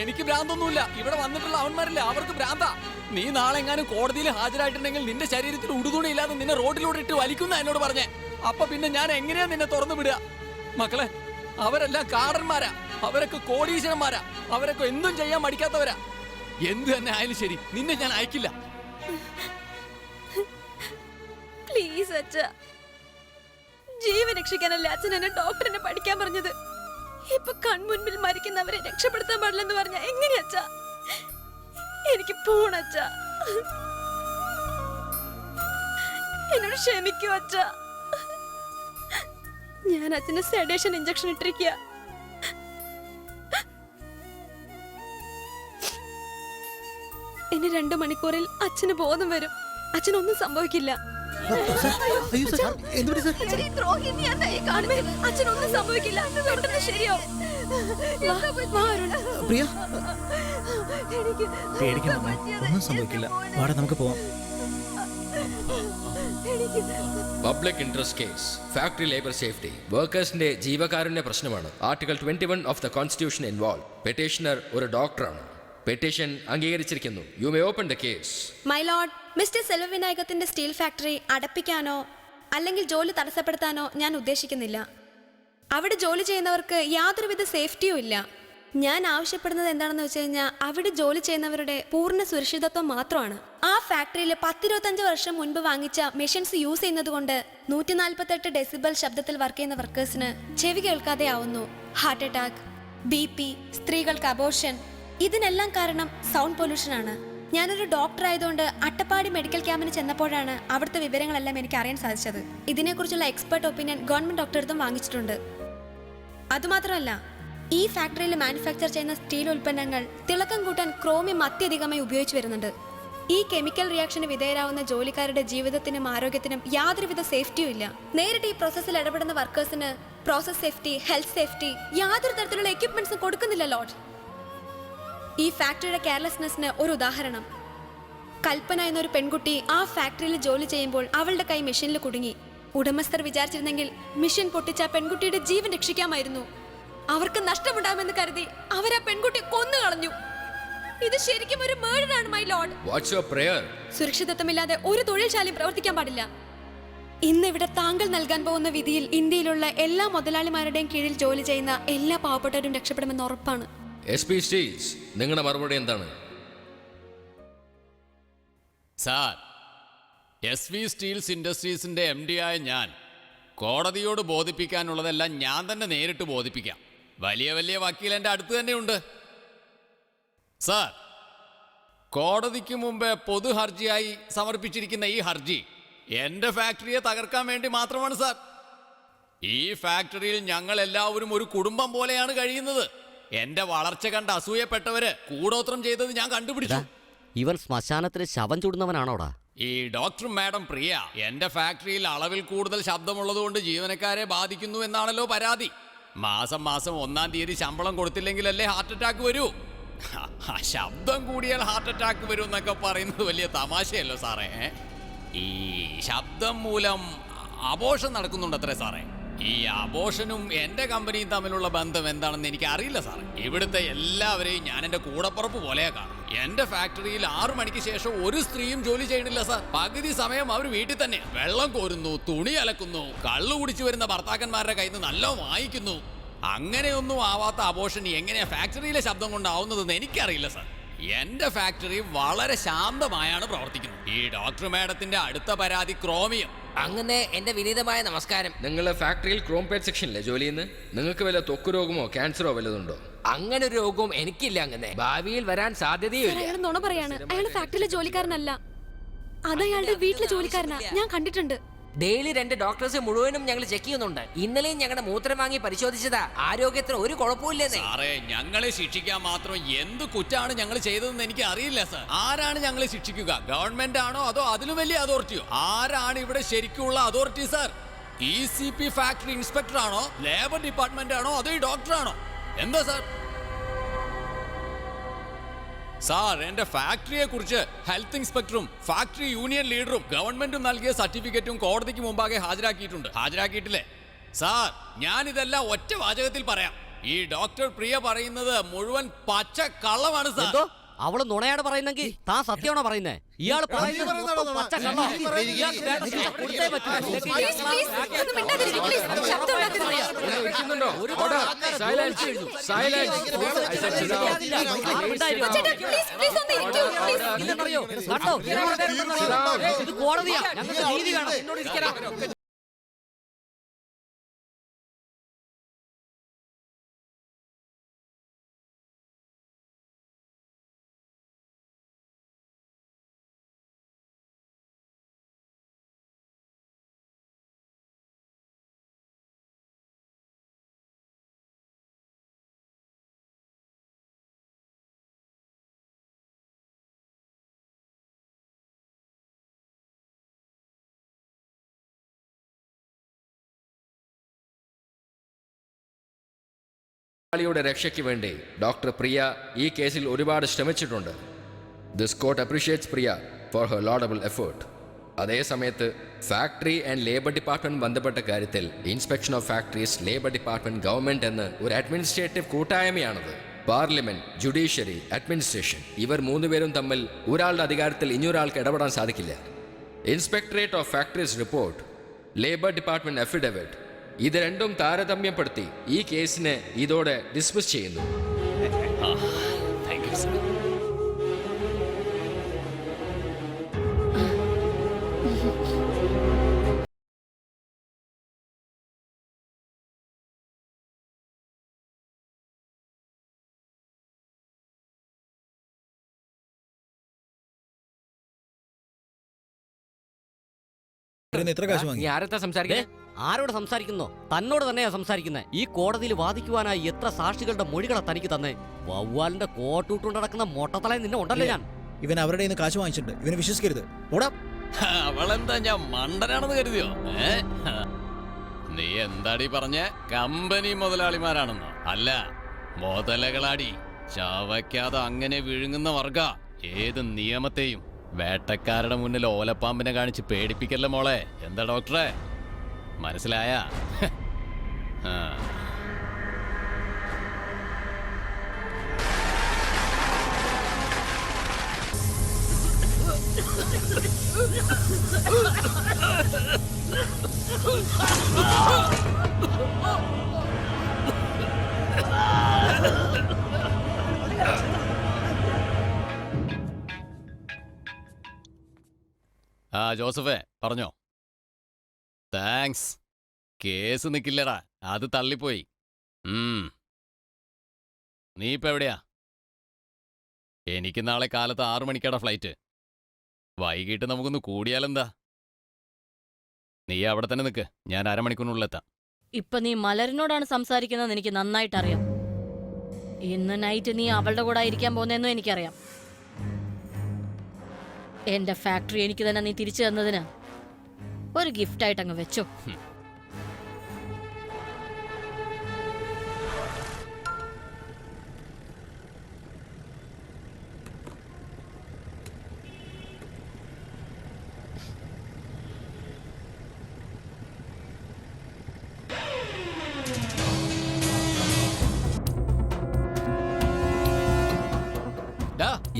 എനിക്ക് ഭ്രാന്തൊന്നുമില്ല. ഇവിടെ വന്നിട്ടുള്ള അവന്മാരില്ലേ, അവർക്ക് ഭ്രാന്താ. നീ നാളെ എങ്ങാനും കോടതിയിൽ ഹാജരായിട്ടുണ്ടെങ്കിൽ നിന്റെ ശരീരത്തിൽ ഉടുതുണി ഇല്ലാതെ നിന്നെ റോഡിലൂടെ ഇട്ട് വലിക്കുന്ന എന്നോട് പറഞ്ഞേ. അപ്പൊ പിന്നെ ഞാൻ എങ്ങനെയാ നിന്നെ തുറന്നു വിടുക? മക്കളെ, അവരെല്ലാം കാടന്മാരാ, അവരൊക്കെ കോടീശ്വരന്മാരാ, അവരൊക്കെ എന്തും ചെയ്യാൻ മടിക്കാത്തവരാ. എന്ത് തന്നെ ആയാലും ശരി, നിന്നെ ഞാൻ അയക്കില്ല. പ്ലീസ് അച്ഛ, ജീവൻ രക്ഷിക്കാനല്ലേ അച്ഛൻ എന്നെ ഡോക്ടറിനെ പഠിക്കാൻ പറഞ്ഞത്. ഇപ്പൊ കൺമുൻപിൽ മരിക്കുന്നവരെ രക്ഷപ്പെടുത്താൻ പാടില്ലെന്ന് പറഞ്ഞ എങ്ങനെയാ അച്ഛ? എനിക്ക് പോണച്ച, എന്നോട് ക്ഷമിക്കൂ അച്ഛ. ഞാൻ അച്ഛന് സെഡേഷൻ ഇഞ്ചക്ഷൻ ഇട്ടിരിക്കുക. ഇനി 2 മണിക്കൂറിൽ അച്ഛന് ബോധം വരും. അച്ഛനൊന്നും സംഭവിക്കില്ല. അച്ഛനൊന്നും സംഭവിക്കില്ല. പെട്ടെന്ന് ശരിയാവും. പ്രിയ, പേടിക്കണ്ട, ഒന്നും സംഭവിക്കില്ല. വാടാ, നമുക്ക് പോവാം. Public interest case, factory labour safety, വർക്കേഴ്സിന്റെ ജീവകാരുണ്യ പ്രശ്നമാണ്. Article 21 of the constitution involve. Petitioner ഒരു ഡോക്ടറാണ്. പെറ്റീഷൻ അംഗീകരിച്ചിരിക്കുന്നു. You may open the case. My lord, mister സെൽവവിനായകത്തിന്റെ സ്റ്റീൽ ഫാക്ടറി അടപ്പിക്കാനോ അല്ലെങ്കിൽ ജോലി തടസ്സപ്പെടുത്താനോ ഞാൻ ഉദ്ദേശിക്കുന്നില്ല. അവിടെ ജോലി ചെയ്യുന്നവർക്ക് യാതൊരുവിധ സേഫ്റ്റിയും ഇല്ല. ഞാൻ ആവശ്യപ്പെടുന്നത് എന്താണെന്ന് വെച്ച് കഴിഞ്ഞാൽ അവിടെ ജോലി ചെയ്യുന്നവരുടെ പൂർണ്ണ സുരക്ഷിതത്വം മാത്രമാണ്. ആ ഫാക്ടറിയിൽ 10-25 വർഷം മുൻപ് വാങ്ങിച്ച മെഷീൻസ് യൂസ് ചെയ്യുന്നത് കൊണ്ട് 148 ഡെസിബൽ ശബ്ദത്തിൽ വർക്ക് ചെയ്യുന്ന വർക്കേഴ്സിന് ചെവി കേൾക്കാതെ ആവുന്നു. ഹാർട്ട് അറ്റാക്ക്, BP, സ്ത്രീകൾക്ക് അബോർഷൻ, ഇതിനെല്ലാം കാരണം സൗണ്ട് പൊല്യൂഷൻ ആണ്. ഞാനൊരു ഡോക്ടർ ആയതുകൊണ്ട് അട്ടപ്പാടി മെഡിക്കൽ ക്യാമ്പിന് ചെന്നപ്പോഴാണ് അവിടുത്തെ വിവരങ്ങളെല്ലാം എനിക്ക് അറിയാൻ സാധിച്ചത്. ഇതിനെക്കുറിച്ചുള്ള എക്സ്പെർട്ട് ഒപ്പീനിയൻ ഗവൺമെന്റ് ഡോക്ടറെടുത്തും വാങ്ങിച്ചിട്ടുണ്ട്. അതുമാത്രമല്ല, ഈ ഫാക്ടറിയിൽ മാനുഫാക്ചർ ചെയ്യുന്ന സ്റ്റീൽ ഉൽപ്പന്നങ്ങൾ തിളക്കം കൂട്ടാൻ ക്രോമിയം അത്യധികമായി ഉപയോഗിച്ചു വരുന്നുണ്ട്. ഈ കെമിക്കൽ റിയാക്ഷന് വിധേയരാവുന്ന ജോലിക്കാരുടെ ജീവിതത്തിനും ആരോഗ്യത്തിനും യാതൊരുവിധ സേഫ്റ്റിയും ഇല്ല. നേരിട്ട് ഈ പ്രോസസ്സിൽ ഇടപെടുന്ന വർക്കേഴ്സിന് പ്രോസസ് സേഫ്റ്റി, ഹെൽത്ത് സേഫ്റ്റി യാതൊരു തരത്തിലുള്ള എക്യുപ്മെന്റ്സും കൊടുക്കുന്നില്ല ലോർഡ്. ഈ ഫാക്ടറിയുടെ കെയർലെസ്നെസ്സിന് ഒരു ഉദാഹരണം. കൽപ്പന എന്നൊരു പെൺകുട്ടി ആ ഫാക്ടറിയിൽ ജോലി ചെയ്യുമ്പോൾ അവളുടെ കൈ മെഷീനിൽ കുടുങ്ങി. ഉടമസ്ഥർ വിചാരിച്ചിരുന്നെങ്കിൽ മെഷീൻ പൊട്ടിച്ച പെൺകുട്ടിയുടെ ജീവൻ രക്ഷിക്കാമായിരുന്നു. അവർക്ക് നഷ്ടമുണ്ടാകുമെന്ന് കരുതി അവരാ പെൺകുട്ടിയെ കൊന്നു കളഞ്ഞു. ഇത് ശരിക്കും ഒരു മേർഡറാണ് my lord. What's your prayer? സുരക്ഷിതത്വമില്ലാതെ ഒരു തൊഴിൽശാലയും പ്രവർത്തിക്കാൻ പാടില്ല. ഇന്ന് ഇവിടെ താങ്കൾ നൽകാൻ പോകുന്ന വിധിയിൽ ഇന്ത്യയിലുള്ള എല്ലാ മുതലാളിമാരുടെയും കീഴിൽ ജോലി ചെയ്യുന്ന എല്ലാ പാവപ്പെട്ടവരും രക്ഷപ്പെടുമെന്ന് ഉറപ്പാണ്. SP സ്റ്റീൽസ്, നിങ്ങളുടെ മറുപടി എന്താണ്? സാർ, SV സ്റ്റീൽസ് ഇൻഡസ്ട്രീസിന്റെ MD ആയ ഞാൻ കോടതിയോട് ബോധിപ്പിക്കാനുള്ളതെല്ലാം ഞാൻ തന്നെ നേരിട്ട് ബോധിപ്പിക്കാം. വലിയ വലിയ വക്കീൽ എൻ്റെ അടുത്ത് തന്നെയുണ്ട്. സാർ, കോടതിക്ക് മുമ്പ് പൊതു ഹർജിയായി സമർപ്പിച്ചിരിക്കുന്ന ഈ ഹർജി എൻ്റെ ഫാക്ടറിയെ തകർക്കാൻ വേണ്ടി മാത്രമാണ് സാർ. ഈ ഫാക്ടറിയിൽ ഞങ്ങൾ എല്ലാവരും ഒരു കുടുംബം പോലെയാണ് കഴിയുന്നത്. എന്റെ വളർച്ച കണ്ട് അസൂയപ്പെട്ടവര് കൂടോത്രം ചെയ്തത് ഞാൻ കണ്ടുപിടിച്ചു. ഇവൻ ശ്മശാനത്തിന് ശവം ചൂടുന്നവനാണോടാ? ഈ ഡോക്ടർ മാഡം പ്രിയ എന്റെ ഫാക്ടറിയിൽ അളവിൽ കൂടുതൽ ശബ്ദമുള്ളതുകൊണ്ട് ജീവനക്കാരെ ബാധിക്കുന്നു എന്നാണല്ലോ പരാതി. മാസം 1-ാം തീയതി ശമ്പളം കൊടുത്തില്ലെങ്കിലല്ലേ ഹാർട്ട് അറ്റാക്ക് വരൂ. ശബ്ദം കൂടിയാൽ ഹാർട്ട് അറ്റാക്ക് വരും എന്നൊക്കെ പറയുന്നത് വലിയ തമാശയല്ലോ സാറേ. ഈ ശബ്ദം മൂലം അബോർഷൻ നടക്കുന്നുണ്ടത്രേ സാറേ. ഈ അബോർഷനും എന്റെ കമ്പനിയും തമ്മിലുള്ള ബന്ധം എന്താണെന്ന് എനിക്ക് അറിയില്ല സാറേ. ഇവിടുത്തെ എല്ലാവരെയും ഞാൻ എന്റെ കൂടപ്പുറപ്പ് പോലെയാ കാണും. എന്റെ ഫാക്ടറിയിൽ 6 മണിക്ക് ശേഷം ഒരു സ്ത്രീയും ജോലി ചെയ്യണില്ല സാർ. പകുതി സമയം അവർ വീട്ടിൽ തന്നെ വെള്ളം കോരുന്നു, തുണി അലക്കുന്നു, കള്ളു കുടിച്ചു വരുന്ന ഭർത്താക്കന്മാരുടെ കയ്യിൽ നിന്ന് നല്ല വാങ്ങിക്കുന്നു. അങ്ങനെയൊന്നും ആവാത്ത അബോർഷൻ എങ്ങനെയാ ഫാക്ടറിയിലെ ശബ്ദം കൊണ്ടാവുന്നതെന്ന് എനിക്കറിയില്ല സാർ. എന്റെ ഫാക്ടറി വളരെ ശാന്തമായാണ് പ്രവർത്തിക്കുന്നത്. ഈ ഡോക്ടർ മാഡത്തിന്റെ അടുത്ത പരാതി ക്രോമിയം. അങ്ങനെ എന്റെ വിനീതമായ നമസ്കാരം. നിങ്ങൾ ഫാക്ടറിയിൽ ക്രോം പേഡ് സെക്ഷനിലെ ജോലി ചെയ്യുന്നത്? നിങ്ങൾക്ക് വല്ല ത്വക്ക് രോഗമോ ക്യാൻസറോ വല്ലതുണ്ടോ? അങ്ങനെ ഒരു രോഗവും എനിക്കില്ല. അങ്ങനെ ഭാവിയിൽ വരാൻ സാധ്യതയില്ല. നുണ പറയാണ്. അയാൾ ഫാക്ടറിയിലെ ജോലിക്കാരനല്ല. അതയാളുടെ വീട്ടിലെ ജോലിക്കാരനാ, ഞാൻ കണ്ടിട്ടുണ്ട്. ഡെയിലി 2 ഡോക്ടേഴ്സ് മുഴുവനും ഞങ്ങൾ ചെക്ക് ചെയ്യുന്നുണ്ട്. ഇന്നലെയും ഞങ്ങളുടെ മൂത്രം വാങ്ങി പരിശോധിച്ചതാ. ആരോഗ്യത്തിന് ഒരു കുഴപ്പമില്ലെന്നേ. സാറേ, ഞങ്ങളെ ശിക്ഷിക്കാൻ മാത്രം എന്ത് കുറ്റാണ് ഞങ്ങൾ ചെയ്തതെന്ന് എനിക്ക് അറിയില്ല സാർ. ആരാണ് ഞങ്ങളെ ശിക്ഷിക്കുക? ഗവൺമെന്റ് ആണോ അതോ അതിലും വലിയ അതോറിറ്റിയോ? ആരാണ് ഇവിടെ ശരിക്കുള്ള authority sir? ECP factory inspector ആണോ, ലേബർ ഡിപ്പാർട്ട്മെന്റ് ആണോ, അതോ ഈ ഡോക്ടറാണോ? എന്താ സാർ? സാർ, എന്റെ ഫാക്ടറിയെ കുറിച്ച് ഹെൽത്ത് ഇൻസ്പെക്ടറും ഫാക്ടറി യൂണിയൻ ലീഡറും ഗവൺമെന്റും നൽകിയ സർട്ടിഫിക്കറ്റും കോടതിക്ക് മുമ്പാകെ ഹാജരാക്കിയിട്ടില്ലേ സാർ? ഞാൻ ഇതെല്ലാം ഒറ്റ വാചകത്തിൽ പറയാം. ഈ ഡോക്ടർ പ്രിയ പറയുന്നത് മുഴുവൻ പച്ച കള്ളമാണ് സാർ. അവള് നുണയാണ് പറയുന്നെങ്കിൽ താൻ സത്യമാണോ പറയുന്നേ? ഇയാൾ ഇത് കോടതിയാ, ഞങ്ങൾക്ക് നീതി വേണം. യുടെ രക്ഷയ്ക്ക് വേണ്ടി ഡോക്ടർ പ്രിയ ഈ കേസിൽ ഒരുപാട് ശ്രമിച്ചിട്ടുണ്ട്. This court appreciates Priya for her laudable effort. അതേസമയത്ത് ഫാക്ടറി ആൻഡ് ലേബർ ഡിപ്പാർട്ട്മെന്റ് ബന്ധപ്പെട്ട കാര്യത്തിൽ inspection of factories, labour department, government എന്ന് ഒരു അഡ്മിനിസ്ട്രേറ്റീവ് കൂട്ടായ്മയാണത്. പാർലമെന്റ്, ജുഡീഷ്യറി, അഡ്മിനിസ്ട്രേഷൻ ഇവർ 3 പേരും തമ്മിൽ ഒരാളുടെ അധികാരത്തിൽ ഇനിയൊരാൾക്ക് ഇടപെടാൻ സാധിക്കില്ല. Inspectorate of factories report, labour department affidavit ഇത് രണ്ടും താരതമ്യപ്പെടുത്തി ഈ കേസിനെ ഇതോടെ ഡിസ്മിസ് ചെയ്യുന്നു. എത്ര കാശ് വാങ്ങി? ആരത്തെ സംസാരിക്കേ? ആരോട് സംസാരിക്കുന്നോ? തന്നോട് തന്നെയാ സംസാരിക്കുന്നത്. ഈ കോടതിയിൽ വാദിക്കുവാനായി എത്ര സാക്ഷികളുടെ മൊഴികളെ തനിക്ക് തന്നെ. വവ്വാലിന്റെ കോട്ടൂട്ടുകൊണ്ട് നടക്കുന്ന മൊട്ടത്തലയിൽ നിന്നെ ഉണ്ടല്ലോ ഞാൻ. ഇവൻ അവരുടെ കാശ് വാങ്ങിച്ചിട്ടുണ്ട്, ഇവനെ വിശ്വസിക്കരുത്. ഓടാ. അവളെന്താ ഞാൻ മണ്ടനാണെന്ന് കരുതിയോ? നീ എന്താടി പറഞ്ഞ? കമ്പനി മുതലാളിമാരാണെന്നോ? അല്ല, മുതലകളാടി. ചവയ്ക്കാതെ അങ്ങനെ വിഴുങ്ങുന്ന വർഗ. ഏത് നിയമത്തെയും വേട്ടക്കാരുടെ മുന്നിൽ ഓലപ്പാമ്പിനെ കാണിച്ച് പേടിപ്പിക്കല്ലേ മോളെ. എന്താ ഡോക്ടറെ, മനസ്സിലായ? ജോസഫേ, പറഞ്ഞോ. താങ്ക്സ്. കേസ് നിക്കില്ലടാ, അത് തള്ളിപ്പോയി. നീ ഇപ്പൊ എവിടെയാ? എനിക്ക് നാളെ കാലത്ത് 6 മണിക്കാടാ ഫ്ലൈറ്റ്. വൈകിട്ട് നമുക്കൊന്ന് കൂടിയാലെന്താ? നീ അവിടെ തന്നെ നിൽക്ക്, ഞാൻ അരമണിക്കൂറിനുള്ളിലെത്താം. ഇപ്പൊ നീ മലരിനോടാണ് സംസാരിക്കുന്നത് എനിക്ക് നന്നായിട്ട് അറിയാം. ഇന്ന് നൈറ്റ് നീ അവളുടെ കൂടെ ഇരിക്കാൻ പോകുന്നെന്നും എനിക്കറിയാം. എന്റെ ഫാക്ടറി എനിക്ക് തന്നെ നീ തിരിച്ചു തന്നതിന് ഒരു ഗിഫ്റ്റായിട്ട് അങ്ങ് വെച്ചോ.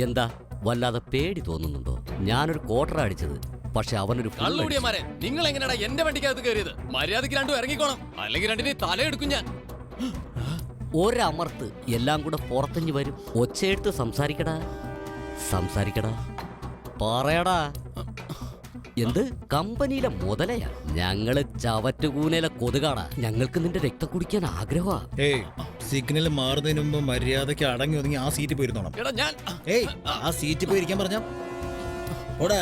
എന്താ വല്ലാതെ പേടി തോന്നുന്നുണ്ടോ? ഞാനൊരു ക്വാർട്ടർ അടിച്ചത്, പക്ഷെ അവനൊരു കള്ളുടിയന്മാരെ, നിങ്ങൾ എങ്ങനെയാടാ എന്റെ വണ്ടിക്കകത്ത് കയറിയത്? മര്യാദയ്ക്ക് രണ്ടും ഇറങ്ങിക്കോണം, അല്ലെങ്കിൽ രണ്ടിനെ തലയെടുക്കും ഞാൻ. ഒരമർത്ത് എല്ലാം കൂടെ പുറത്തഞ്ഞു വരും. ഒച്ചയെടുത്ത് സംസാരിക്കടാ, സംസാരിക്കടാ, പറയടാ. എന്ത് കമ്പനിയിലെ മുതലയാ? ഞങ്ങള് ചവറ്റുകൂനയിലെ കൊതുകാടാ. ഞങ്ങൾക്ക് നിന്റെ രക്തം കുടിക്കാൻ ആഗ്രഹമാ. സിഗ്നൽ മാറുന്നതിന് മുമ്പ് മര്യാദയ്ക്ക് അടങ്ങി ഒതുങ്ങി ആ സീറ്റ് പോയിരുന്നോണം. ആ സീറ്റ് പോയി ഇരിക്കാൻ പറഞ്ഞ ഓടാ.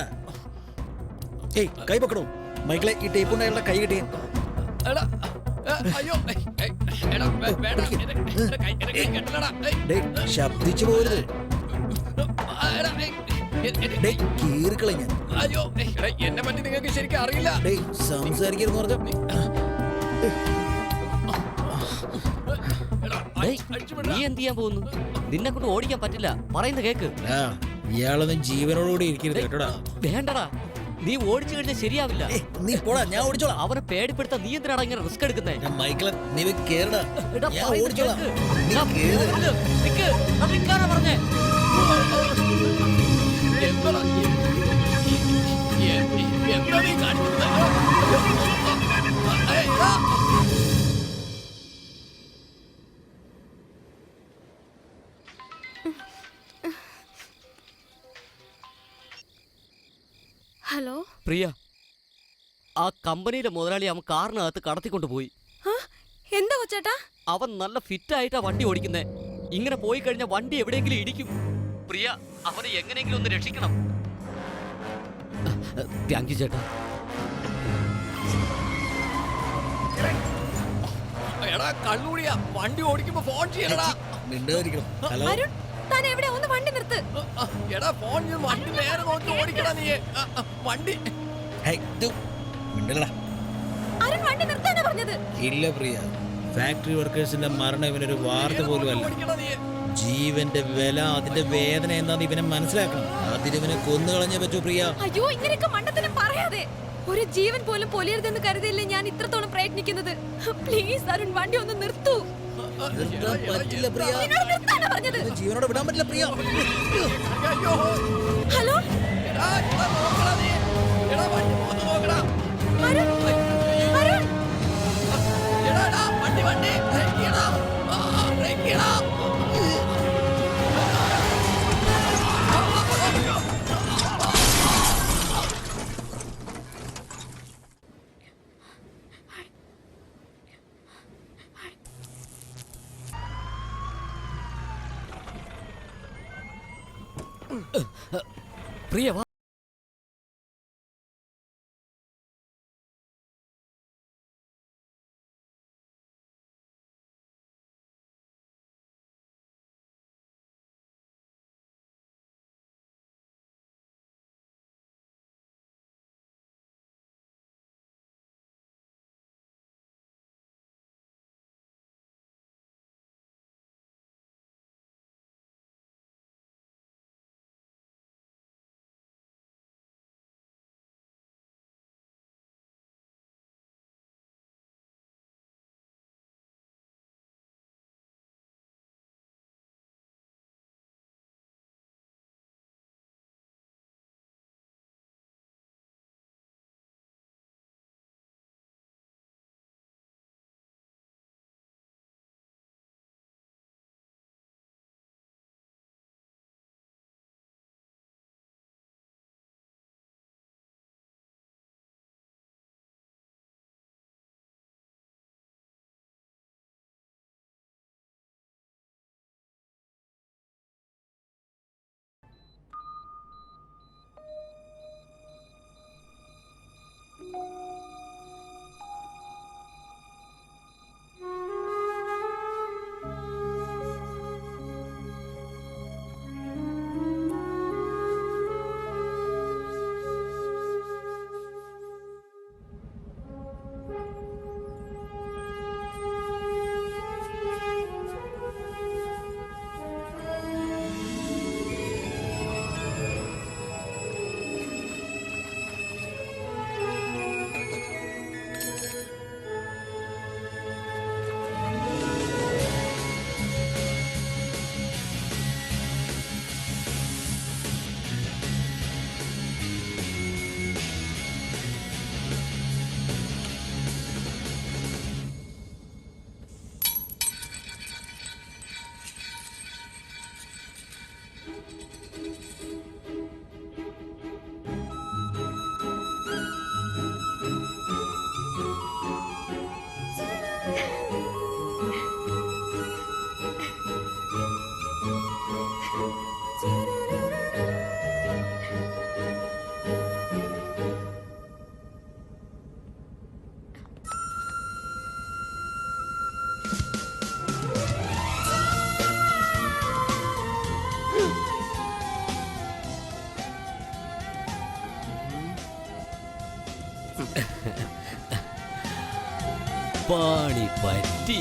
ഏയ് കൈ പക്കടോ. മൈക്കിളെ ഈ ടേപ്പ് കൊണ്ട് അയാളുടെ കൈ കിട്ടിയേ. എടാ, അയ്യോ, എടാ, വേണ്ട, എന്റെ കൈ കെട്ടലടാ. ശബ്ദിച്ചു പോരുത്. എടാ, കീറിക്കളെ ഞാൻ. അയ്യോ, എടാ, എന്നെ പറ്റി നിങ്ങൾക്ക് ശരിക്കും അറിയില്ല. സംസാരിക്കരുന്ന് പറഞ്ഞ നീ എന്ത് ചെയ്യാൻ പോകുന്നു? നിന്നെ കൊണ്ട് ഓടിക്കാൻ പറ്റില്ല. പറയുന്ന കേക്ക്. ഇയാളൊന്നും ജീവനോടുകൂടി ഇരിക്കരുത് കേട്ടോടാ. വേണ്ടടാ, നീ ഓടിച്ചു കഴിഞ്ഞാൽ ശരിയാവില്ല. നീ പോടാ, ഞാൻ ഓടിച്ചോളാം. അവനെ പേടിപ്പെടുത്താൻ നീ എന്തിനാണ് ഇങ്ങനെ റിസ്ക് എടുക്കുന്നേ? മൈക്കിളെ നീ കേറടാ, ഞാൻ ഓടിച്ചോളാം. പറഞ്ഞേ എന്താ നീ കാണിക്കുന്നത്? ഹലോ പ്രിയ, ആ കമ്പനിയിലെ മുതലാളി അവൻ കാറിനകത്ത് കടത്തിക്കൊണ്ടുപോയി. എന്താ കൊച്ചേട്ടാ? അവൻ നല്ല ഫിറ്റ് ആയിട്ടാ വണ്ടി ഓടിക്കുന്നേ. ഇങ്ങനെ പോയി കഴിഞ്ഞാൽ വണ്ടി എവിടെയെങ്കിലും ഇടിക്കും. പ്രിയ, അവനെ എങ്ങനെയെങ്കിലും ഒന്ന് രക്ഷിക്കണം. താങ്ക് യു ചേട്ടാ. എടാ കള്ളുകൂടിയാ, വണ്ടി ഓടിക്കുമ്പോ ഫോൺ ചെയ്യണടാ. ഹലോ താൻ എവിടെ? ഒന്ന് വണ്ടി നിർത്ത്. എടാ ഫോൺ ചെയ്ത് വണ്ടി നേരെ നോക്കി ഓടിക്കടാ നീ. വണ്ടി അരുൺ വണ്ടി നിർത്താനാ പറഞ്ഞത്. ഇല്ല പ്രിയ, ഫാക്ടറി വർക്കേഴ്സിന്റെ മരണം ഇവനൊരു വാർത്ത പോലും അല്ല. ജീവന്റെ വില, അതിന്റെ വേദന എന്താന്ന് ഇവനെ മനസ്സിലാക്കണം. അതിനിവനെ കൊന്നുകളഞ്ഞേ പറ്റൂ പ്രിയ. അയ്യോ, ഇങ്ങനെയൊക്കെ മണ്ടത്തരം പറയാതെ. ഒരു ജീവൻ പോലും പൊലിയരുതെന്ന് കരുതിയില്ലേ ഞാൻ ഇത്രത്തോളം പ്രയത്നിക്കുന്നത്. പ്ലീസ് അരുൺ, വണ്ടി ഒന്ന് നിർത്തൂ. പറ്റില്ല പ്രിയ, നിർത്താനാ പറഞ്ഞത്. ജീവനോട് വിടാൻ പറ്റില്ല പ്രിയ. ഹലോ അരുൺ, അരുൺ. പ്രിയ വാ. പാണി പറ്റി